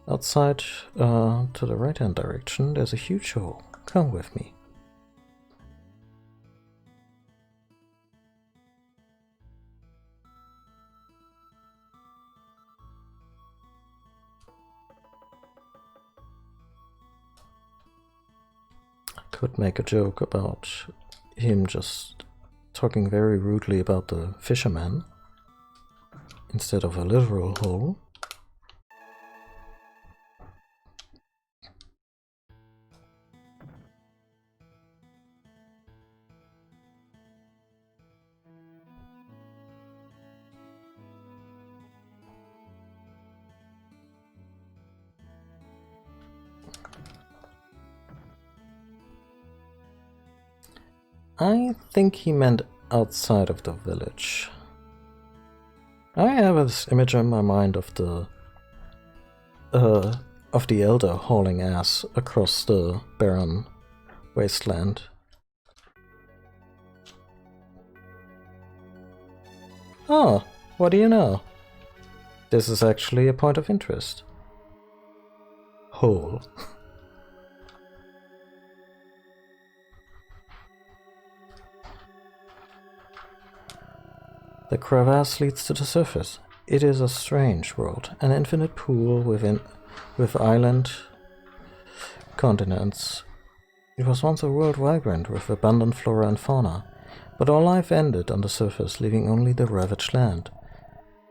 Outside, to the right-hand direction, there's a huge hole. Come with me. Could make a joke about him just talking very rudely about the fisherman instead of a literal hole. I think he meant outside of the village. I have this image in my mind of the Elder hauling ass across the barren wasteland. Oh, what do you know? This is actually a point of interest. Hole. The crevasse leads to the surface. It is a strange world, an infinite pool with island continents. It was once a world vibrant with abundant flora and fauna, but all life ended on the surface, leaving only the ravaged land.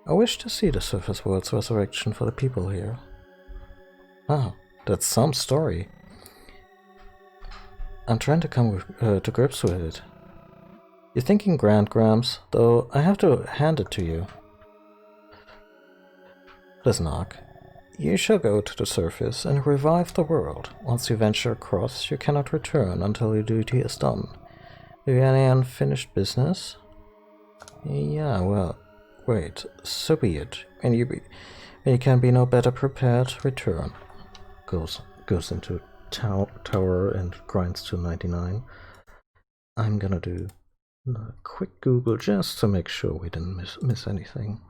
I wish to see the surface world's resurrection for the people here. Wow, that's some story. I'm trying to come to grips with it. You're thinking grand, Grams, though I have to hand it to you. Listen, Ark. You shall go to the surface and revive the world. Once you venture across, you cannot return until your duty is done. Do you have any unfinished business? Yeah, well, wait, so be it. When you can be no better prepared, return. Goes into tower and grinds to 99. I'm gonna do a quick Google just to make sure we didn't miss anything.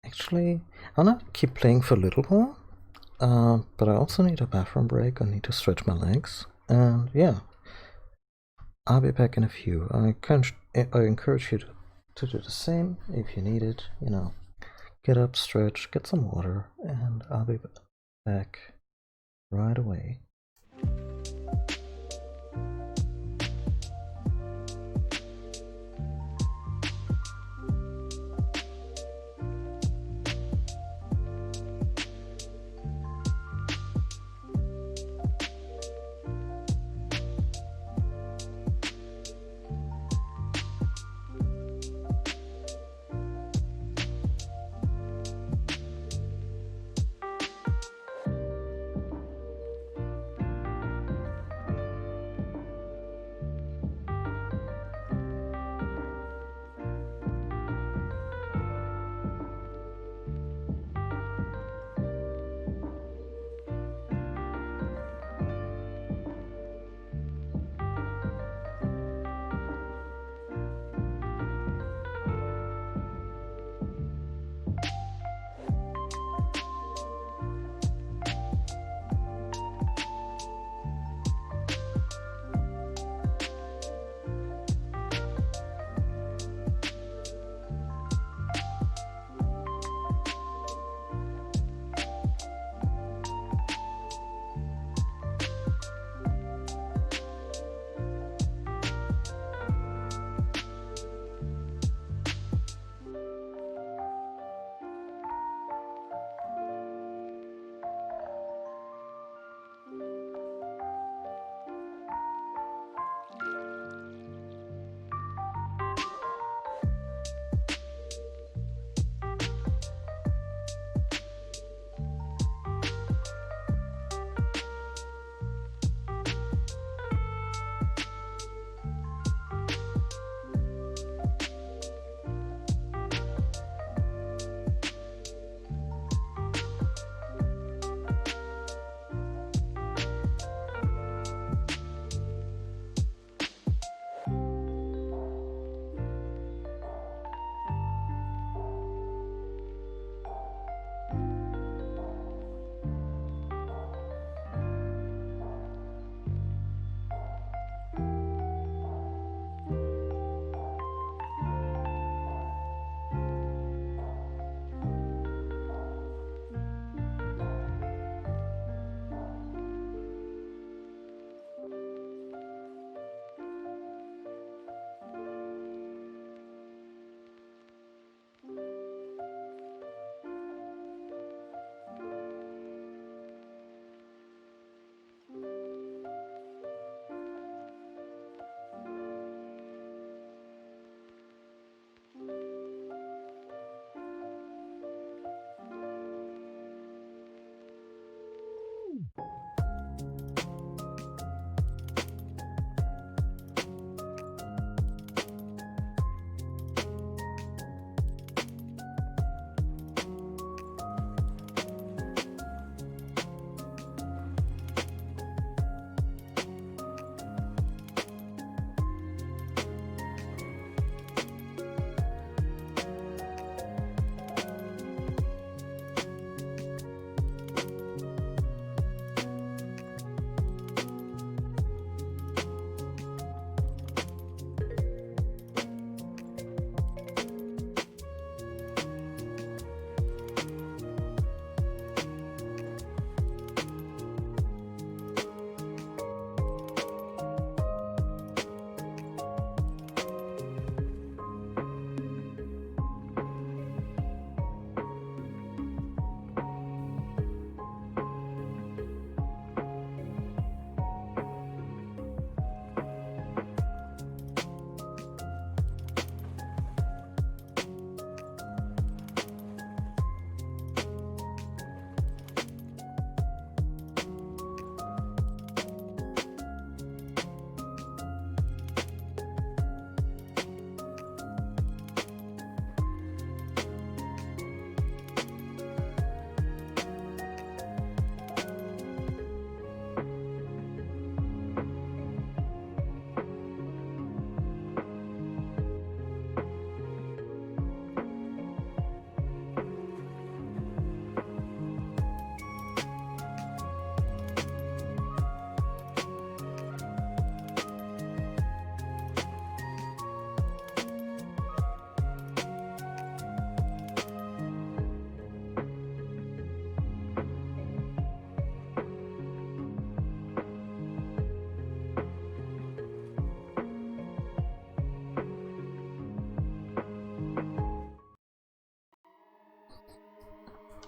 Actually, I'll not keep playing for a little while, but I also need a bathroom break. I need to stretch my legs, and yeah, I'll be back in a few. I encourage you to do the same if you need it. You know, get up, stretch, get some water, and I'll be back right away.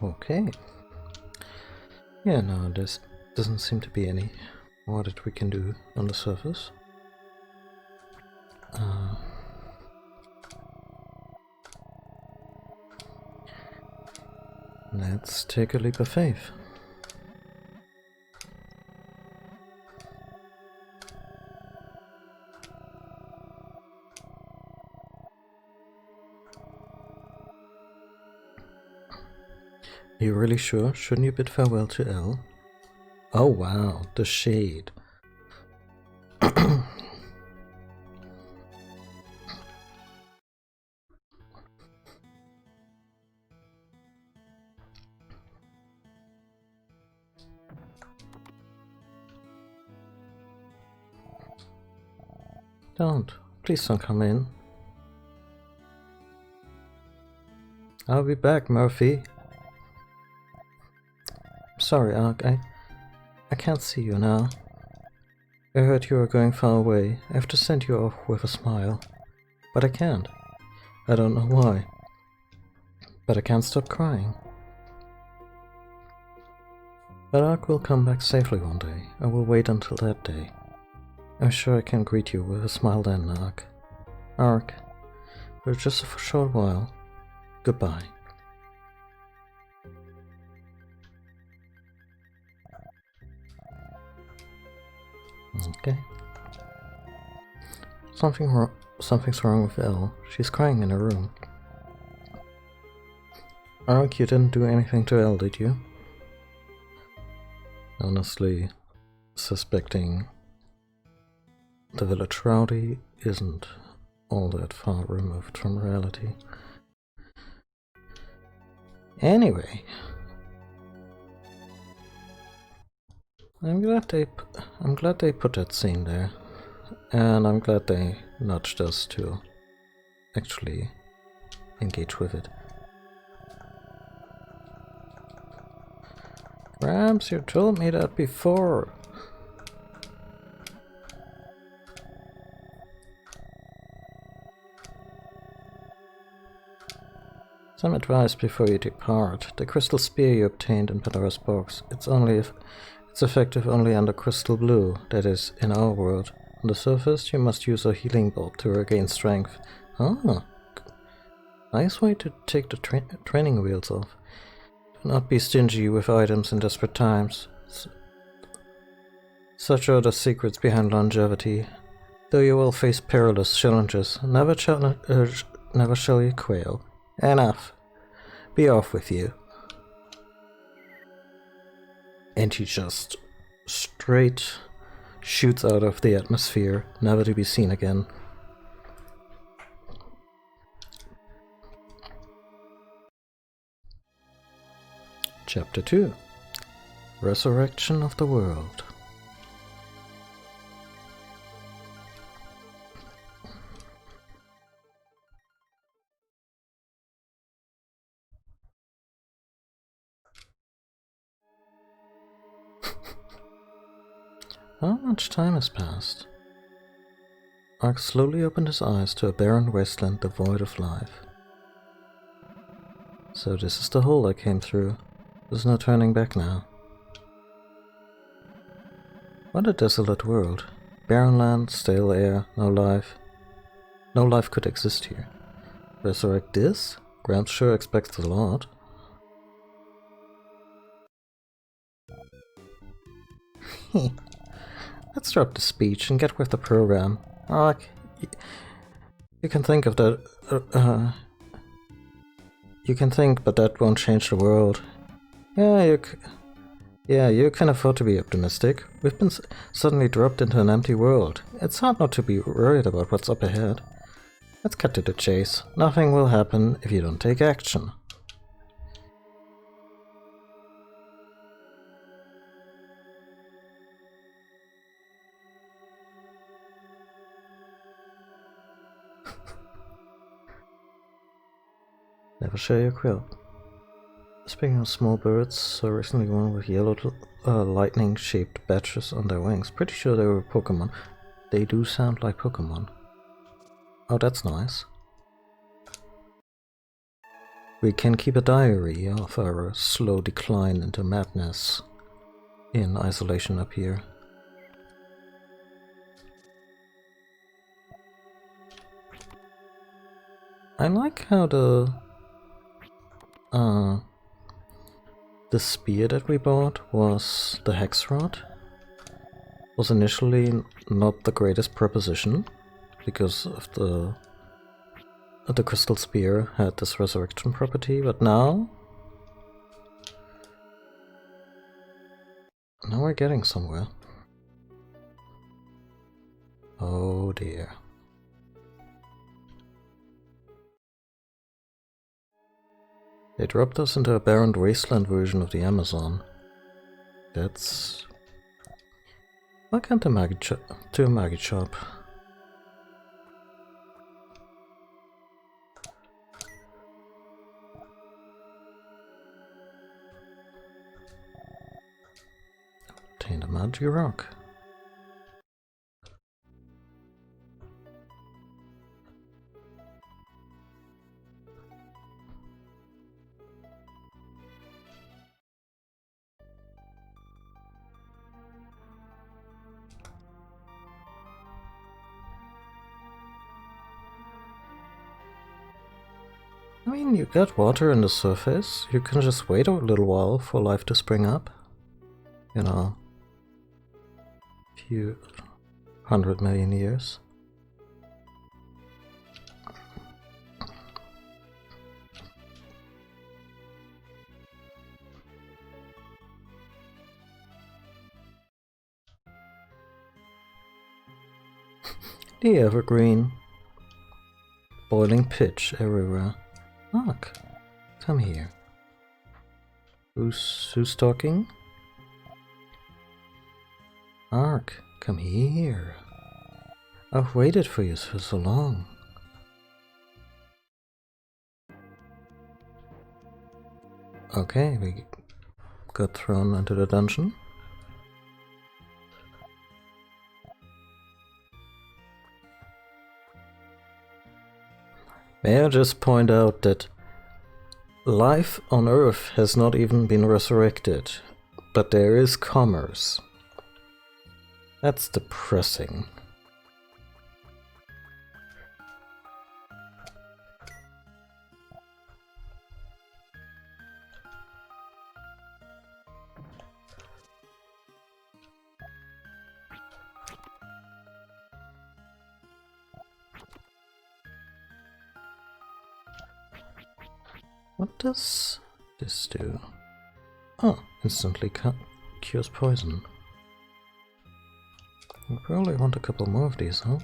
Okay. Yeah, no, there doesn't seem to be any more that we can do on the surface. Let's take a leap of faith. Are you really sure? Shouldn't you bid farewell to Elle? Oh wow, the shade. Please don't come in. I'll be back, Murphy. Sorry, Ark, I can't see you now. I heard you were going far away. I have to send you off with a smile. But I can't. I don't know why. But I can't stop crying. But Ark will come back safely one day. I will wait until that day. I'm sure I can greet you with a smile then, Ark. Ark, for just a short while. Goodbye. Okay. Something's wrong with Elle. She's crying in her room. Ark, you didn't do anything to Elle, did you? Honestly, suspecting the village rowdy isn't all that far removed from reality. Anyway, I'm glad they put that scene there, and I'm glad they nudged us to actually engage with it. Gramps, you told me that before. Some advice before you depart. The crystal spear you obtained in Pandora's box, it's effective only under crystal blue, that is, in our world. On the surface, you must use a healing bulb to regain strength. Ah, nice way to take the training wheels off. Do not be stingy with items in desperate times. Such are the secrets behind longevity. Though you will face perilous challenges, never shall you quail. Enough. Be off with you. And he just straight shoots out of the atmosphere, never to be seen again. Chapter 2: Resurrection of the World. How much time has passed? Ark slowly opened his eyes to a barren wasteland devoid of life. So this is the hole I came through. There's no turning back now. What a desolate world. Barren land, stale air, no life. No life could exist here. Resurrect this? Gramps sure expects a lot. Let's drop the speech and get with the program. Ark, you can think of that. You can think, but that won't change the world. Yeah, you can afford to be optimistic. We've been suddenly dropped into an empty world. It's hard not to be worried about what's up ahead. Let's cut to the chase. Nothing will happen if you don't take action. Never share your quill. Speaking of small birds, so recently one with yellow lightning-shaped badges on their wings. Pretty sure they were Pokemon. They do sound like Pokemon. Oh, that's nice. We can keep a diary of our slow decline into madness in isolation up here. I like how the spear that we bought was the hex rod. Was initially not the greatest proposition because of the crystal spear had this resurrection property, but now we're getting somewhere. Oh dear. They dropped us into a barren wasteland version of the Amazon. That's... Why can't the Maggie do a Maggie shop? Obtain the magic rock. I mean, you got water in the surface, you can just wait a little while for life to spring up. You know, a few 100 million years. The evergreen. Boiling pitch everywhere. Look, come here. Who's talking? Ark, come here. I've waited for you for so long. Okay, we got thrown into the dungeon. May I just point out that life on Earth has not even been resurrected, but there is commerce. That's depressing. What does this do? Oh, instantly cures poison. We probably want a couple more of these, huh?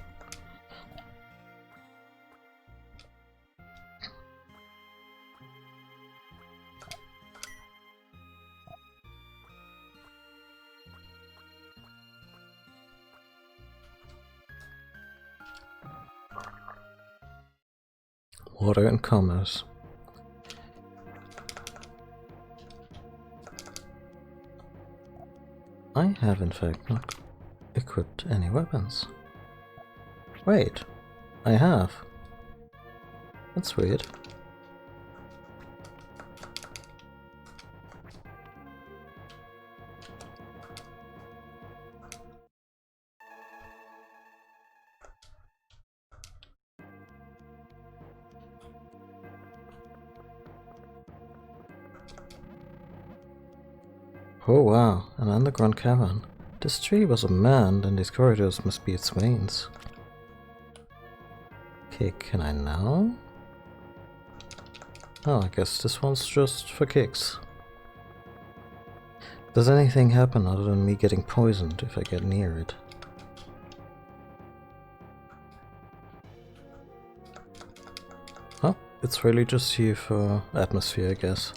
Water and commerce. I have in fact not equipped any weapons. Wait, I have. That's weird. Oh wow, an underground cavern. This tree was a man, then these corridors must be its veins. Okay, can I now? Oh, I guess this one's just for kicks. Does anything happen other than me getting poisoned if I get near it? Oh, it's really just here for atmosphere, I guess.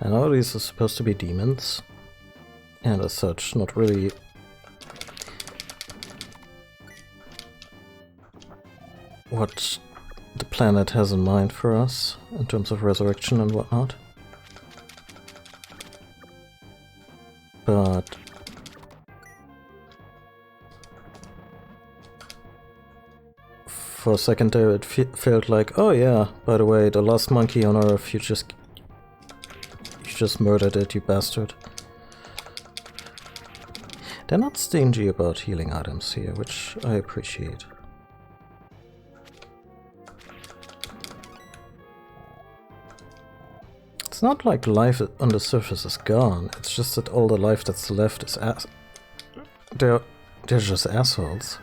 I know these are supposed to be demons, and as such, not really what the planet has in mind for us in terms of resurrection and whatnot. But for a second there it felt like, oh yeah, by the way, the last monkey on Earth, you just murdered it, you bastard. They're not stingy about healing items here, which I appreciate. It's not like life on the surface is gone, it's just that all the life that's left is they're just assholes.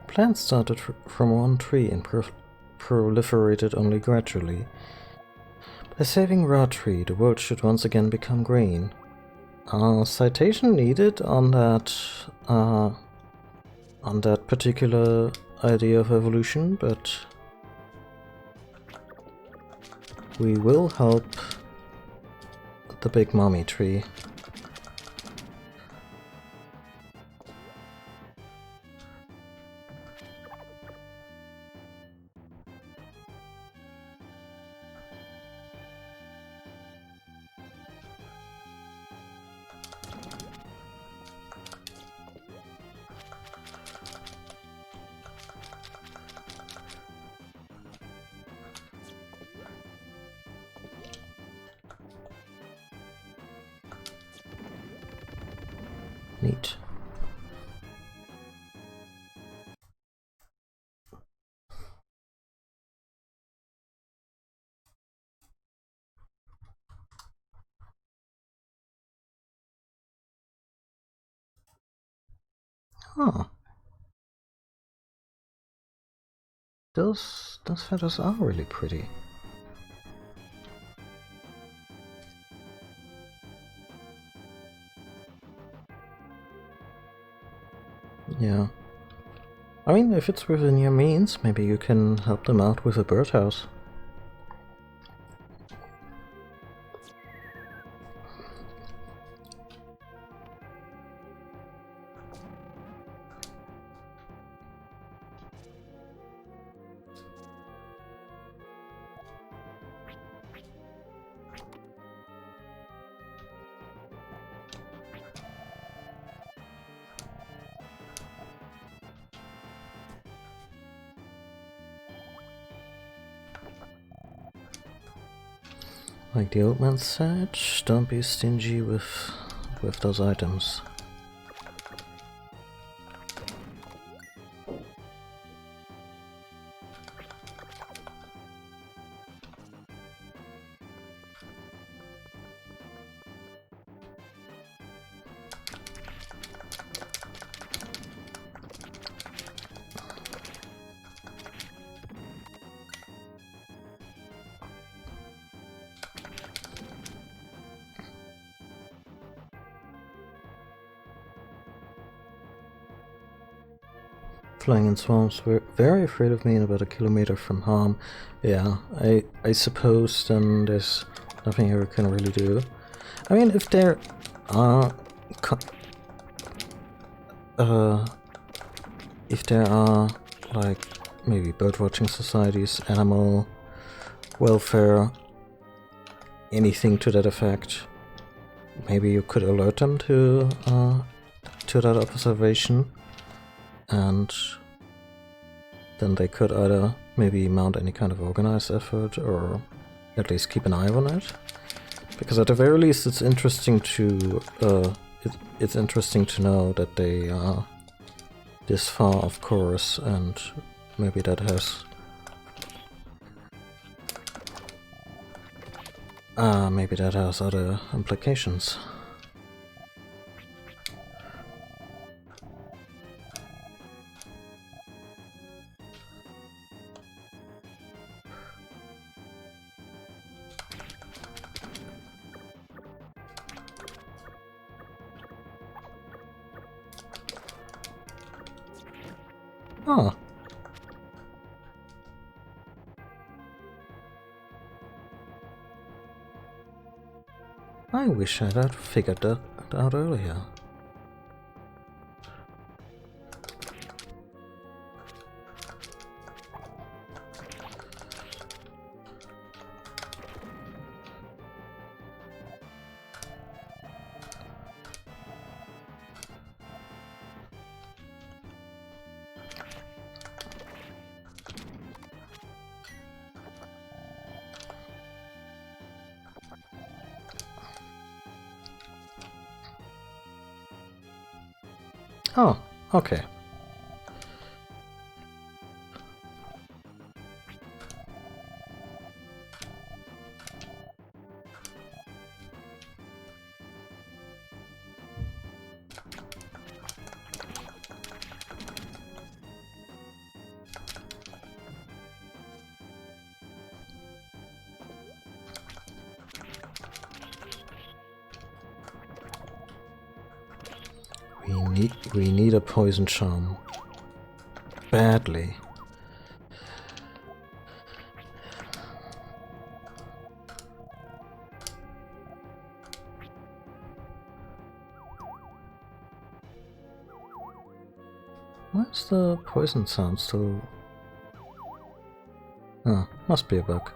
Plants started from one tree and proliferated only gradually. By saving Ra Tree, the world should once again become green. Citation needed on that particular idea of evolution, but we will help the Big Mommy tree. Neat. Huh. Those feathers are really pretty. Yeah. I mean, if it's within your means, maybe you can help them out with a birdhouse. Like the old man said, don't be stingy with those items. Flying in swamps were very afraid of me and about a kilometer from home. Yeah, I suppose then there's nothing I can really do. I mean, if there are like maybe birdwatching societies, animal welfare, anything to that effect, maybe you could alert them to that observation, and then they could either maybe mount any kind of organized effort or at least keep an eye on it, because at the very least it's interesting to it's interesting to know that they are this far off course, and maybe that has other implications. Oh. I wish I had figured that out earlier. Oh, okay. We need a poison charm. Badly. Why's the poison sound still? Oh, must be a bug.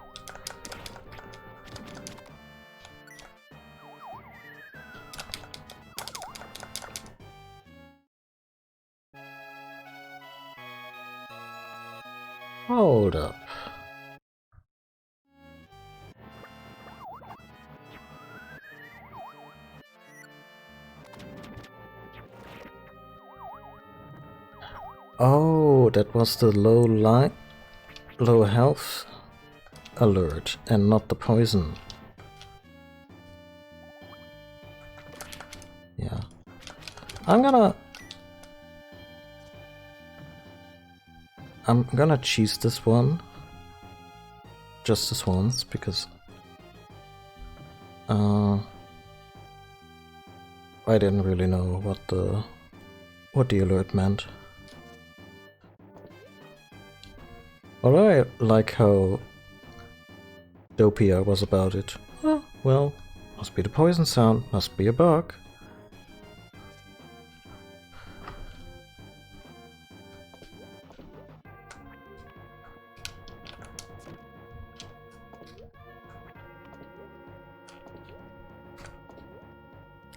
Hold up. Oh, that was the low health alert and not the poison. Yeah. I'm gonna cheese this one. Just this once, because I didn't really know what the alert meant. But I like how Dopia was about it. Oh, well, must be the poison sound, must be a bug.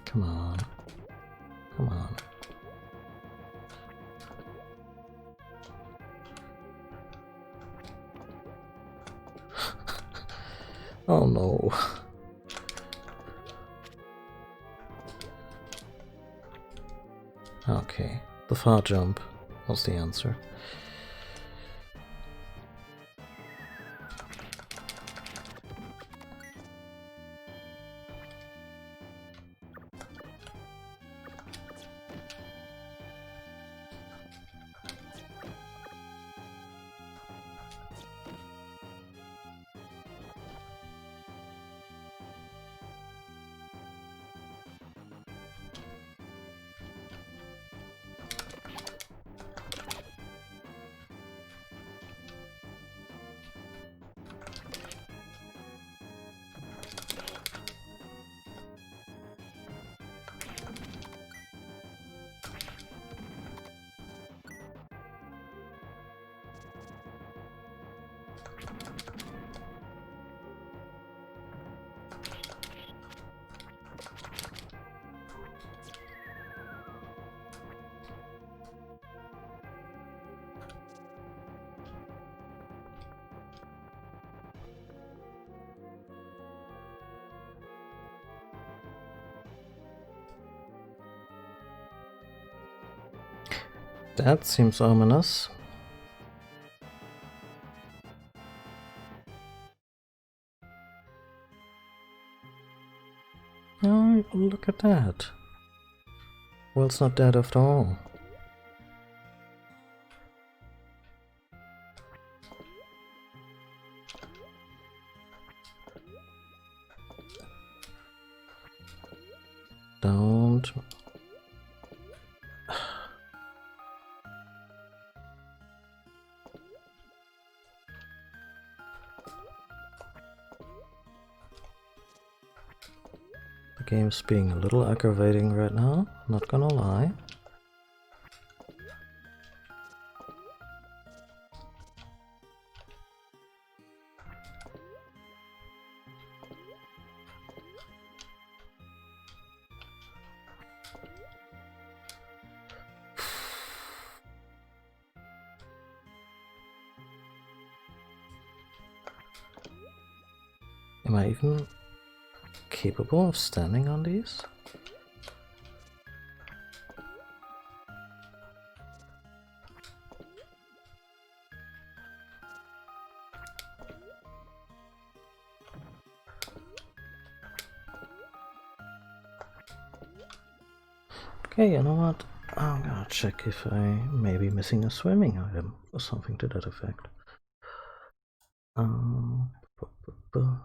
Come on. Come on. Oh no. Okay, the far jump was the answer. That seems ominous. Oh, look at that. Well, it's not dead after all. Don't. The game's being a little aggravating right now, not gonna lie. Am I even capable of standing on these? Okay, you know what? I'm gonna check if I may be missing a swimming item or something to that effect. Bu- bu- bu.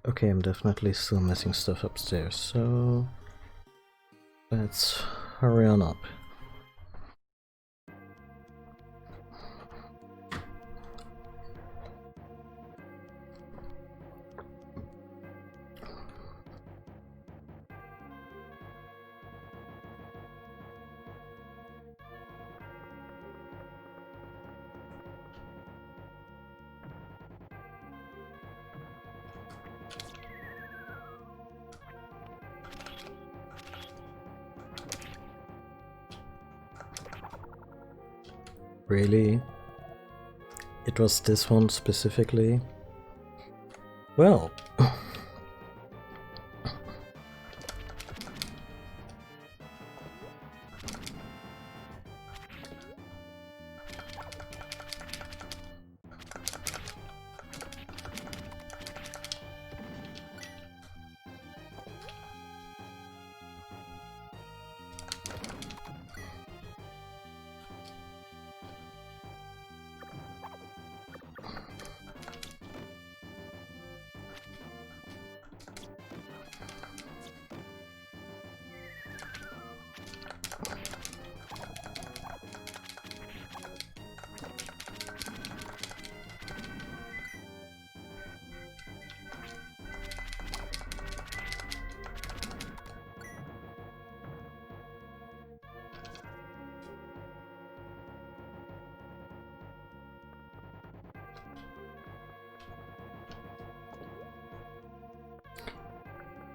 Okay, I'm definitely still missing stuff upstairs, so let's hurry on up. Really? It was this one specifically? Well,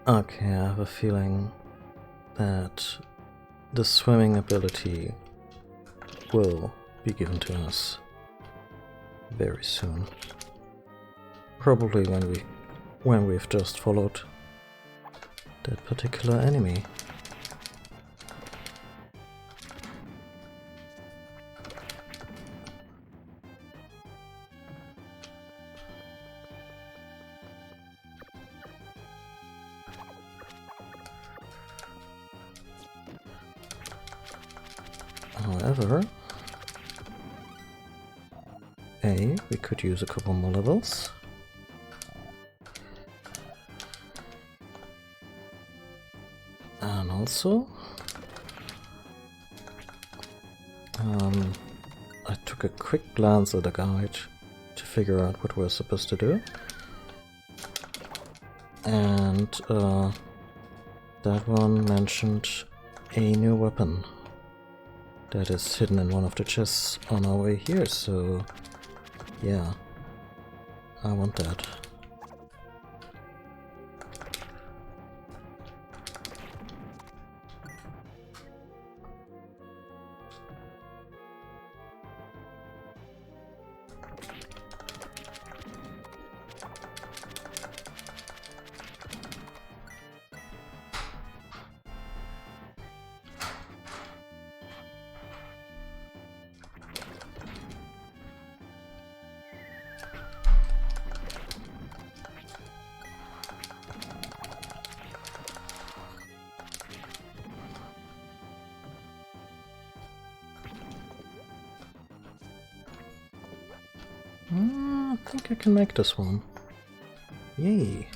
okay, I have a feeling that the swimming ability will be given to us very soon. Probably when we've just followed that particular enemy. However, we could use a couple more levels. And also, I took a quick glance at the guide to figure out what we're supposed to do. And that one mentioned a new weapon that is hidden in one of the chests on our way here, so yeah, I want that. I think I can make this one. Yay!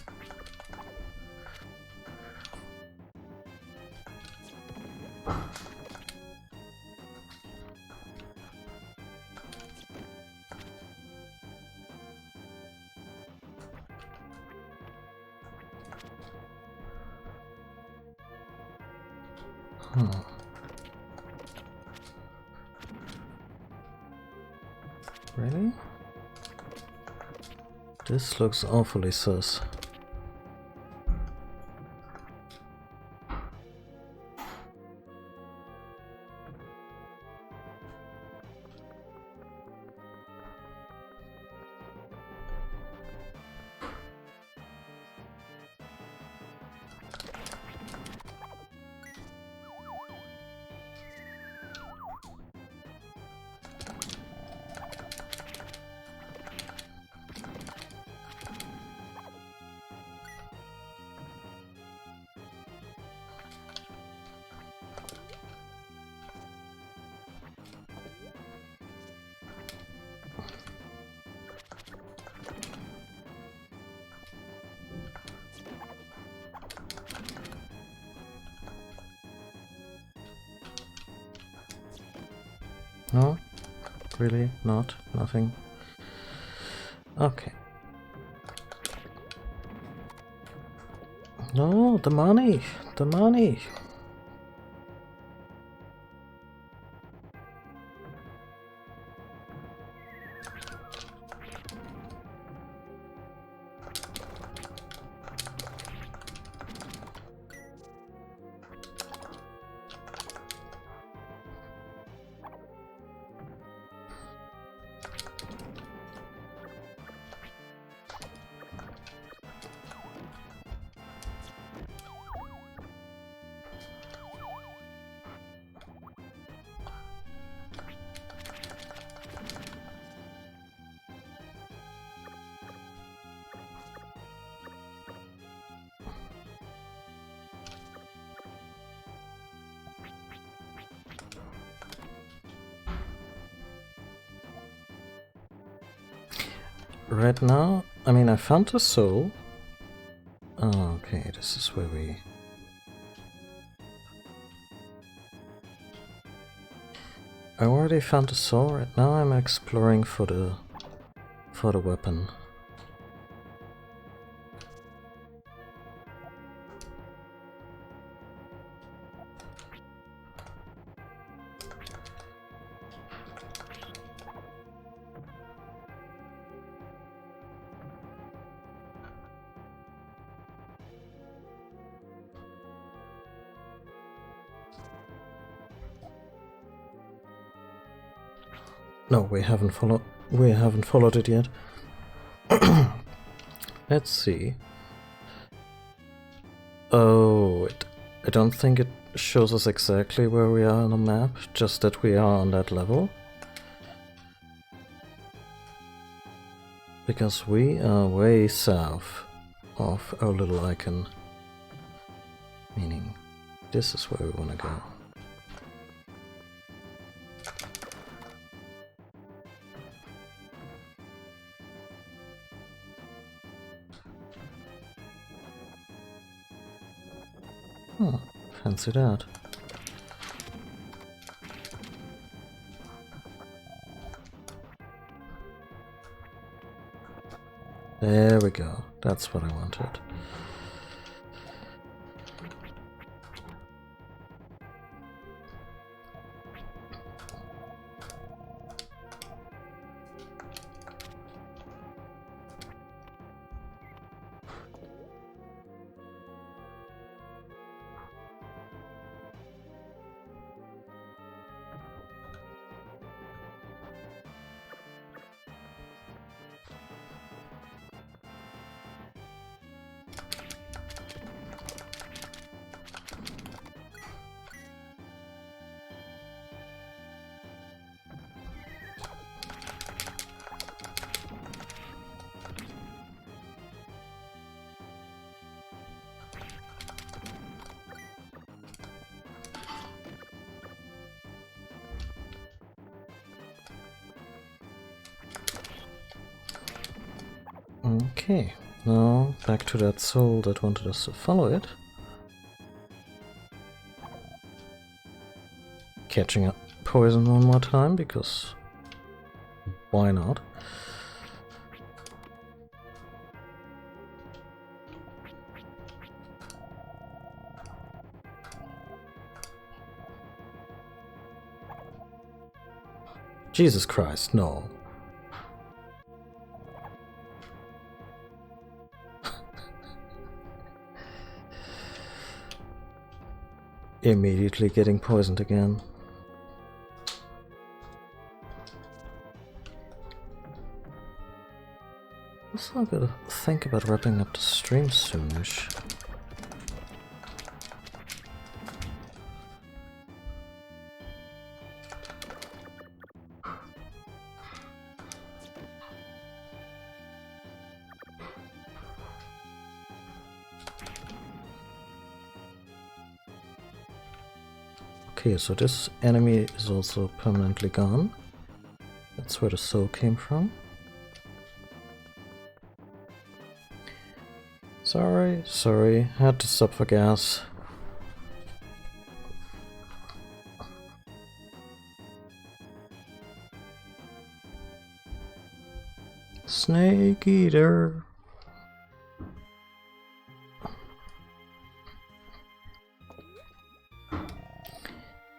Really? This looks awfully sus. No? Really? Not? Nothing? Okay. No, the money! The money! Right now, I mean, I found the soul. Oh, okay, this is where we... I already found the soul. Right now I'm exploring for the weapon. No, we haven't followed it yet. Let's see. Oh, I don't think it shows us exactly where we are on the map, just that we are on that level. Because we are way south of our little icon. Meaning, this is where we want to go. Oh, fancy that. There we go. That's what I wanted. Okay, now back to that soul that wanted us to follow it. Catching up poison one more time, because why not? Jesus Christ, no. Immediately getting poisoned again. Also, I gotta think about wrapping up the stream soonish. Okay, so this enemy is also permanently gone. That's where the soul came from. Sorry, had to stop for gas. Snake Eater.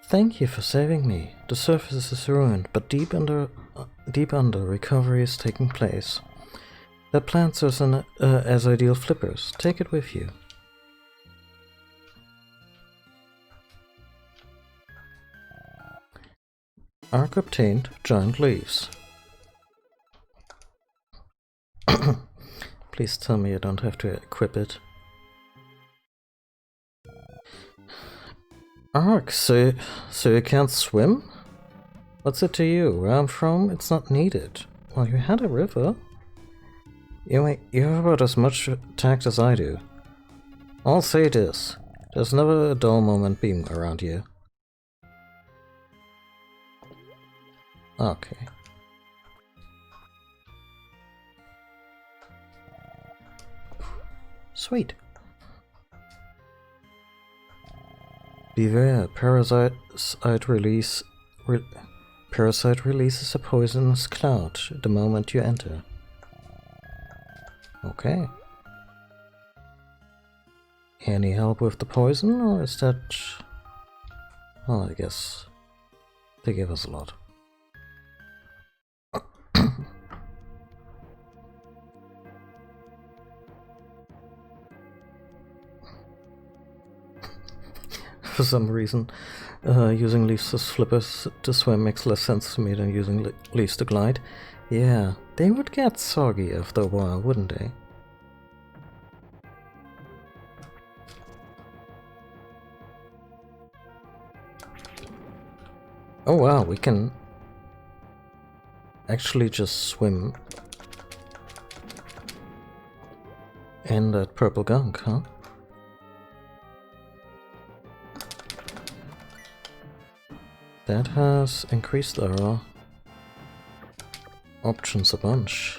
Thank you for saving me. The surface is ruined, but deep under, recovery is taking place. The plants are as ideal flippers. Take it with you. Arc obtained. Giant leaves. Please tell me I don't have to equip it. Arc, so you can't swim? What's it to you? Where I'm from, it's not needed. Well, you had a river. You have about as much tact as I do. I'll say this. There's never a dull moment being around you. Okay. Sweet. Beware, parasite releases a poisonous cloud the moment you enter. Okay. Any help with the poison, or is that... Well, I guess they give us a lot. For some reason, using leaves as flippers to swim makes less sense to me than using leaves to glide. Yeah, they would get soggy after a while, wouldn't they? Oh wow, we can actually just swim in that purple gunk, huh? That has increased our options a bunch.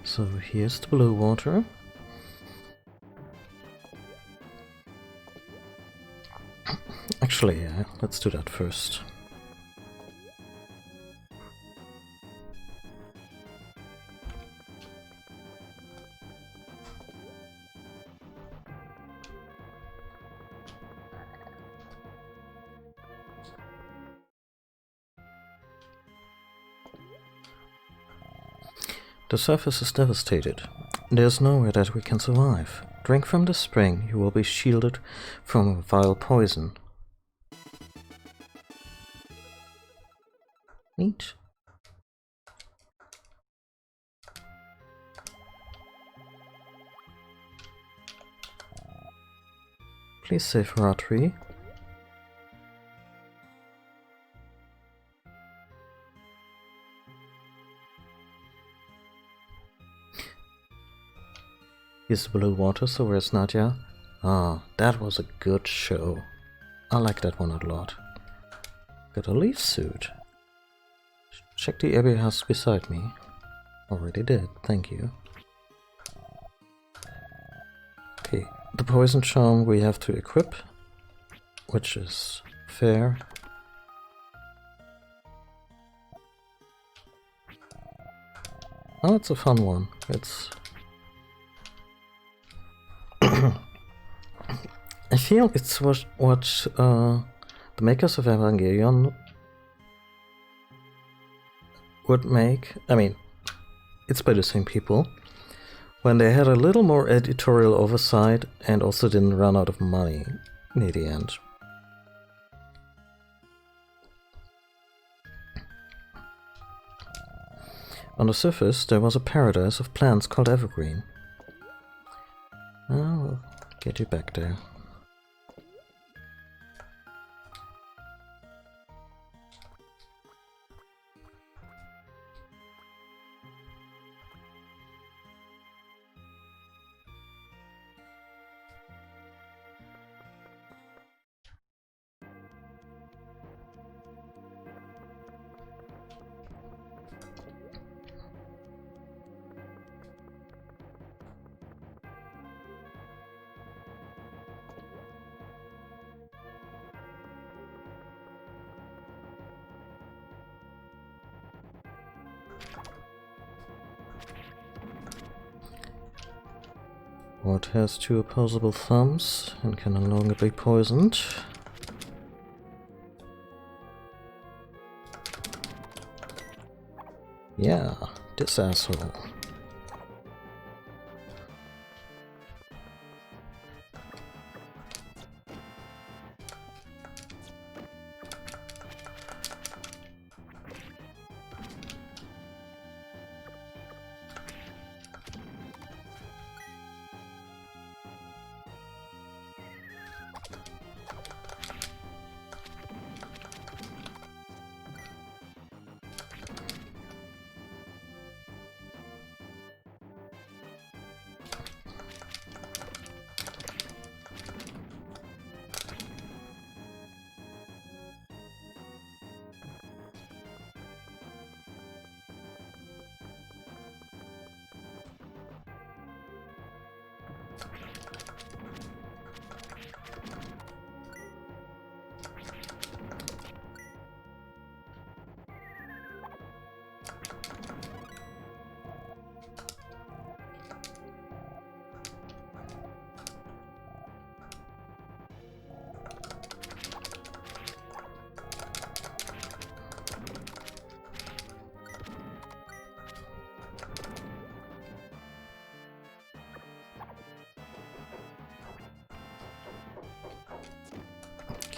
So here's the blue water. Actually, yeah, let's do that first. The surface is devastated. There's nowhere that we can survive. Drink from the spring, you will be shielded from vile poison. Neat. Please save Ratri. He's the Blue Water, so where's Nadia? Ah, that was a good show. I like that one a lot. Got a leaf suit. Check the Abbey house beside me. Already did, thank you. Okay, the poison charm we have to equip, which is fair. Oh, it's a fun one. It's... I feel it's what the makers of Evangelion would make. I mean, it's by the same people. When they had a little more editorial oversight and also didn't run out of money near the end. On the surface, there was a paradise of plants called Evergreen. I'll get you back there. What has two opposable thumbs and can no longer be poisoned? Yeah, this asshole.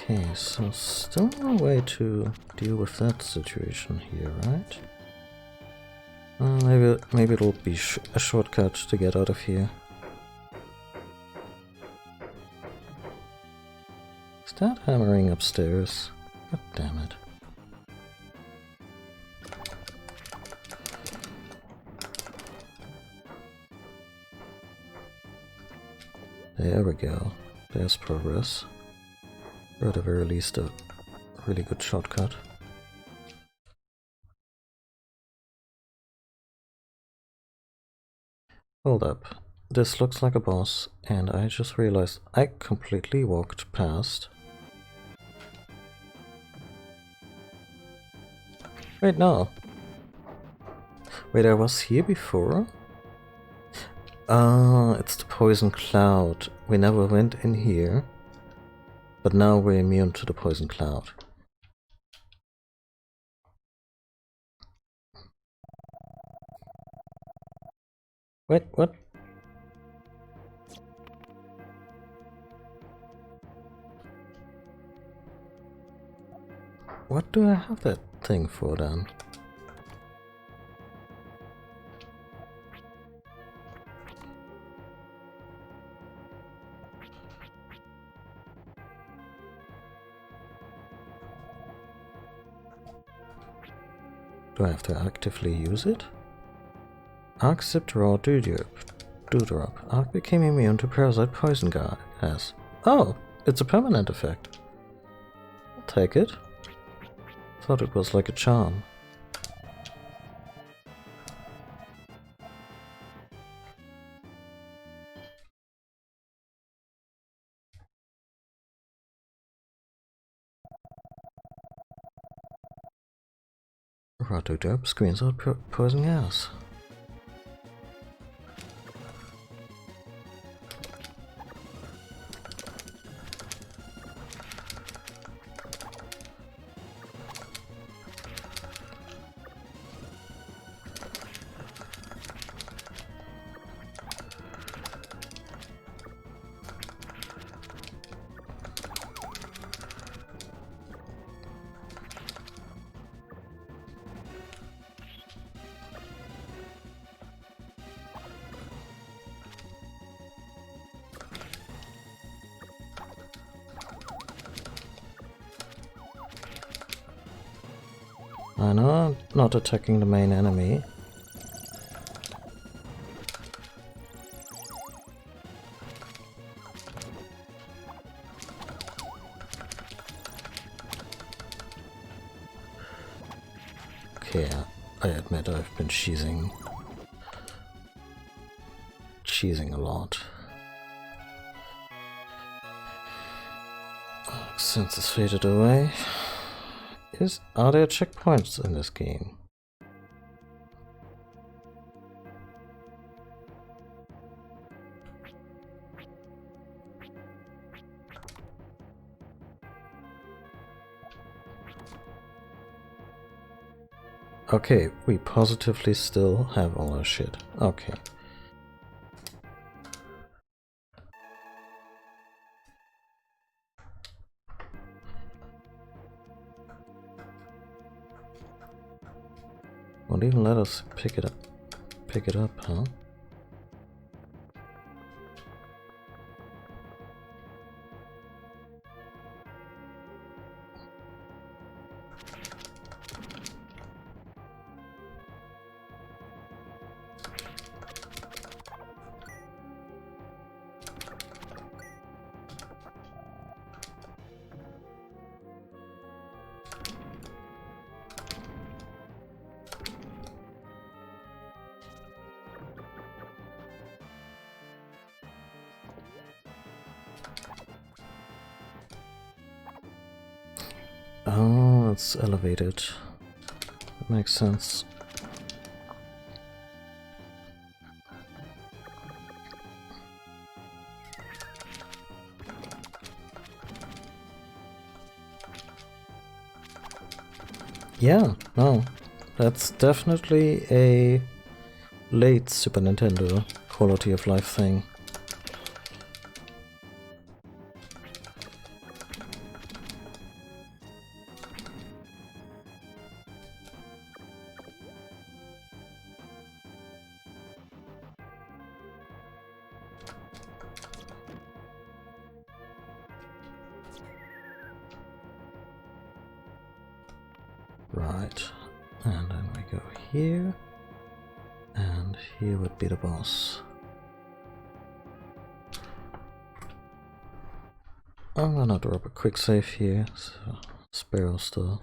Okay, so still no way to deal with that situation here, right? Maybe it'll be a shortcut to get out of here. Is that hammering upstairs? God damn it. There we go. There's progress. Or at the very least a really good shortcut. Hold up. This looks like a boss, and I just realized I completely walked past. Wait, no. Wait, I was here before? Ah, it's the poison cloud. We never went in here. But now we're immune to the poison cloud. Wait, what? What do I have that thing for then? Do I have to actively use it? Accept raw dupe. Dewdrop. I became immune to parasite poison gas. Oh, it's a permanent effect. I'll take it. Thought it was like a charm. Rotoderp screens out poison gas. I know, not attacking the main enemy. Okay, I admit I've been cheesing a lot. Since it's faded away. Are there checkpoints in this game? Okay, we positively still have all our shit. Okay. Won't even let us pick it up, huh? Oh, it's elevated. That makes sense. Yeah, no. That's definitely a late Super Nintendo quality of life thing. Right, and then we go here, and here would be the boss. I'm gonna drop a quick save here, so Sparrow still.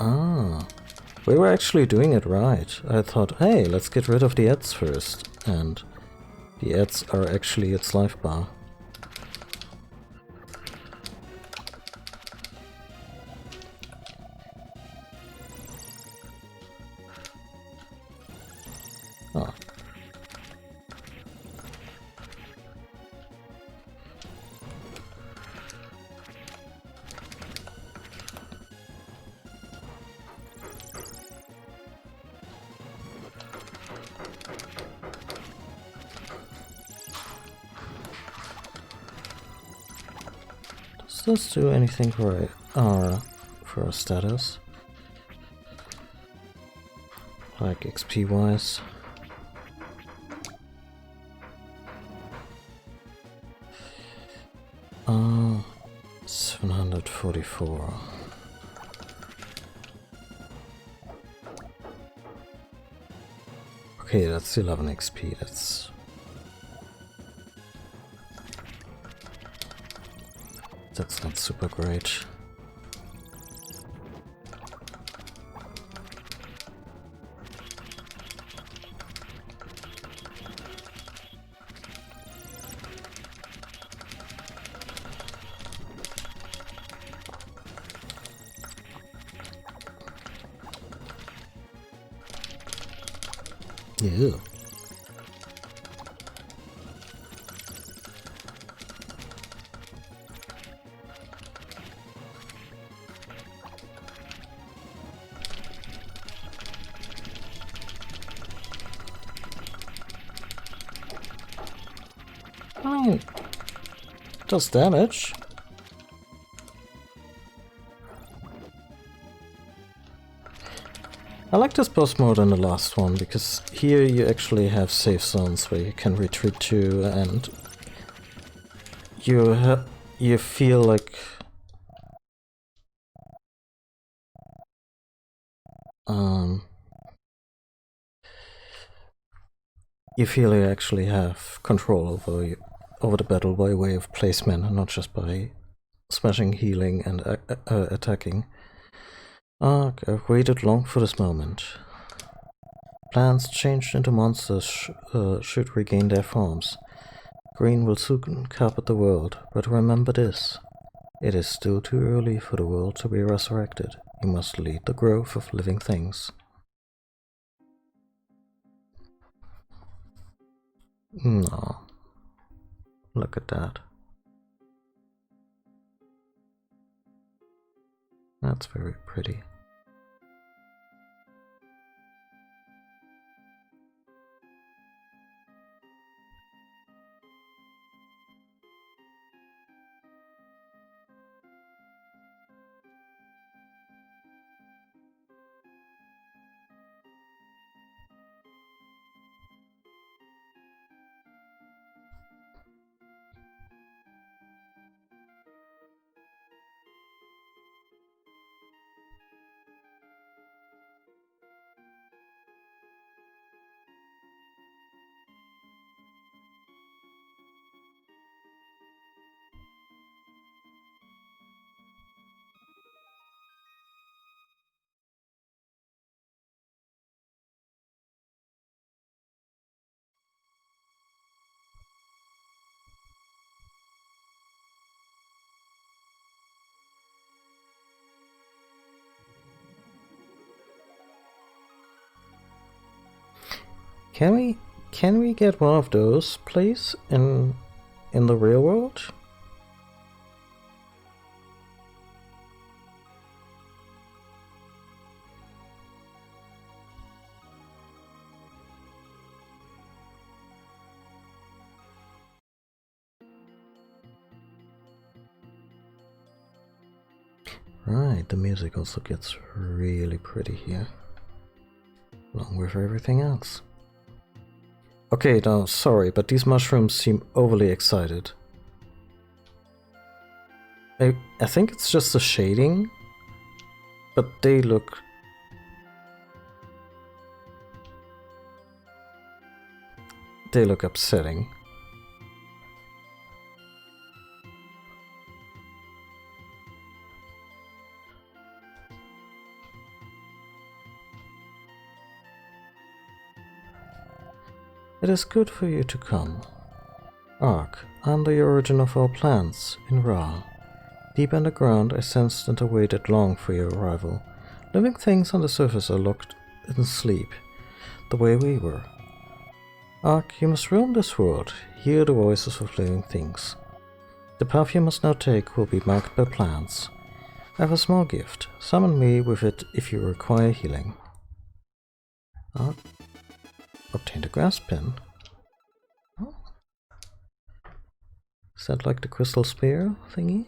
Ah, we were actually doing it right. I thought, hey, let's get rid of the ads first, and the ads are actually its life bar. Oh. Does this do anything for for a status. Like XP wise. Uh, 744. Okay, that's 11 XP, that's not super great. Yeah. I mean, it does damage. I like this boss more than the last one, because here you actually have safe zones where you can retreat to, and you feel like you feel you actually have control over the battle by way of placement and not just by smashing, healing, and attacking. I've waited long for this moment. Plants changed into monsters should regain their forms. Green will soon carpet the world, but remember this. It is still too early for the world to be resurrected. You must lead the growth of living things. No. Look at that. That's very pretty. Can we get one of those, please, in the real world? Right, the music also gets really pretty here, along with everything else. Okay, no, sorry, but these mushrooms seem overly excited. I think it's just the shading, but they look... they look upsetting. It is good for you to come. Ark, I am the origin of all plants, in Ra. Deep underground, I sensed and awaited long for your arrival. Living things on the surface are locked in sleep, the way we were. Ark, you must roam this world, hear the voices of living things. The path you must now take will be marked by plants. I have a small gift. Summon me with it if you require healing. Ark. Obtained a grass pin. Oh. Is that like the crystal spear thingy?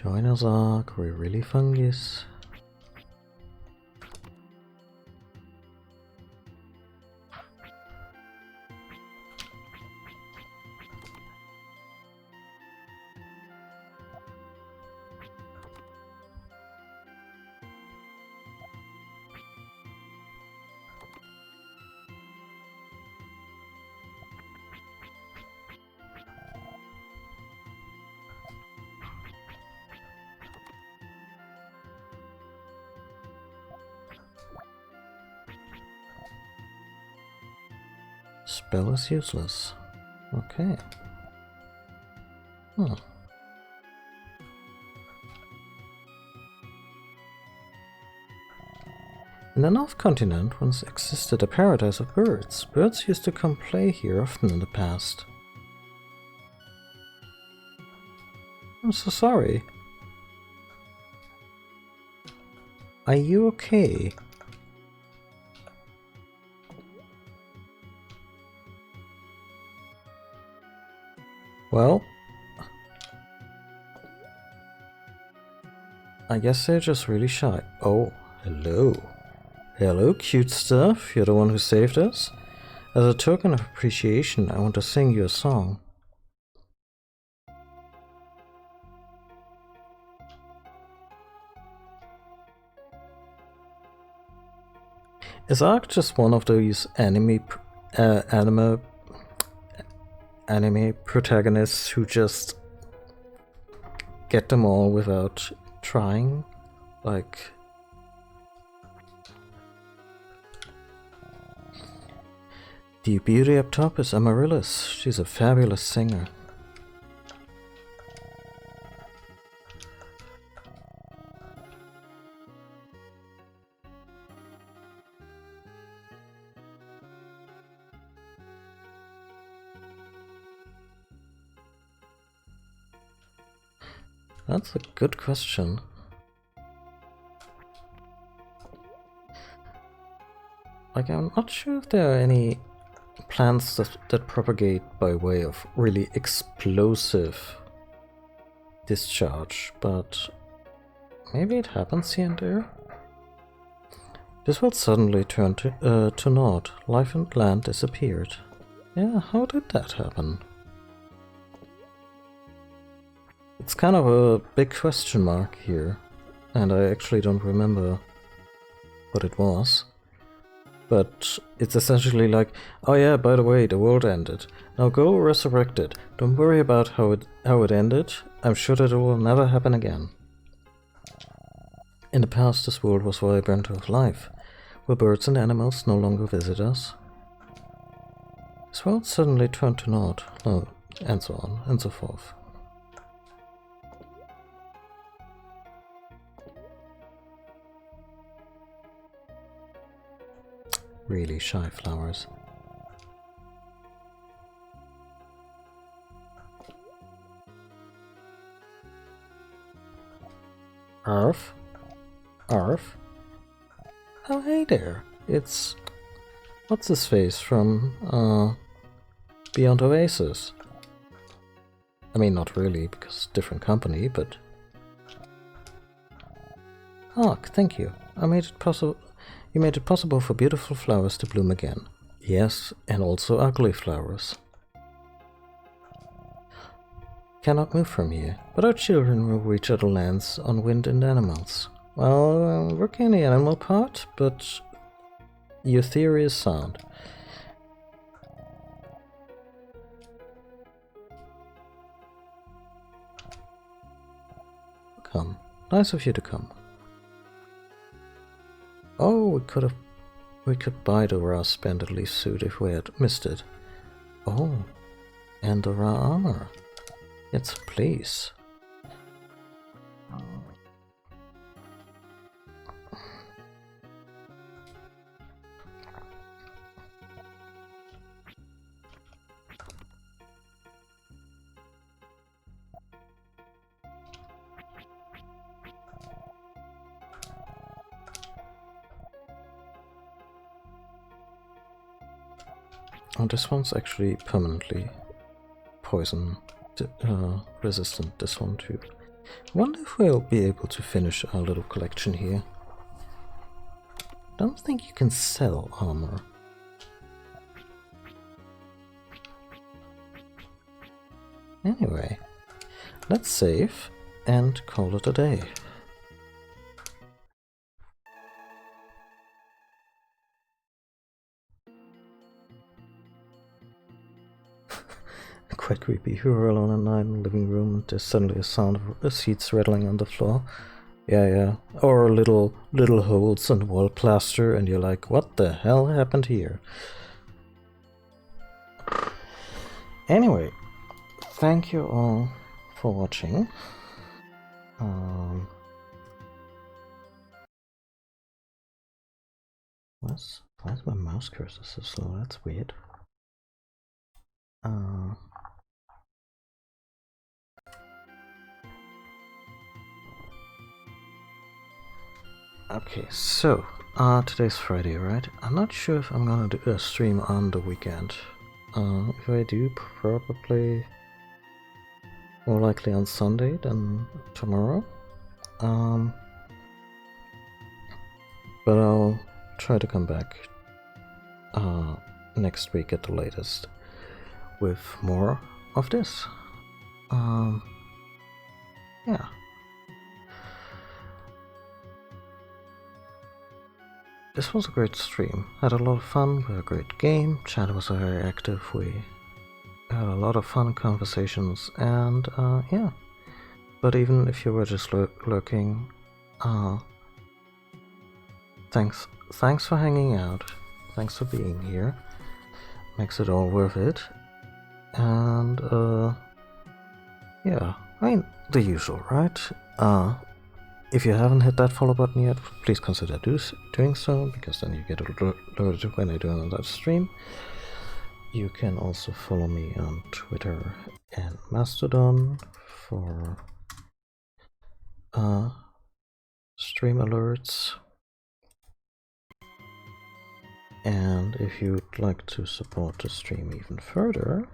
Join us, Ark. We're really fungus. Spell is useless. Okay. Huh. In the North Continent once existed a paradise of birds. Birds used to come play here often in the past. I'm so sorry. Are you okay? Well, I guess they're just really shy. Oh, hello. Hello, cute stuff. You're the one who saved us? As a token of appreciation, I want to sing you a song. Is Ark just one of those anime protagonists who just get them all without trying? Like... The beauty up top is Amaryllis. She's a fabulous singer. That's a good question. Like, I'm not sure if there are any plants that propagate by way of really explosive discharge, but maybe it happens here and there. This world suddenly turned to naught. Life and land disappeared. Yeah, how did that happen? It's kind of a big question mark here, and I actually don't remember what it was. But it's essentially like, oh yeah, by the way, the world ended. Now go resurrect it. Don't worry about how it ended. I'm sure that it will never happen again. In the past, this world was vibrant with life. Will birds and animals no longer visit us? This world suddenly turned to naught. No, and so on, and so forth. Really shy flowers. Arf? Arf? Oh, hey there. It's... what's his face from, Beyond Oasis? I mean, not really, because different company, but... Ark, thank you. I made it possible... You made it possible for beautiful flowers to bloom again. Yes, and also ugly flowers. Cannot move from here, but our children will reach other lands on wind and animals. Well, working on the animal part, but your theory is sound. Come. Nice of you to come. Oh, we could buy the Ra Splendid Leaf suit if we had missed it. Oh, and the Ra armor. Yes, please. Oh, this one's actually permanently poison resistant, this one too. Wonder if we'll be able to finish our little collection here. Don't think you can sell armor. Anyway, let's save and call it a day. Quite creepy. You were alone at night in the living room and there's suddenly a sound of seats rattling on the floor. Yeah. Or little holes in the wall plaster and you're like, what the hell happened here? Anyway, thank you all for watching. Why is my mouse cursor so slow? That's weird. Okay, so today's Friday, right? I'm not sure if I'm gonna do a stream on the weekend. If I do, probably more likely on Sunday than tomorrow. But I'll try to come back next week at the latest with more of this. Yeah. This was a great stream. Had a lot of fun with a great game. Chat was very active. We had a lot of fun conversations, and yeah. But even if you were just lurking, thanks for hanging out. Thanks for being here. Makes it all worth it. And yeah, I mean the usual, right? If you haven't hit that follow button yet, please consider doing so, because then you get alerted when I do another stream. You can also follow me on Twitter and Mastodon for stream alerts. And if you'd like to support the stream even further,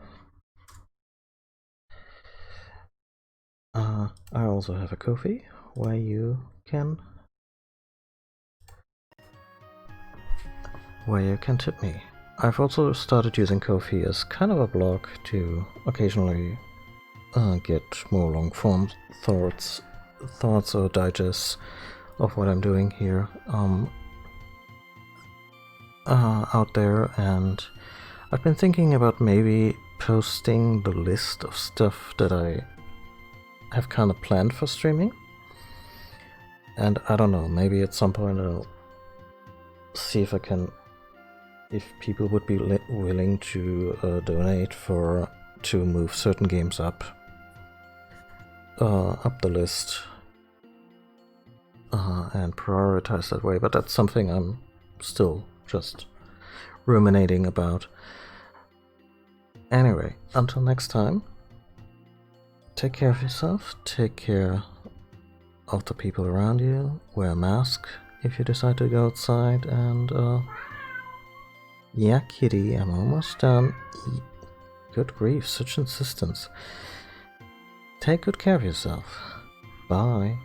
I also have a Ko-fi where you can tip me. I've also started using Ko-fi as kind of a blog to occasionally get more long form thoughts or digests of what I'm doing here out there, and I've been thinking about maybe posting the list of stuff that I have kind of planned for streaming. And I don't know, maybe at some point I'll see if people would be willing to donate to move certain games up the list and prioritize that way. But that's something I'm still just ruminating about. Anyway, until next time, take care of yourself, take care of the people around you, wear a mask if you decide to go outside, and yeah, kitty, I'm almost done. Good grief, such insistence. Take good care of yourself. Bye.